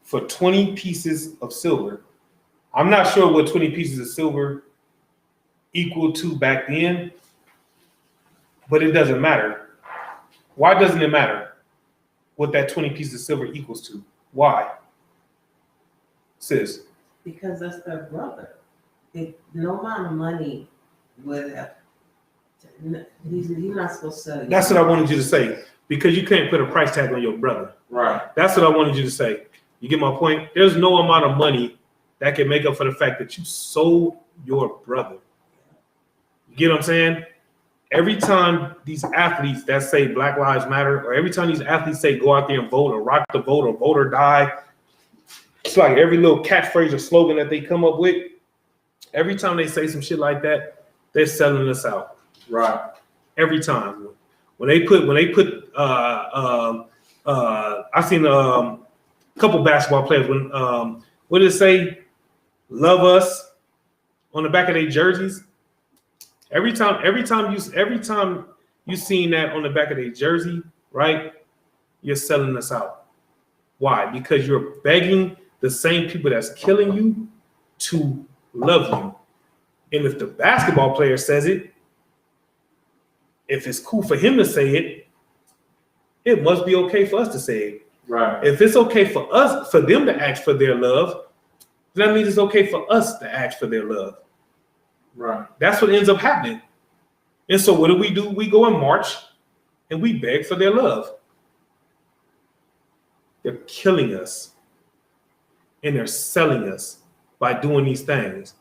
S1: for 20 pieces of silver. I'm not sure what 20 pieces of silver equal to back then, but it doesn't matter. Why doesn't it matter what that 20 pieces of silver equals to? Why? Sis?
S3: Because that's their brother. No amount of money would have. He's not supposed to sell you.
S1: That's what I wanted you to say. Because you can't put a price tag on your brother.
S2: Right.
S1: That's what I wanted you to say. You get my point? There's no amount of money that can make up for the fact that you sold your brother. You get what I'm saying? Every time these athletes that say Black Lives Matter, or every time these athletes say go out there and vote or rock the vote or vote or die, it's like every little catchphrase or slogan that they come up with. Every time they say some shit like that, they're selling us out.
S2: Right.
S1: Every time. When they put I seen a couple basketball players when what did it say? Love us on the back of their jerseys. Every time you seen that on the back of their jersey, right? You're selling us out. Why? Because you're begging the same people that's killing you to love you. And if the basketball player says it, if it's cool for him to say it, it must be okay for us to say it.
S2: Right.
S1: If it's okay for us, for them to ask for their love, then that means it's okay for us to ask for their love.
S2: Right.
S1: That's what ends up happening. And so what do? We go and march and we beg for their love. They're killing us and they're selling us by doing these things.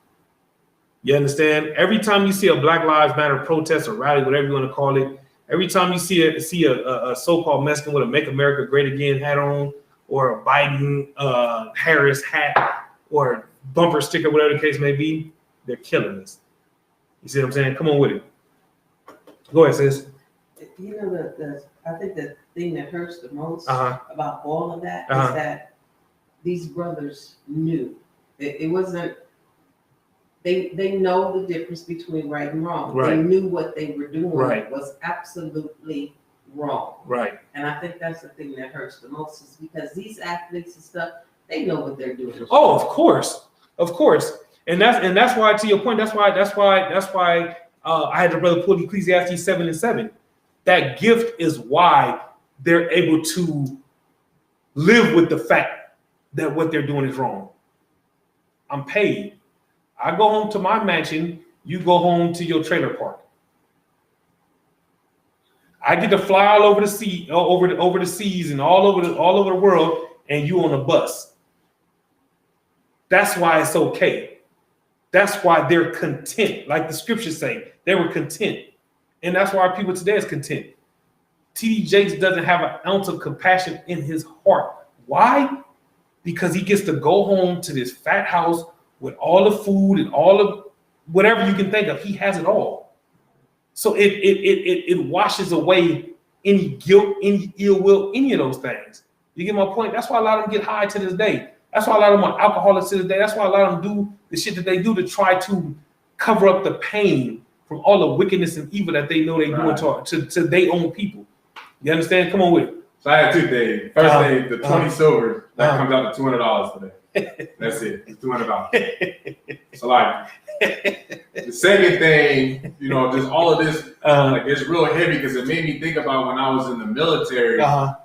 S1: You understand? Every time you see a Black Lives Matter protest or rally, whatever you want to call it, every time you see a so-called Mexican with a Make America Great Again hat on, or a Biden Harris hat, or a bumper sticker, whatever the case may be, they're killing us. You see what I'm saying? Come on with it. Go ahead, sis.
S3: You know, I think the thing that hurts the most about all of that is that these brothers knew. It wasn't. They know the difference between right and wrong.
S1: Right.
S3: They knew what they were doing
S1: Right.
S3: was absolutely wrong.
S1: Right.
S3: And I think that's the thing that hurts the most is because these athletes and stuff, They know what they're doing.
S1: Oh, of course. And that's why, to your point, that's why I had the brother pull Ecclesiastes 7:7. That gift is why they're able to live with the fact that what they're doing is wrong. I'm paid. I go home to my mansion. You go home to your trailer park. I get to fly all over the sea, over the seas, and all over the world, and you on a bus. That's why it's okay. That's why they're content, like the scriptures say. They were content, and that's why our people today is content. T.D. Jakes doesn't have an ounce of compassion in his heart. Why? Because he gets to go home to this fat house with all the food and all of whatever you can think of. He has it all. So it washes away any guilt, any ill will, any of those things. You get my point? That's why a lot of them get high to this day. That's why a lot of them are alcoholics to this day. That's why a lot of them do the shit that they do to try to cover up the pain from all the wickedness and evil that they know they're doing to their own people. You understand? Come on with it.
S2: So I had 2 days. First day, the 20 silver, that comes out to $200 today. That's it. It's $200. So like the second thing, just all of this, like it's real heavy because it made me think about when I was in the military, how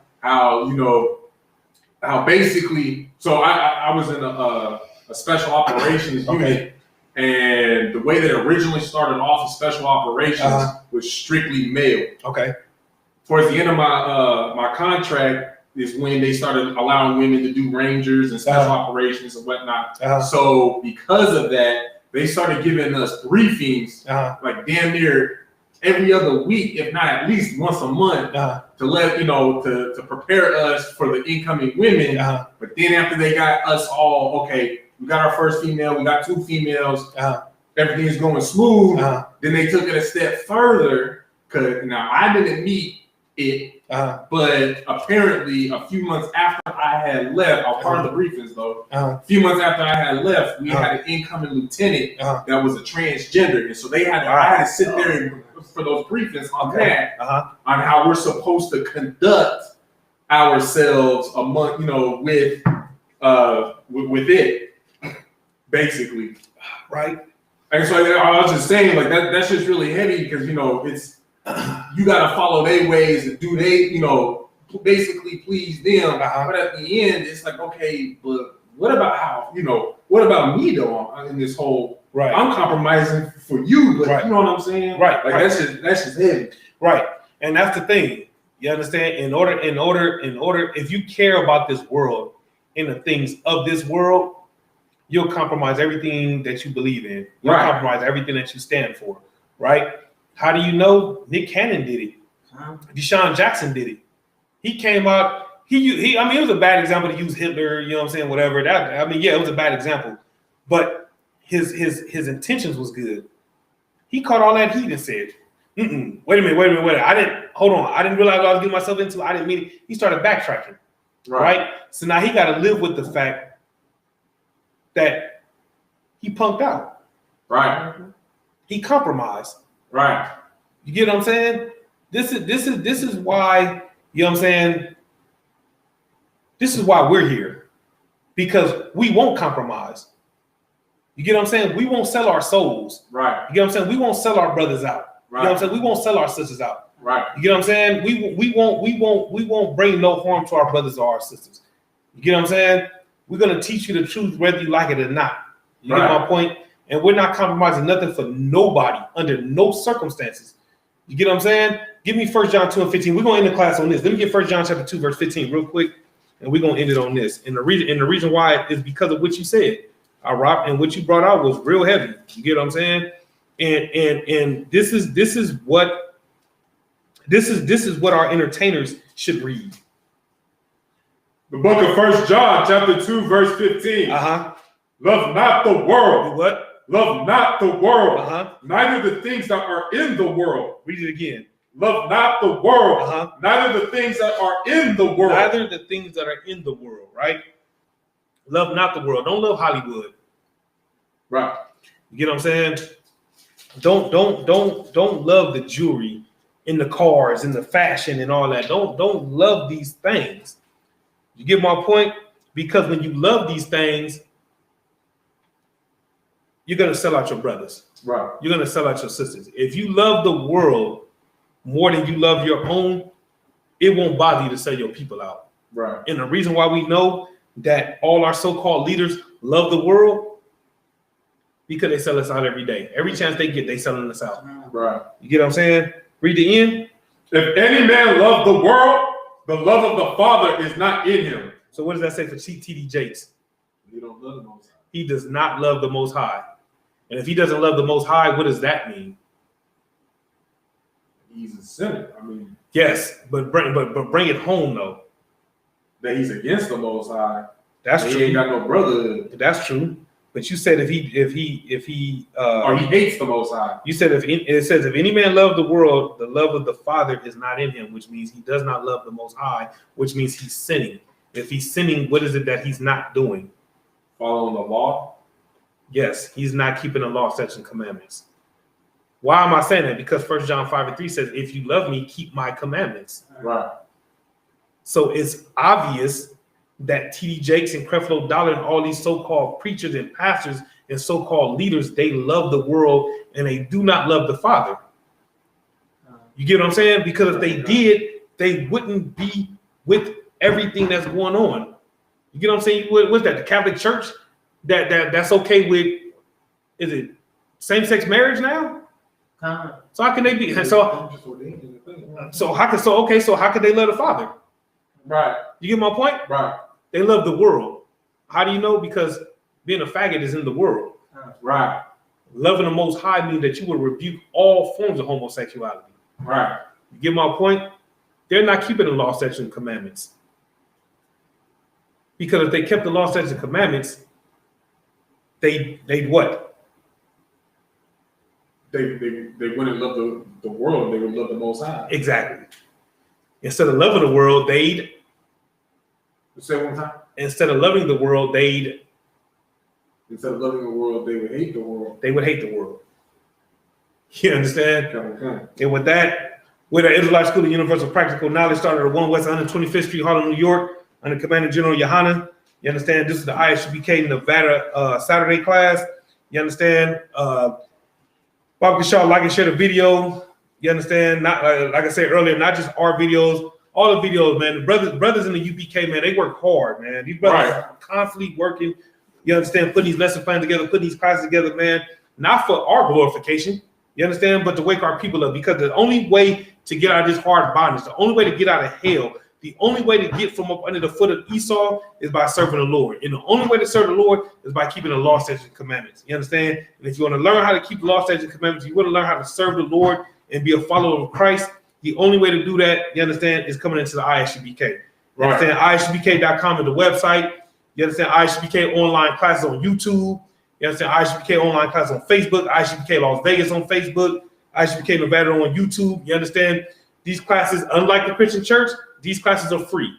S2: how basically, so I was in a special operations unit, and the way that it originally started off as special operations was strictly male.
S1: Okay.
S2: Towards the end of my contract is when they started allowing women to do rangers and special operations and whatnot. So because of that, they started giving us briefings like damn near every other week, if not at least once a month, to let to prepare us for the incoming women. But then after they got us all, okay, we got our first female, we got 2 females, everything is going smooth. Then they took it a step further, because now I didn't meet it, but apparently a few months after I had left, I was part of the briefings though. A few months after I had left, we had an incoming lieutenant that was a transgender, and so I had to sit there for those briefings on that, on how we're supposed to conduct ourselves among, with it, basically, right? And so I was just saying, like that's just really heavy because it's. You gotta follow their ways and do they, basically please them. But at the end, it's like, okay, but what about how, what about me though in this whole? Right. I'm compromising for you, but you know what I'm saying? Right. Like that's just heavy.
S1: Right. And that's the thing. You understand? In order, if you care about this world and the things of this world, you'll compromise everything that you believe in. You'll compromise everything that you stand for. Right. How do you know? Nick Cannon did it. Deshaun Jackson did it. He came out. He. I mean, it was a bad example to use Hitler. You know what I'm saying? Whatever. It was a bad example. But his intentions was good. He caught all that heat and said, Wait a minute. I didn't realize what I was getting myself into. I didn't mean it. He started backtracking. Right? So now he got to live with the fact that he punked out.
S2: Right.
S1: He compromised.
S2: Right.
S1: You get what I'm saying? This is why, you know what I'm saying? This is why we're here. Because we won't compromise. You get what I'm saying? We won't sell our souls.
S2: Right.
S1: You get what I'm saying? We won't sell our brothers out.
S2: Right.
S1: You know what I'm saying? We won't sell our sisters out.
S2: Right.
S1: You get what I'm saying? We won't bring no harm to our brothers or our sisters. You get what I'm saying? We're gonna teach you the truth whether you like it or not. You get my point? And we're not compromising nothing for nobody under no circumstances. You get what I'm saying? Give me 1 John 2:15. We're gonna end the class on this. Let me get 1 John chapter 2, verse 15 real quick, and we're gonna end it on this. And the reason why is because of what you said. Rob, and what you brought out was real heavy. You get what I'm saying? And this is what our entertainers should read.
S2: The book of 1 John, chapter 2, verse 15. Love not the world.
S1: Do what?
S2: Love not the world. Neither the things that are in the world.
S1: Read it again.
S2: Love not the world. Neither the things that are in the world.
S1: Neither the things that are in the world, right? Love not the world. Don't love Hollywood.
S2: Right.
S1: You get what I'm saying? Don't love the jewelry in the cars and the fashion and all that. Don't love these things. You get my point? Because when you love these things, you're going to sell out your brothers.
S2: Right.
S1: You're going to sell out your sisters. If you love the world more than you love your own, it won't bother you to sell your people out.
S2: Right.
S1: And the reason why we know that all our so-called leaders love the world, because they sell us out every day. Every chance they get, they selling us out.
S2: Right.
S1: You get what I'm saying? Read the end.
S2: If any man love the world, the love of the Father is not in him.
S1: So what does that say for T.D. Jakes?
S2: You don't love the Most High.
S1: He does not love the Most High. And if he doesn't love the Most High, what does that mean?
S2: He's a sinner. I mean,
S1: yes, but bring it home though.
S2: That he's against the Most High.
S1: That's true.
S2: He ain't got no brotherhood.
S1: That's true. But you said if he
S2: or he hates the Most High.
S1: You said it says if any man love the world, the love of the Father is not in him, which means he does not love the Most High, which means he's sinning. If he's sinning, what is it that he's not doing?
S2: Following the law.
S1: Yes, he's not keeping the law, statutes, and commandments. Why am I saying that? Because 1 John 5:3 says, if you love me, keep my commandments.
S2: Right.
S1: So it's obvious that T.D. Jakes and Creflo Dollar and all these so-called preachers and pastors and so-called leaders, they love the world and they do not love the Father. You get what I'm saying? Because if they did, they wouldn't be with everything that's going on. You get what I'm saying? What's that? The Catholic Church that's okay with, is it same-sex marriage now? So how can they be? So how could they love the Father?
S2: Right.
S1: You get my point?
S2: Right.
S1: They love the world. How do you know? Because being a faggot is in the world.
S2: Right.
S1: Loving the Most High means that you will rebuke all forms of homosexuality.
S2: Right.
S1: You get my point? They're not keeping the law, statutes, and commandments. Because if they kept the law, statutes, and commandments, they what?
S2: They wouldn't love the world. They would love the Most High.
S1: Exactly. Instead of loving the world, they'd.
S2: Say it one time.
S1: Instead of loving the world, they'd.
S2: Instead of loving the world, they would hate the world.
S1: They would hate the world. You understand?
S2: Okay.
S1: And with that, with the Israelite School of Universal Practical Knowledge started at 1 West 125th Street, Harlem, New York, under Commander General Yohana. You understand? This is the ISUPK Nevada Saturday class. You understand? Bob Shaw, like and share the video. You understand? Not like I said earlier, not just our videos, all the videos, man. The brothers in the UPK, man, they work hard, man. These brothers are constantly working. You understand? Putting these lesson plans together, putting these classes together, man. Not for our glorification, you understand, but to wake our people up. Because the only way to get out of this hard bondage, the only way to get out of hell, the only way to get from up under the foot of Esau is by serving the Lord. And the only way to serve the Lord is by keeping the law, statutes, and commandments. You understand? And if you want to learn how to keep the law, statutes, and commandments, you want to learn how to serve the Lord and be a follower of Christ, the only way to do that, you understand, is coming into the ISUPK. You understand? ISUPK.com is the website. You understand? ISUPK online classes on YouTube. You understand? ISUPK online classes on Facebook. ISUPK Las Vegas on Facebook. ISUPK Nevada on YouTube. You understand? These classes, unlike the Christian church, these classes are free.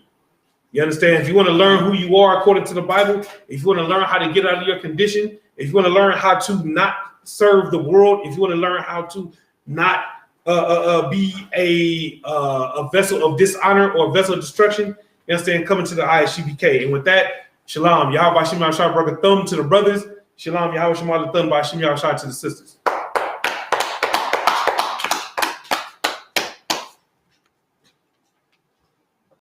S1: You understand? If you want to learn who you are according to the Bible, if you want to learn how to get out of your condition, if you want to learn how to not serve the world, if you want to learn how to not be a vessel of dishonor or a vessel of destruction, you understand? Coming to the ISUPK. And with that, shalom. Yahweh Shem Yahshua broke a thumb to the brothers. Shalom. Yahweh Shem Thumb by Shem Yahshua to the sisters.